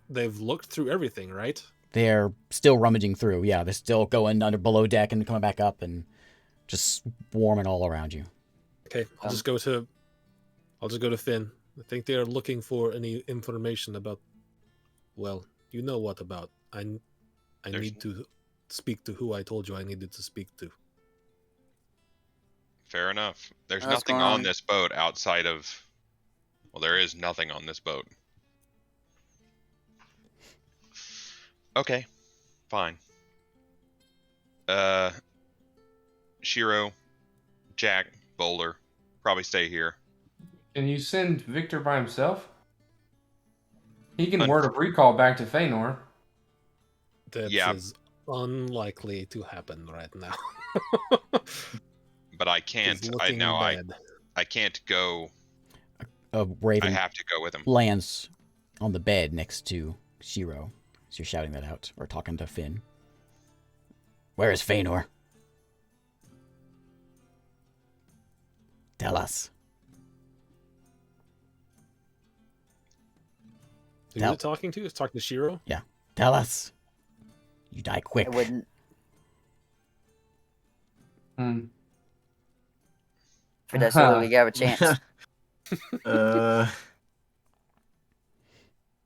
they've looked through everything, right? They're still rummaging through. Yeah, they're still going under below deck and coming back up and just swarming all around you. Okay, I'll just go to Finn. I think they are looking for any information about. Well, you know what about? I need to speak to who I told you I needed to speak to. Fair enough. There's What's nothing going on on? this boat outside of... Well, there is nothing on this boat. Okay. Fine. Shiro, Jack, Boulder, probably stay here. Can you send Victor by himself? He can Un- word of recall back to Feanor. That Yeah. is unlikely to happen right now. But I He's can't. looking bad. I can't go. A I raven have to go with him. lands on the bed next to Shiro. So you're shouting that out or talking to Finn. Where is Feanor? Tell us. Who is it talking to? It's talking to Shiro. Yeah. Tell us. You die quick. I wouldn't. For that, so that we have a chance.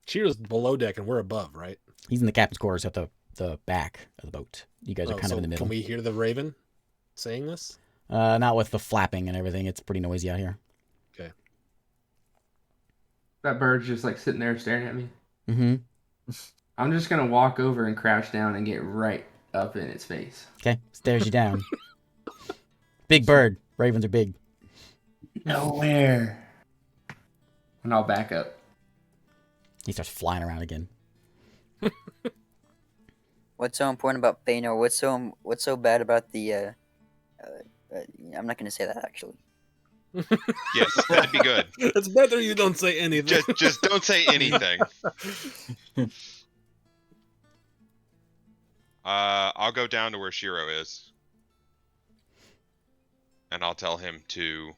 Shiro's below deck and we're above, right? He's in the captain's quarters at the back of the boat. You guys are kind of in the middle. Can we hear the Raven saying this? Not with the flapping and everything. It's pretty noisy out here. Okay. That bird's just like sitting there staring at me. Mm-hmm. I'm just gonna walk over and crouch down and get right up in its face. Okay. Stares you down. Big bird. Ravens are big. Nowhere. And I'll back up. He starts flying around again. What's so important about Feanor? What's so bad about the? I'm not gonna say that actually. Yes, that'd be good. It's better you don't say anything. Just don't say anything. I'll go down to where Shiro is, and I'll tell him to.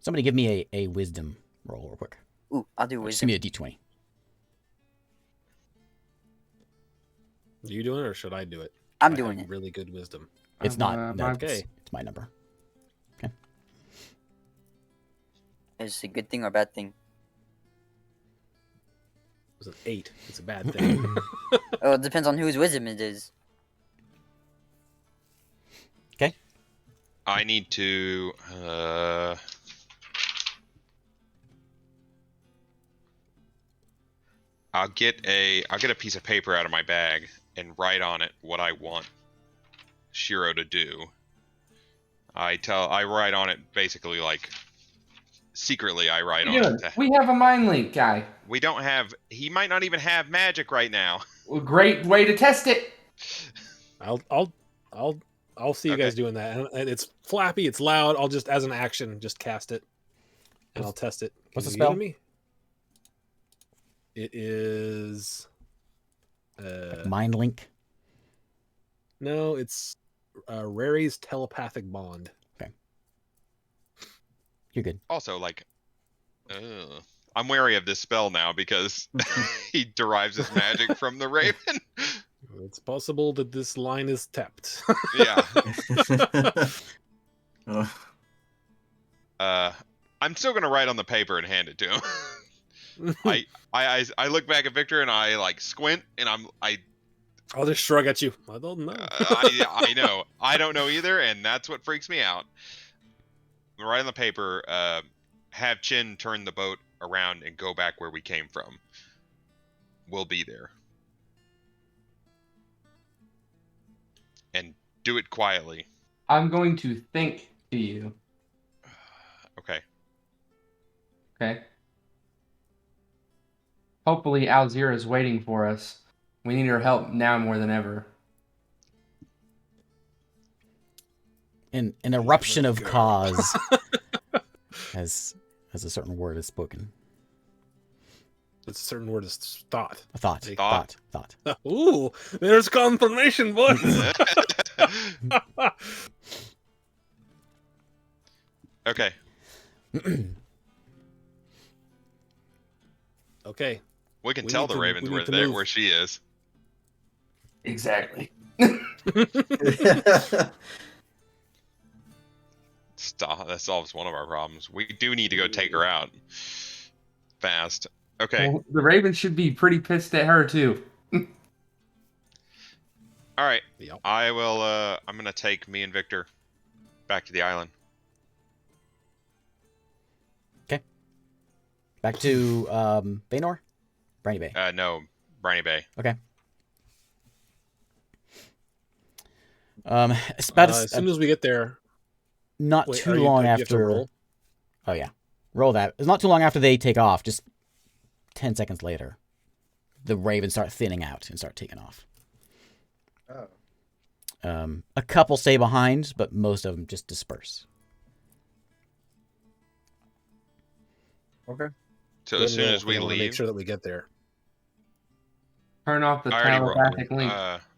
Somebody give me a wisdom roll real quick. Ooh, I'll do Just give wisdom. me a d20. Are you doing it or should I do it? I'm I doing have it. really good wisdom. It's not. No, okay. It's my number. Is it a good thing or a bad thing? It was an 8. It's a bad thing. Oh, it depends on whose wisdom it is. I need to. I'll get a piece of paper out of my bag and write on it what I want Shiro to do. I write on it basically like secretly. I write on it. We have a mind link guy. We don't have. He might not even have magic right now. Well, great way to test it. I'll see you guys doing that. And it's flappy, it's loud. I'll just, as an action, just cast it, and I'll test it. What's the Can you give spell? it me? It is. Mind link. No, it's Rary's telepathic bond. You're good. Also, like, I'm wary of this spell now because he derives his magic from the raven. It's possible that this line is tapped. Yeah. Ugh. I'm still gonna write on the paper and hand it to him. I look back at Victor and I like squint and I'll just shrug at you. I don't know. I know. I don't know either, and that's what freaks me out. Right on the paper, have Chin turn the boat around and go back where we came from. We'll be there. And do it quietly. I'm going to think to you. Okay. Okay. Hopefully Alzira is waiting for us. We need her help now more than ever. An eruption of cause, as a certain word is spoken. It's a certain word is thought. A thought. Thought. Thought. Ooh, there's confirmation, boys. Okay. Okay. We can We tell need the to- Ravens we need to where move. where she is. Exactly. Stop. That solves one of our problems. We do need to go take her out. Fast. Okay. Well, the Ravens should be pretty pissed at her too. All right. Yep. I will. I'm gonna take me and Victor back to the island. Back to Baynor? Briny Bay. No, Briny Bay. Okay. It's about As soon as we get there, not wait, too are you- long do you have to after. roll? Oh yeah, roll that. It's not too long after they take off. Just 10 seconds later, the ravens start thinning out and start taking off. Oh. A couple stay behind, but most of them just disperse. Okay. So Good as soon roll. as we I wanna make leave, sure that we get there. Turn off the I already rolled. telepathic link.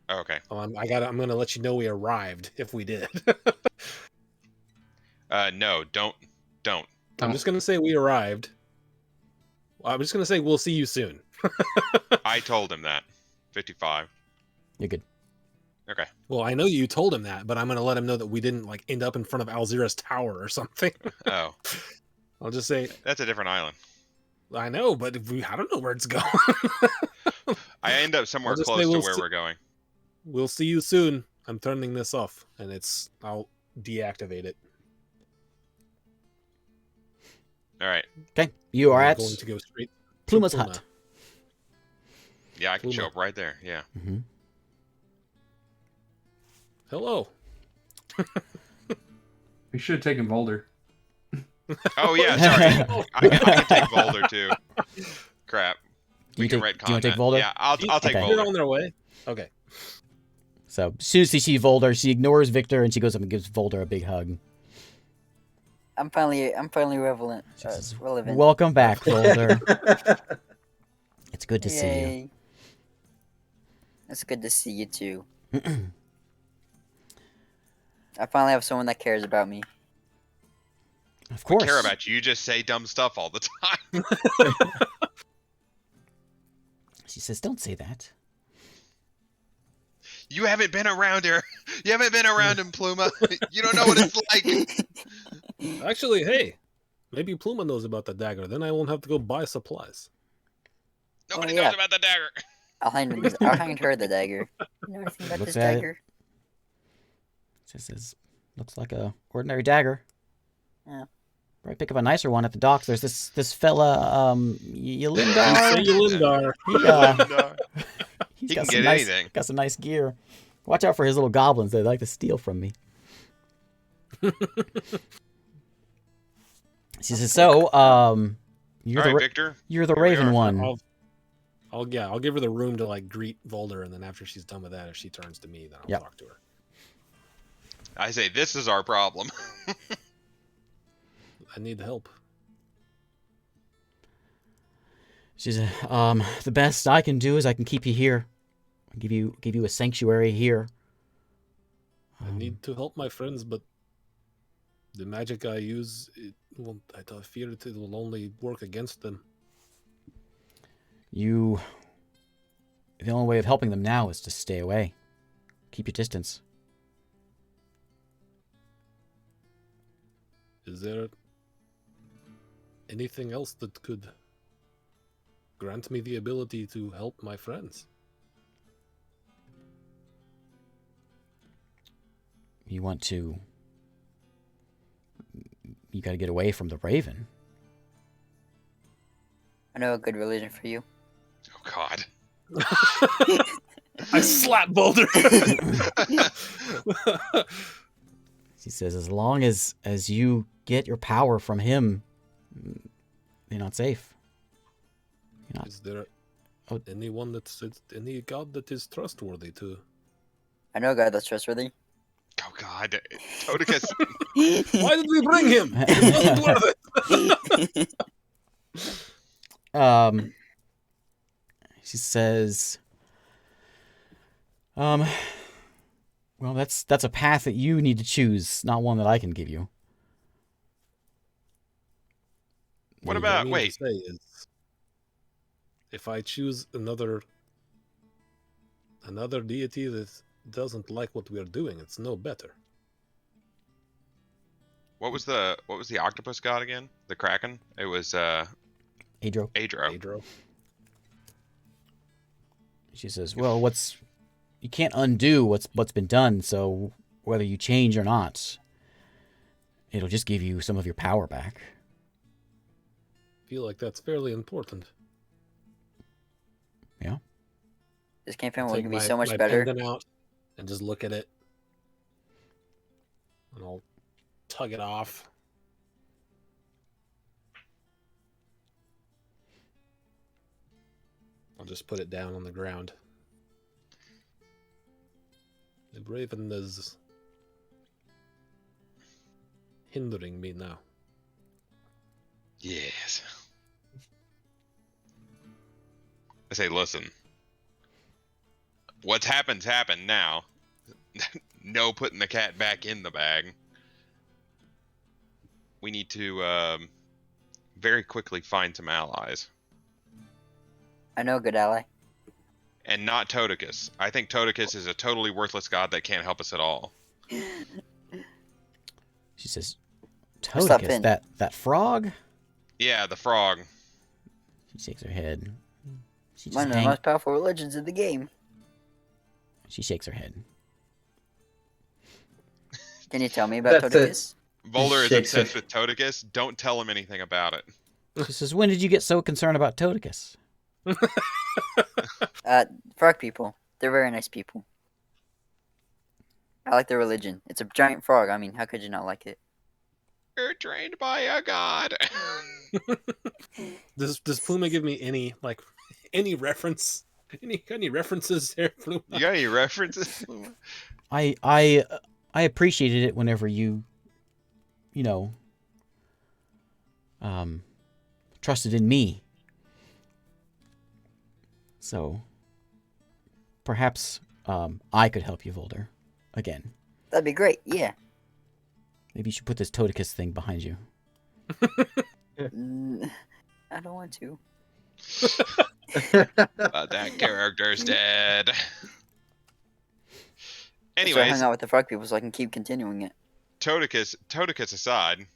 Okay. Oh, I'm gonna let you know we arrived if we did. No, don't. I'm just gonna say we arrived. I'm just gonna say we'll see you soon. I told him that. 55. You're good. Okay. Well, I know you told him that, but I'm gonna let him know that we didn't like end up in front of Alzira's tower or something. Oh, I'll just say that's a different island. I know, but I don't know where it's going. I end up somewhere I'll just close say to we'll where see- we're going. We'll see you soon. I'm turning this off, and I'll deactivate it. All right. Okay, you are I'm at going to go straight. to Pluma's Pluma. hut. Yeah, I can show Pluma. up right there. Yeah. Mm-hmm. Hello. We should have taken Boulder. Oh yeah, sorry. I can take Boulder too. Crap. We can Do you retcon want to take that. Boulder? Yeah, I'll take Okay. Boulder. They're on their way. Okay. So as soon as she sees Volder, she ignores Victor and she goes up and gives Volder a big hug. I'm finally relevant. She says, Relevant. "Welcome back, Volder. It's good to see you." Yay. It's good to see you too. I finally have someone that cares about me. Of We course. care about you. You just say dumb stuff all the time. She says, "Don't say that." You haven't been around her. You haven't been around him, Pluma. You don't know what it's like. Actually, hey, maybe Pluma knows about the dagger. Then I won't have to go buy supplies. Nobody yeah. knows about the dagger. I'll hand her the dagger. You know anything about Looks this at it. dagger? She says, Looks like a ordinary dagger. Yeah. Right, pick up a nicer one at the docks. There's this fella, Yelindar. Say Yelindar. He's He got can some get nice, anything. got some nice gear. Watch out for his little goblins. They like to steal from me. She says, "So, you're All the right, Victor. you're the here we Raven are. one. I'll give her the room to like greet Volder, and then after she's done with that, if she turns to me, then I'll Yep. talk to her. I say this is our problem. I need help. She said, the best I can do is I can keep you here. I'll give you a sanctuary here. I need to help my friends, but the magic I use, I fear it will only work against them. The only way of helping them now is to stay away. Keep your distance. Is there anything else that could grant me the ability to help my friends? You gotta get away from the Raven. I know a good religion for you. Oh God. I slap Boulder. She says, as long as you get your power from him, you're not safe. You're not. Is there Oh. any god that is trustworthy to? I know a guy that's trustworthy. Oh God. Toticus. Why did we bring him? It wasn't worth it. She says, well, that's a path that you need to choose, not one that I can give you. What I about mean wait? to say is, if I choose another deity that doesn't like what we are doing, it's no better. What was the octopus god again? The Kraken? It was Adro. Adro. Adro. She says, well, you can't undo what's been done, so whether you change or not, it'll just give you some of your power back. Feel like that's fairly important. Yeah. This campaign will Take be my- so much my better. pendant out and just look at it, and I'll tug it off. I'll just put it down on the ground. The raven is hindering me now. Yes. I say, listen. What's happened now. No putting the cat back in the bag. We need to very quickly find some allies. I know a good ally. And not Toticus. I think Toticus is a totally worthless god that can't help us at all. She says, What's that Toticus, pin? that frog? Yeah, the frog. She shakes her head. She just One of the most powerful religions in the game. She shakes her head. Can you tell me about That's it. Toticus? Volder is Shakes her- obsessed with Toticus. Don't tell him anything about it. She says, when did you get so concerned about Toticus? Frog people. They're very nice people. I like their religion. It's a giant frog. I mean, how could you not like it? You're trained by a god. Does Pluma give me any reference? Any references there, Pluma? You got any references? I appreciated it whenever you trusted in me. So perhaps I could help you, Volder, again. That'd be great. Yeah. Maybe you should put this Toticus thing behind you. I don't want to. That character's dead. So I Anyways, hung out with the frog people so I can keep continuing it. Toticus aside,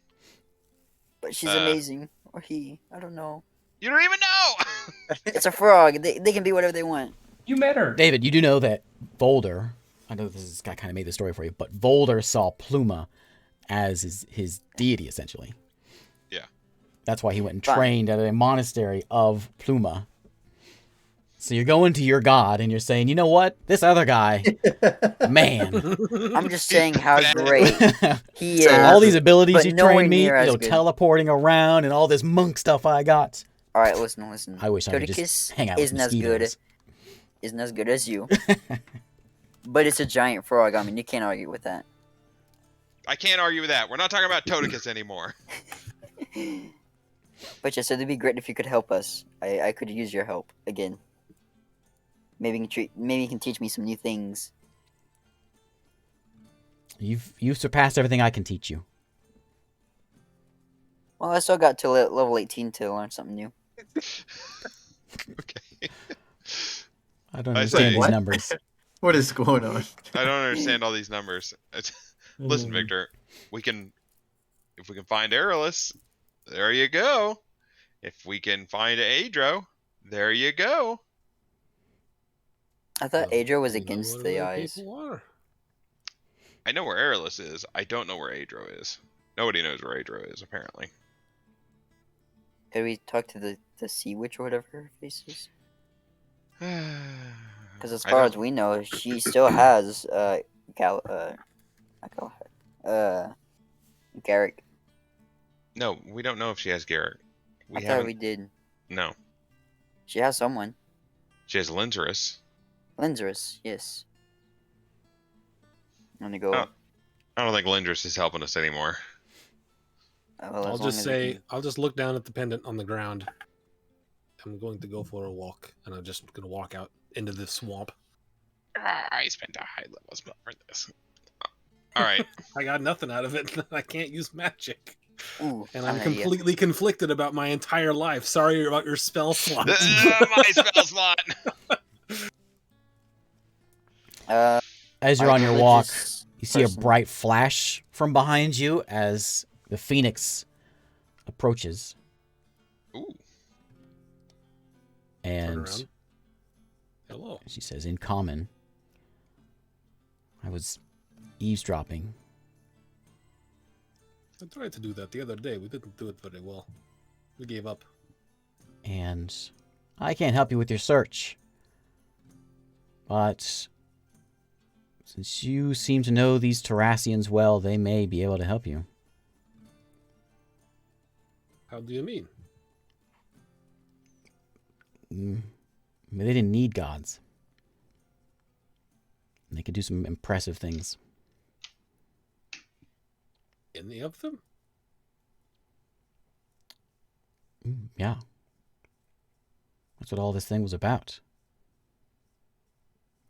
But she's amazing. Or he. I don't know. you don't even know. It's a frog. They can be whatever they want. You met her. David, you do know that Volder I know this guy kind of made the story for you, but Volder saw Pluma as his deity, essentially. Yeah. That's why he went and Fine. trained at a monastery of Pluma. So you're going to your god and you're saying, you know what? This other guy, man. I'm just saying how Bad. great he So is. all these abilities but you nowhere trained me, near as good. teleporting around and all this monk stuff I got. All right, listen. I wish I could just Toadicus hang out with isn't as good as you. But it's a giant frog. I mean, you can't argue with that. I can't argue with that. We're not talking about Toadicus anymore. But yeah, so it'd be great if you could help us. I could use your help again. Maybe you can teach me some new things. You've surpassed everything I can teach you. Well, I still got to level 18 to learn something new. Okay. I don't I understand say- these What? numbers. What is going on? I don't understand all these numbers. Listen, Victor, if we can find Aerolus, there you go. If we can find Adro, there you go. I thought Adro was We know against where the the eyes. people are. I know where Aerolus is. I don't know where Adro is. Nobody knows where Adro is, apparently. Could we talk to the sea witch or whatever her face is? Because as I far don't- as we know, she still has Garrick. No, we don't know if she has Garrett. I We thought haven't. we did. No, She has someone. she has Linzerus. Linzerus, yes. I'm gonna go. Oh. I don't think Linzerus is helping us anymore. Well, I'll as long just as we say, can- I'll just look down at the pendant on the ground. I'm going to go for a walk, and I'm just going to walk out into the swamp. I spent a high level spell for this. All right. I got nothing out of it. I can't use magic. Ooh, And I'm an idea. completely conflicted about my entire life. Sorry about your spell slot. My spell slot. As you're my on your walk, religious you see a person. bright flash from behind you as the phoenix approaches. Ooh. Turn And around. Hello. she says, in common, I was eavesdropping. I tried to do that the other day. We didn't do it very well. We gave up. And I can't help you with your search. But since you seem to know these Terrassians well, they may be able to help you. How do you mean? They didn't need gods. They could do some impressive things. Any of them? Yeah. That's what all this thing was about.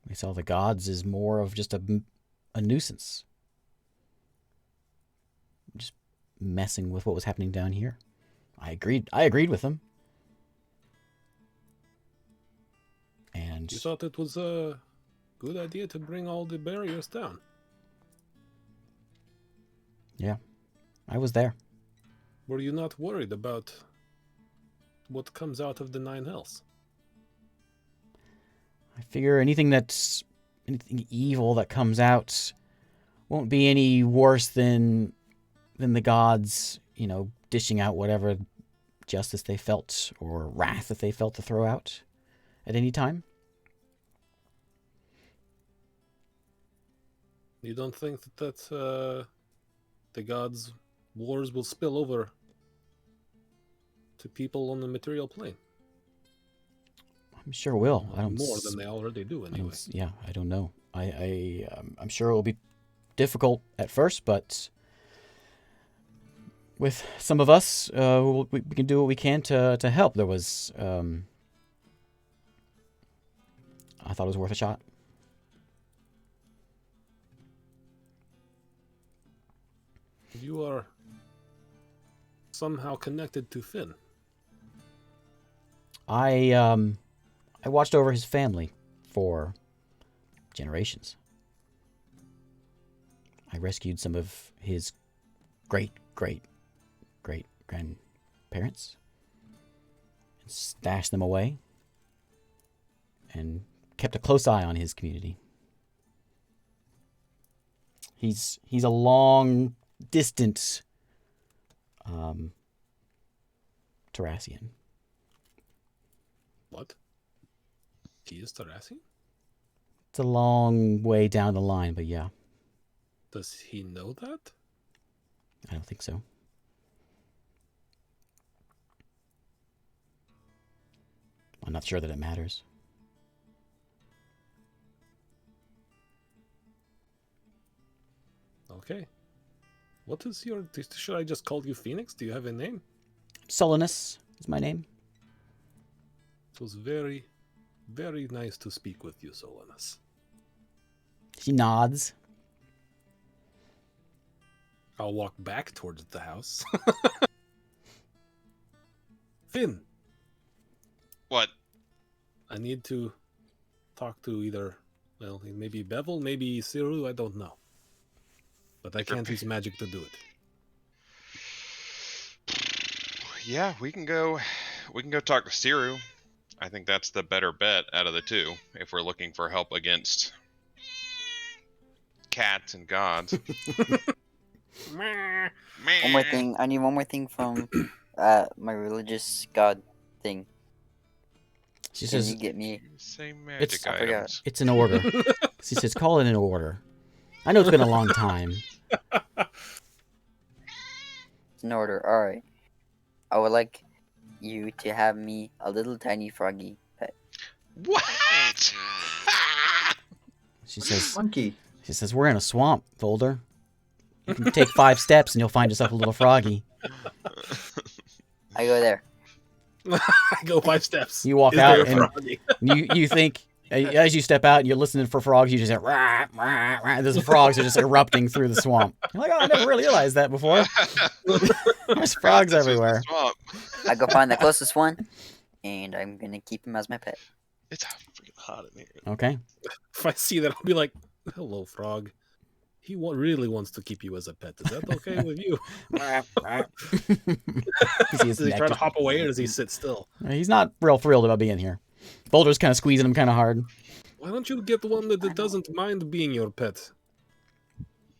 They saw the gods as more of just a nuisance. Just messing with what was happening down here. I agreed with them. And You thought it was a good idea to bring all the barriers down. yeah, I was there. Were you not worried about what comes out of the Nine Hells? I figure anything evil that comes out won't be any worse than the gods, dishing out whatever justice they felt or wrath that they felt to throw out at any time. You don't think that the gods' wars will spill over to people on the material plane? I'm sure it will. I don't More than they already do, anyway. I don't know. I'm sure it will be difficult at first, but with some of us, we can do what we can to help. There was, I thought it was worth a shot. You are somehow connected to Finn. I watched over his family for generations. I rescued some of his great grandparents and stashed them away and kept a close eye on his community. He's a long, distant Terrassian. What? He is Tarasi? It's a long way down the line, but yeah, Does he know that? I don't think so. I'm not sure that it matters. Okay. What is your... Should I just call you Phoenix? Do you have a name? Solinus is my name. It was very, very nice to speak with you, Solanus. She nods. I'll walk back towards the house. Finn, What? I need to talk to either, well, maybe Bevel, maybe Siru, I don't know. But I can't use magic to do it. Yeah, we can go talk to Siru. I think that's the better bet out of the two if we're looking for help against cats and gods. One more thing. I need one more thing from my religious god thing. She Can says you get me? Same magic It's- I forgot. items. it's in order. She says call it in order. I know it's been a long time. It's in order. All right. I would like you to have me a little tiny froggy pet. What? She says Monkey. we're in a swamp, Volder. You can take 5 steps and you'll find yourself a little froggy. I go there. I go 5 steps. You walk Is out there a and froggy? you think as you step out and you're listening for frogs, you just hear rah, rah, rah. There's frogs are just erupting through the swamp. You're like, oh, I never really realized that before. There's frogs This was the everywhere. swamp. I go find the closest one, and I'm gonna keep him as my pet. It's freaking hot in here. Okay. If I see that, I'll be like, hello, frog. He really wants to keep you as a pet. Is that okay with you? You see his Does he neck try to just- hop away or does he sit still? He's not real thrilled about being here. Boulder's kind of squeezing him kind of hard. Why don't you get one that doesn't mind being your pet?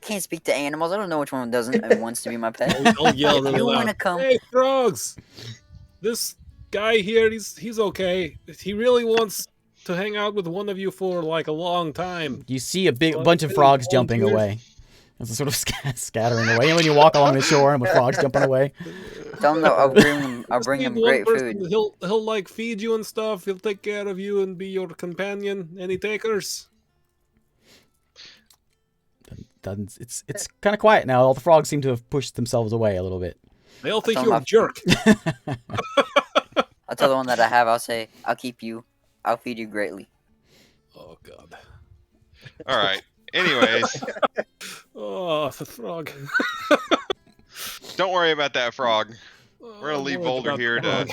Can't speak to animals. I don't know which one doesn't and wants to be my pet. I'll yell If really you loud. wanna come- Hey, frogs! This guy here, he's okay. He really wants to hang out with one of you for like a long time. You see a Well, bunch of hey, frogs jumping volunteers. away. It's a sort of scattering away. And when you walk along the shore and with frogs jumping away, Tell him that I'll bring Just him need one great person. food. He'll like feed you and stuff. He'll take care of you and be your companion. Any takers? it's kind of quiet now. All the frogs seem to have pushed themselves away a little bit. They all think Tell you're a him jerk. I'll tell the one that I have. I'll say, I'll keep you. I'll feed you greatly. Oh god. All right. Anyways, Oh, the frog. don't worry about that frog. Oh, We're gonna I'm leave worried Boulder about here the to. frog.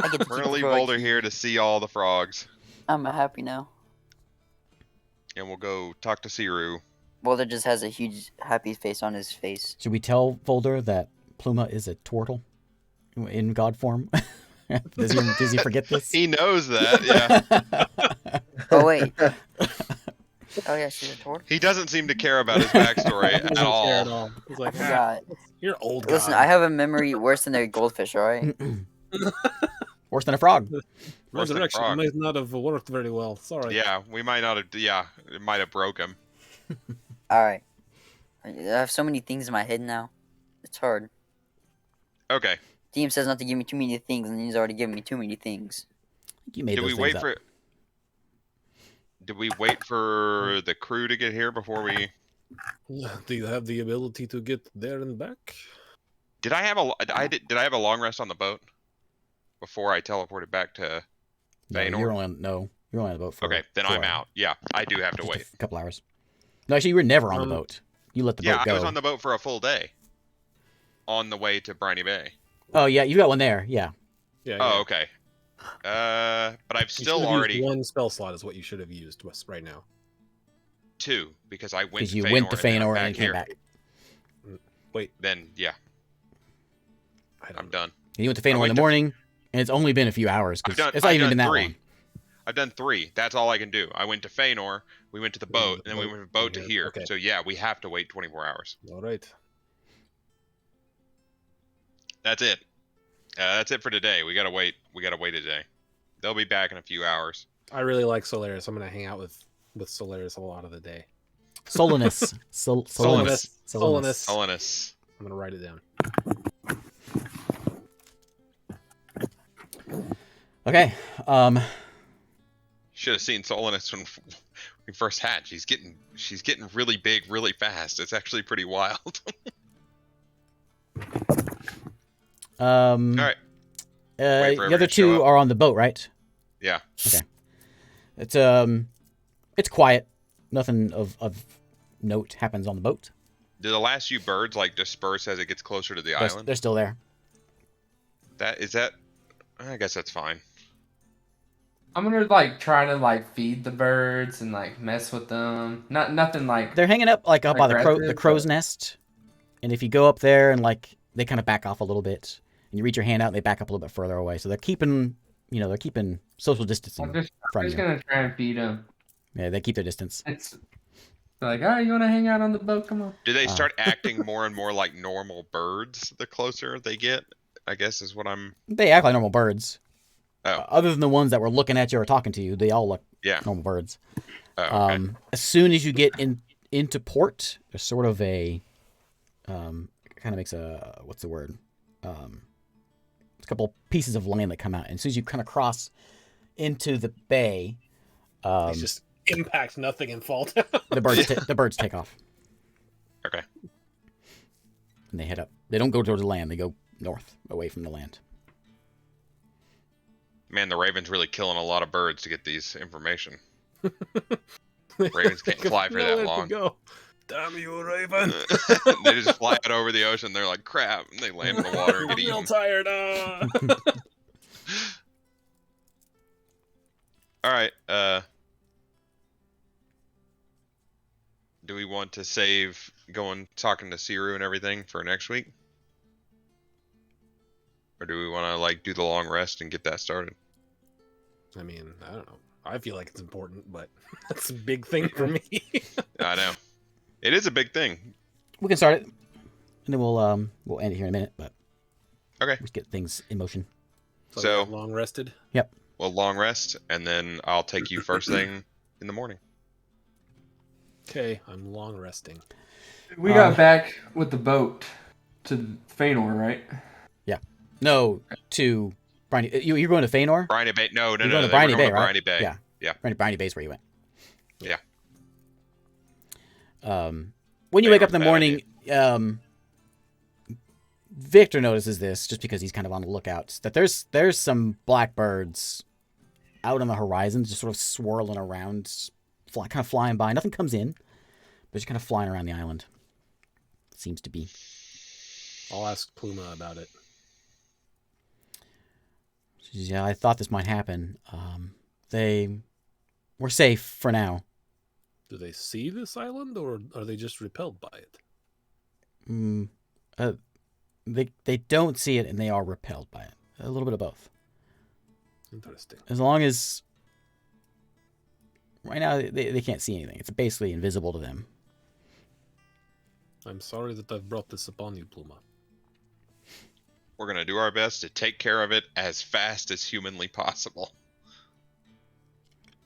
I get to We're keep gonna the leave frog. Boulder here to see all the frogs, I'm happy now. and we'll go talk to Siru. Boulder just has a huge happy face on his face. Should we tell Volder that Pluma is a turtle in god form? does he forget this? He knows that. Yeah. Oh wait. Oh yeah, she's a tortoise. He doesn't seem to care about his backstory He at doesn't care at all. all. He's I like, ah, forgot. you're old. Listen, god. I have a memory worse than a goldfish. All right. Worse than a frog. Worse than a Resurrection frog. might not have worked very well. Sorry. Yeah, we might not have. Yeah, it might have broke him. All right. I have so many things in my head now. It's hard. Okay. DM says not to give me too many things, and he's already given me too many things. You made Did those we things wait up. for? Did we wait for the crew to get here before we? Do you have the ability to get there and back? Did I have a? Did I have a long rest on the boat before I teleported back to? No, Feanor? you're only on the boat for Okay, then 4 I'm out. Yeah, I do have to just wait. a couple hours. No, actually, you were never on the Um, boat. You let the Yeah, boat go. I was on the boat for a full day. On the way to Briny Bay. Oh yeah, you got one there. Yeah. Yeah. Oh, okay. But I've You still should have already used one spell slot is what you should have used right now. 2 because I went Because to you Feanor went to and then I'm Feanor back and came here. back. Wait, Then yeah, I don't I'm know. done. And you went to Feanor in went the to- morning, and it's only been a few hours. 'Cause I've done. it's not I've even done been that 3. long. I've done 3. That's all I can do. I went to Feanor, We went to the boat, and then we went from the boat to here. Okay. So yeah, we have to wait 24 hours. All right. That's it. That's it for today. We gotta wait. We gotta wait a day. They'll be back in a few hours. I really like Solaris. I'm gonna hang out with Solaris a lot of the day. Solinus. Solinus. Solinus. Solinus. I'm gonna write it down. Okay. Should have seen Solinus when we first hatched. She's getting really big, really fast. It's actually pretty wild. All right. The for other everyone to show two up. are on the boat, right? Yeah. Okay. It's quiet. Nothing of note happens on the boat. Do the last few birds like disperse as it gets closer to the They're, island? they're still there. I guess that's fine. I'm gonna like try to like feed the birds and like mess with them. Nothing like They're hanging up like up by the Aggressive, crow's but- nest, and if you go up there and like they kind of back off a little bit, and you reach your hand out, and they back up a little bit further away. So they're keeping social distancing I'm just from you. gonna try and feed them. Yeah, they keep their distance. It's like, oh, you want to hang out on the boat? Come on. Do they start acting more and more like normal birds the closer they get? I guess is what I'm. They act like normal birds. Oh. Other than the ones that were looking at you or talking to you, they all look Yeah. normal birds. Oh, okay. As soon as you get into port, there's sort of a kind of makes a what's the word? It's a couple pieces of land that come out, and as soon as you kind of cross into the bay, They just impact nothing and fall down. the birds take off Okay. and they head up. They don't go towards the land; they go north, away from the land. Man, the Raven's really killing a lot of birds to get these information. Ravens can't fly for that Nowhere to long. go. Damn you, Raven! They just fly out over the ocean. They're like crap, and they land in the water and I'm get real eaten. tired. All right. Do we want to save going talking to Siru and everything for next week, or do we want to like do the long rest and get that started? I mean, I don't know. I feel like it's important, but that's a big thing for me. I know it is a big thing. We can start it, and then we'll end it here in a minute. But Okay. let's get things in motion. So- we got long rested. Well, long rest, and then I'll take you first thing in the morning. Okay, I'm long resting. We got back with the boat to Feanor, right? No, to Briny. You're going to Feanor? Briny Bay? No, You're no, going no. to Briny They were Bay, going to right? Briny Bay. Yeah. Yeah. Briny Bay's where you went. Yeah. When you wake up Feanor's in the a bad morning, Victor notices this just because he's kind of on the lookout. That there's some blackbirds out on the horizon, just sort of swirling around, kind of flying by. Nothing comes in, but just kind of flying around the island. Seems to be. I'll ask Pluma about it. She says, yeah, I thought this might happen. We're safe for now. Do they see this island, or are they just repelled by it? They don't see it, and they are repelled by it. A little bit of both. Interesting. As long as right now they can't see anything. It's basically invisible to them. I'm sorry that I've brought this upon you, Pluma. We're gonna do our best to take care of it as fast as humanly possible.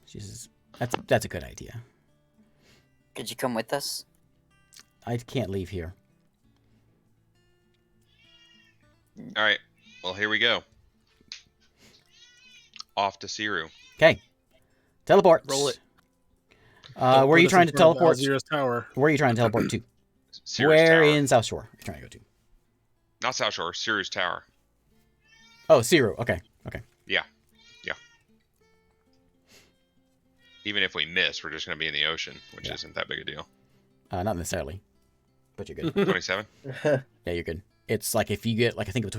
She says, "That's a good idea. Could you come with us? I can't leave here." All right. Well, here we go. Off to Siru. Okay, teleport. Roll it. Where are you trying to teleport? Alzira's tower. Where are you trying to teleport to? Siru's Where Tower. in South Shore are you trying to go to? Not South Shore. Siru's Tower. Oh, Siru. Okay. Yeah. Even if we miss, we're just gonna be in the ocean, which Yeah. isn't that big a deal. Not necessarily, but you're good. 27. Yeah, you're good. It's like if you get like I think it's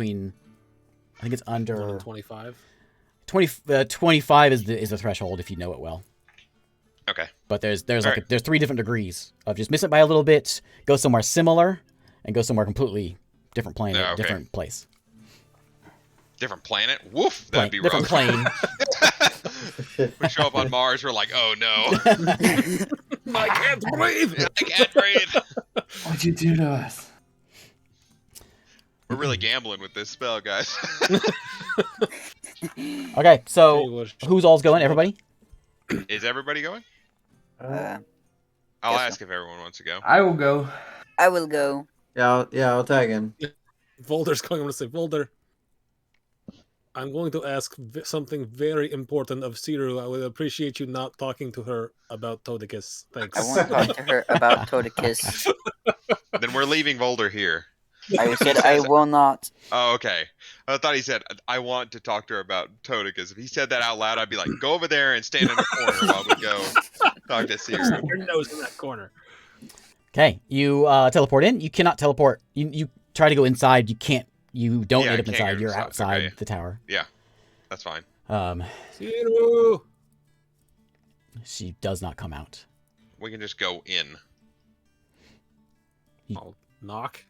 under 25. 25 is the threshold if you know it well. Okay. But there's Alright. there's 3 different degrees of just miss it by a little bit, go somewhere similar, and go somewhere completely different planet, Yeah, okay. different place. Different planet. Woof. That'd be different rough. plane. We show up on Mars, we're like, oh no. I can't breathe. I can't breathe. What'd you do to us? We're really gambling with this spell, guys. Okay, so Hey, what- who's all's going? Everybody? Is everybody going? Uh, I'll Yes, ask if everyone wants to go. I will go. I will go. I'll tag in. Volder's going. I'm going to say, Volder, I'm going to ask something very important of Siru. I would appreciate you not talking to her about Todicus. Thanks. I won't talk to her about Todicus. Then we're leaving Volder here. I said I will not. Oh, okay. I thought he said, I want to talk to her about Todicus. If he said that out loud, I'd be like, go over there and stand in the corner while we go talk to Siri. Stick your nose in that corner. Okay, you teleport in. You cannot teleport. You try to go inside. You can't. You don't Yeah, end I up can't inside. get You're inside. outside Okay. the tower. That's fine. Siru! She does not come out. We can just go in. I'll knock.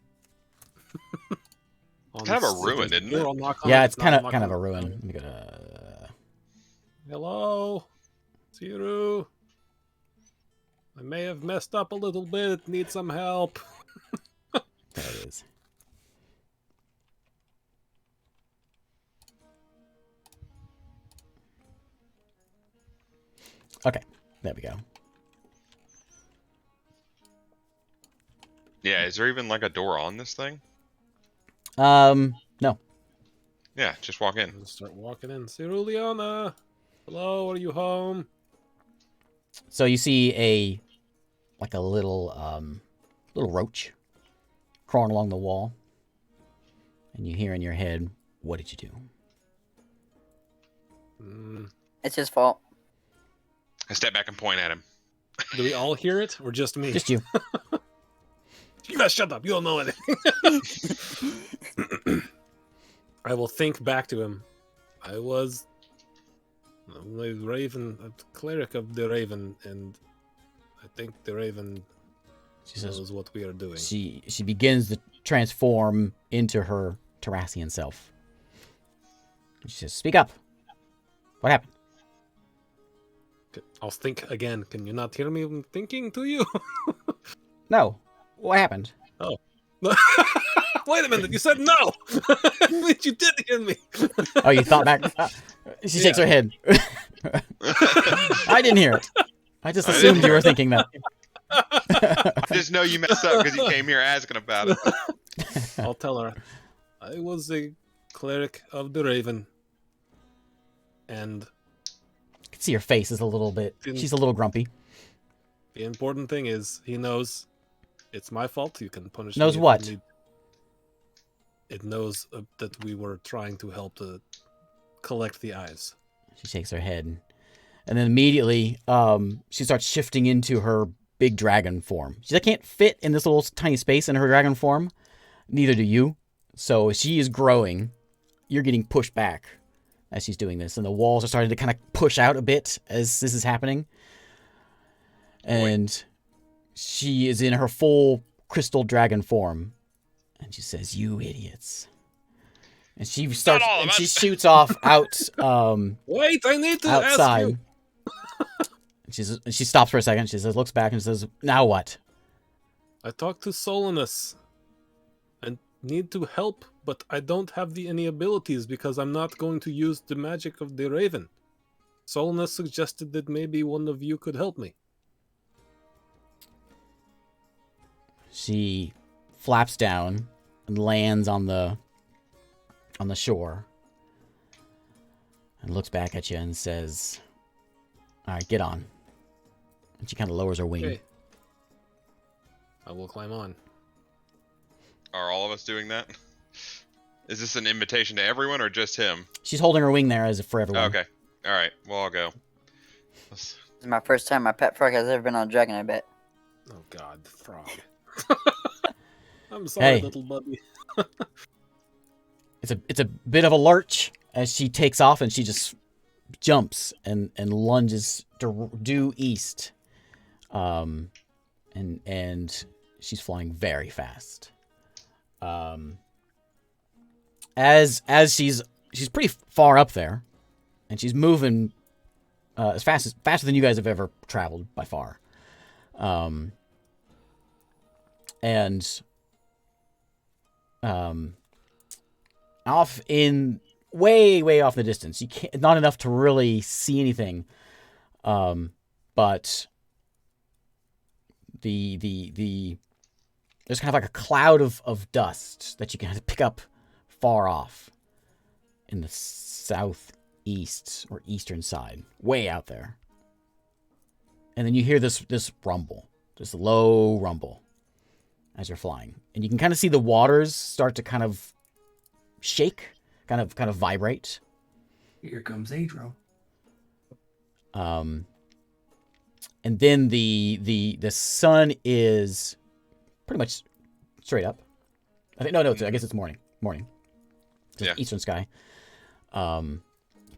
It's kind of a ruin, isn't it? I'll knock on Yeah, it. it's Not kind of knock on a it. ruin. Let me go to. Hello? Siru? I may have messed up a little bit. Need some help. There it is. Okay, there we go. Yeah, is there even like a door on this thing? No. Yeah, just walk in. I'll start walking in. Ceruleana! Hello, are you home? So you see a little roach crawling along the wall, and you hear in your head, "What did you do?" It's his fault. I step back and point at him. Do we all hear it, or just me? Just you. You guys shut up. You don't know anything. I will think back to him. I was a raven, a cleric of the raven, and I think the raven She says. knows what we are doing. She begins to transform into her Terrassian self. She says, "Speak up. What happened?" I'll think again. Can you not hear me? I'm thinking to you. No. What happened? Wait a minute. You said no. But you did hear me. Oh, you thought back. She shakes her head. I didn't hear it. I just assumed you were thinking that. I just know you messed up because you came here asking about it. I'll tell her. I was a cleric of the raven, and You can see her face is a little bit. She's a little grumpy. the important thing is he knows it's my fault. You can punish Knows me if you what? need. It knows that we were trying to help to collect the eyes. She shakes her head. And then immediately, she starts shifting into her big dragon form. She can't fit in this little tiny space in her dragon form. Neither do you. So she is growing. You're getting pushed back as she's doing this. And the walls are starting to kind of push out a bit as this is happening. And she is in her full crystal dragon form. And she says, "You idiots." And she starts, all of and us. she shoots off out, Wait, I need to ask outside. you. She stops for a second. She says, looks back and says, "Now what?" I talked to Solinus and need to help, but I don't have any abilities because I'm not going to use the magic of the raven. Solinus suggested that maybe one of you could help me. She flaps down and lands on the shore and looks back at you and says, "All right, get on." And she kind of lowers her wing. Okay. I will climb on. Are all of us doing that? Is this an invitation to everyone or just him? She's holding her wing there as if for everyone. Okay. All right. Well, I'll go. This is my first time my pet frog has ever been on a dragon, I bet. Oh God, the frog. I'm sorry, Hey. little buddy. It's a bit of a lurch as she takes off, and she just jumps and lunges due east. And she's flying very fast. As she's pretty far up there, and she's moving faster than you guys have ever traveled by far. And off in way off in the distance, you can't, not enough to really see anything. But the there's kind of like a cloud of dust that you can pick up far off in the southeast or eastern side, way out there. And then you hear this rumble, this low rumble as you're flying. And you can kind of see the waters start to kind of shake, kind of vibrate. Here comes Adro. And then the sun is pretty much straight up. I think I guess it's morning. Just eastern sky.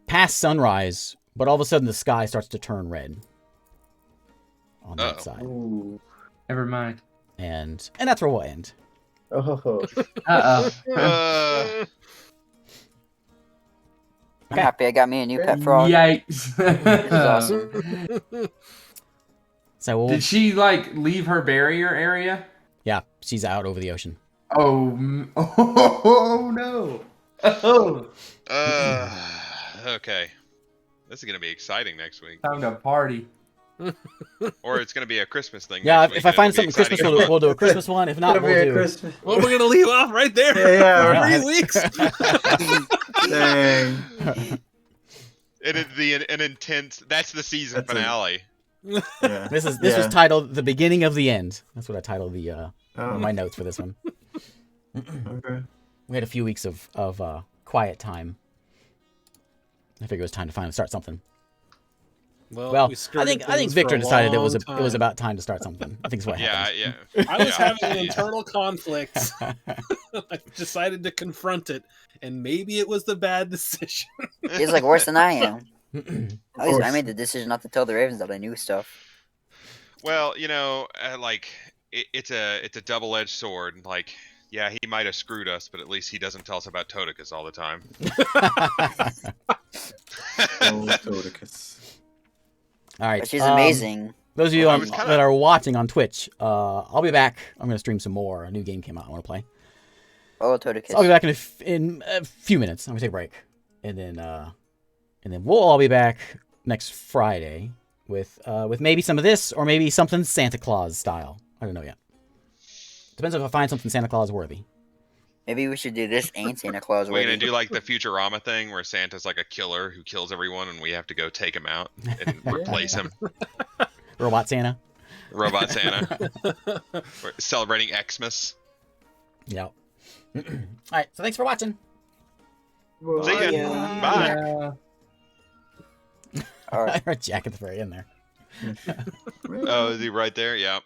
Past sunrise, but all of a sudden the sky starts to turn red on that side. Ooh. Never mind. And that's where we'll end. Oh. I'm happy I got me a new pet frog. Yikes. This is awesome. So Did she like leave her barrier area? yeah, she's out over the ocean. Oh no. Oh, Okay. This is gonna be exciting next week, time to party. or it's gonna be a Christmas thing. Yeah, next week, if I and find it'll be something Christmas, exciting. we'll do a Christmas one. If not, It'll be we'll a do. Christmas. Well, we're gonna leave off right there. Yeah, yeah. 3 weeks. Dang. An intense. That's the season That's finale. Yeah. This was titled "The Beginning of the End." That's what I titled one of my notes for this one. Okay. We had a few weeks of quiet time. I figured it was time to finally start something. Well, we I skirted think things Victor for a decided it long was time. about time to start something. I think is what happened. Yeah. I was Yeah. having an internal conflict. I decided to confront it, and maybe it was the bad decision. He's like worse than I am. Of At least I course. made the decision not to tell the Ravens that I knew stuff. Well, it's a double-edged sword. Like, yeah, he might have screwed us, but at least he doesn't tell us about Toticus all the time. Oh, Toticus. All right. But she's amazing. Those of you Well, I was kinda- that are watching on Twitch, I'll be back. I'm going to stream some more. A new game came out I want to play. Oh, Toticus. So I'll be back in a few minutes. I'm going to take a break. And then we'll all be back next Friday with maybe some of this or maybe something Santa Claus style. I don't know yet. Depends if I find something Santa Claus worthy. Maybe we should do this and Santa Claus. We're gonna worthy. do like the Futurama thing where Santa's like a killer who kills everyone, and we have to go take him out and replace him. Robot Santa. Robot Santa. We're celebrating Xmas. Yep. All right. So thanks for watching. See ya. Yeah. Bye. All right. I heard Jack at the very end there. Oh, is he right there? Yeah.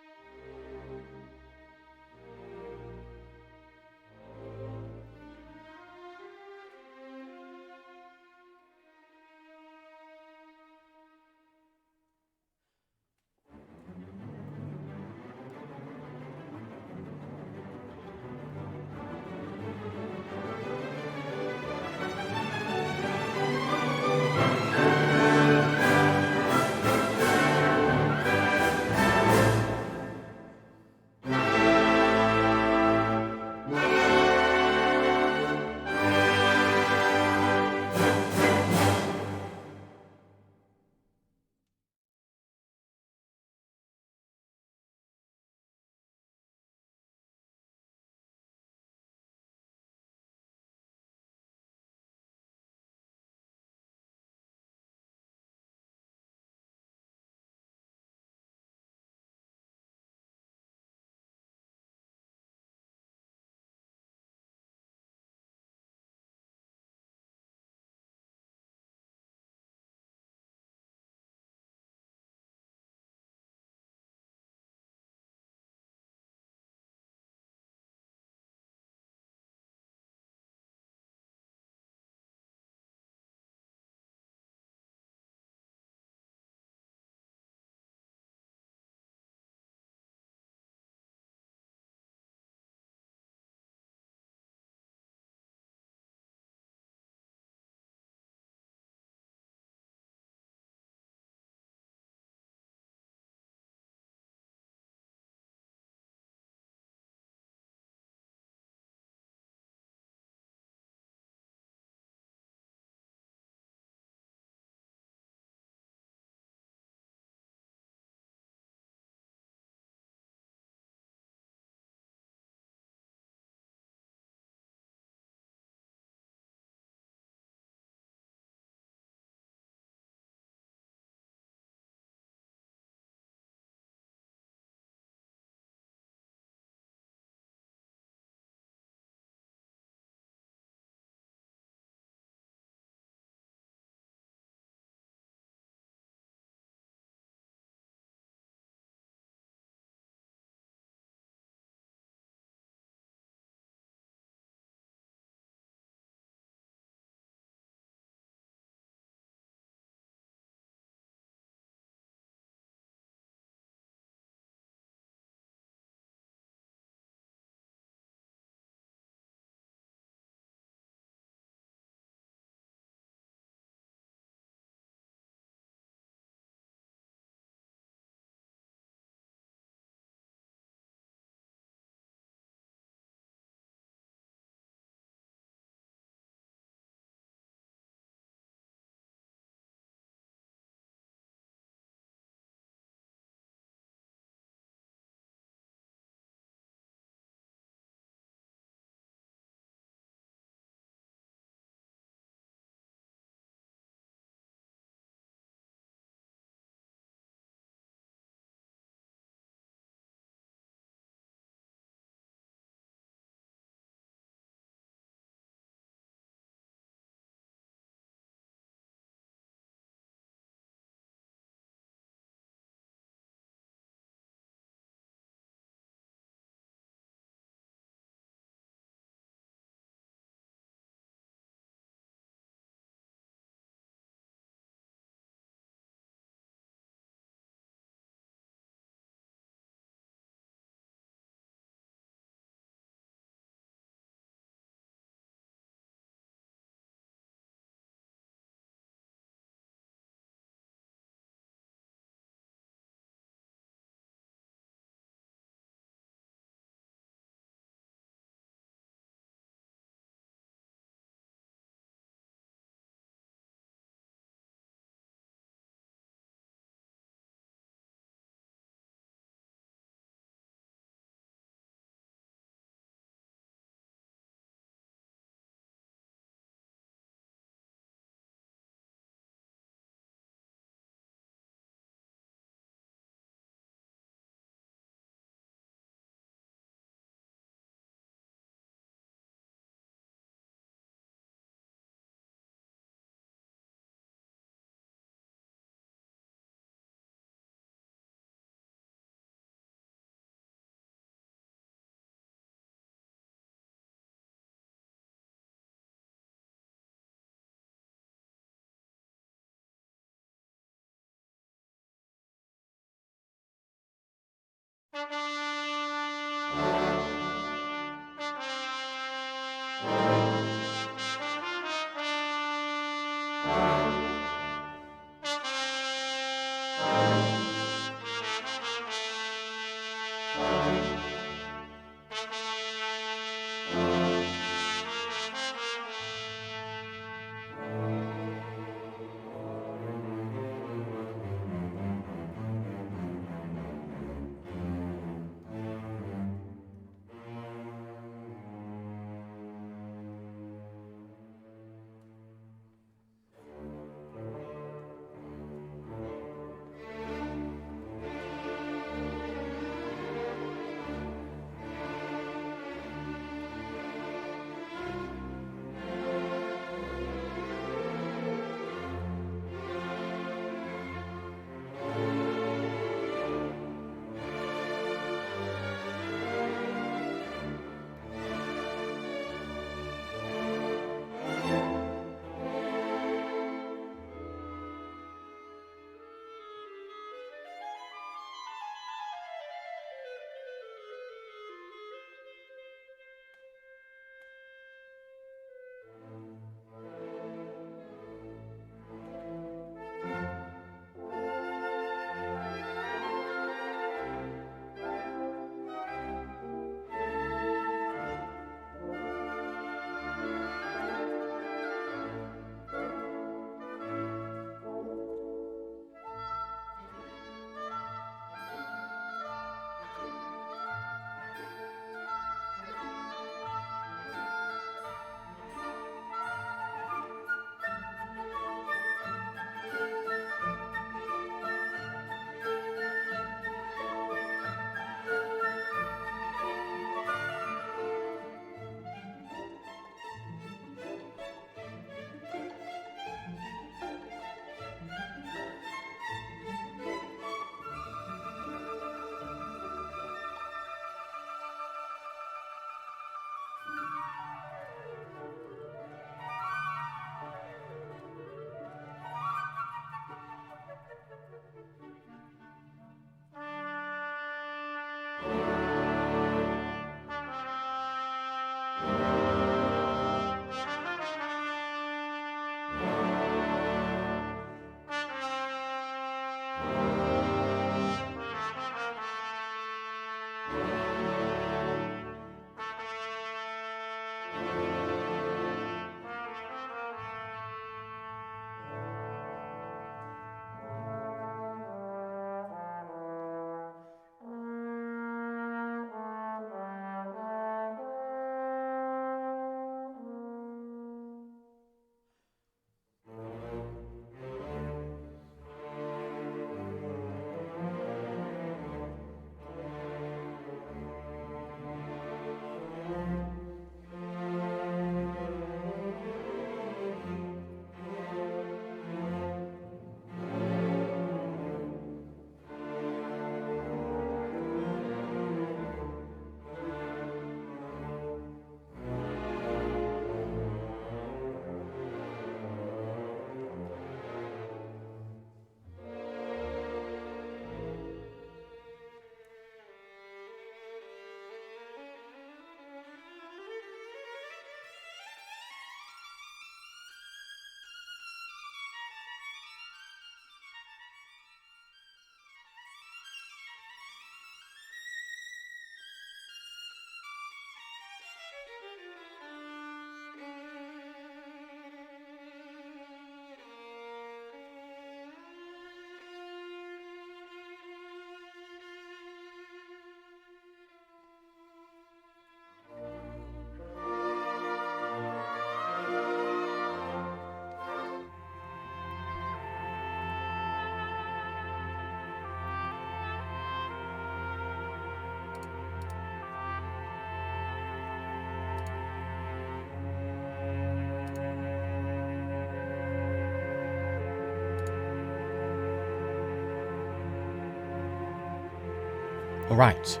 All right.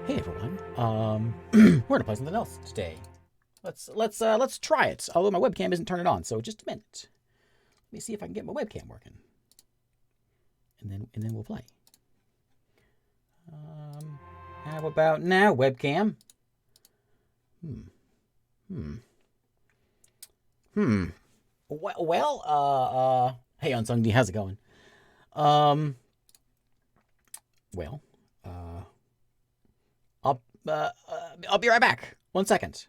Hey everyone. We're gonna play something else today. Let's try it. Although my webcam isn't turning on, so just a minute. Let me see if I can get my webcam working, and then we'll play. How about now, webcam? Well, hey, Unsung D, how's it going? Well, I'll be right back. 1 second.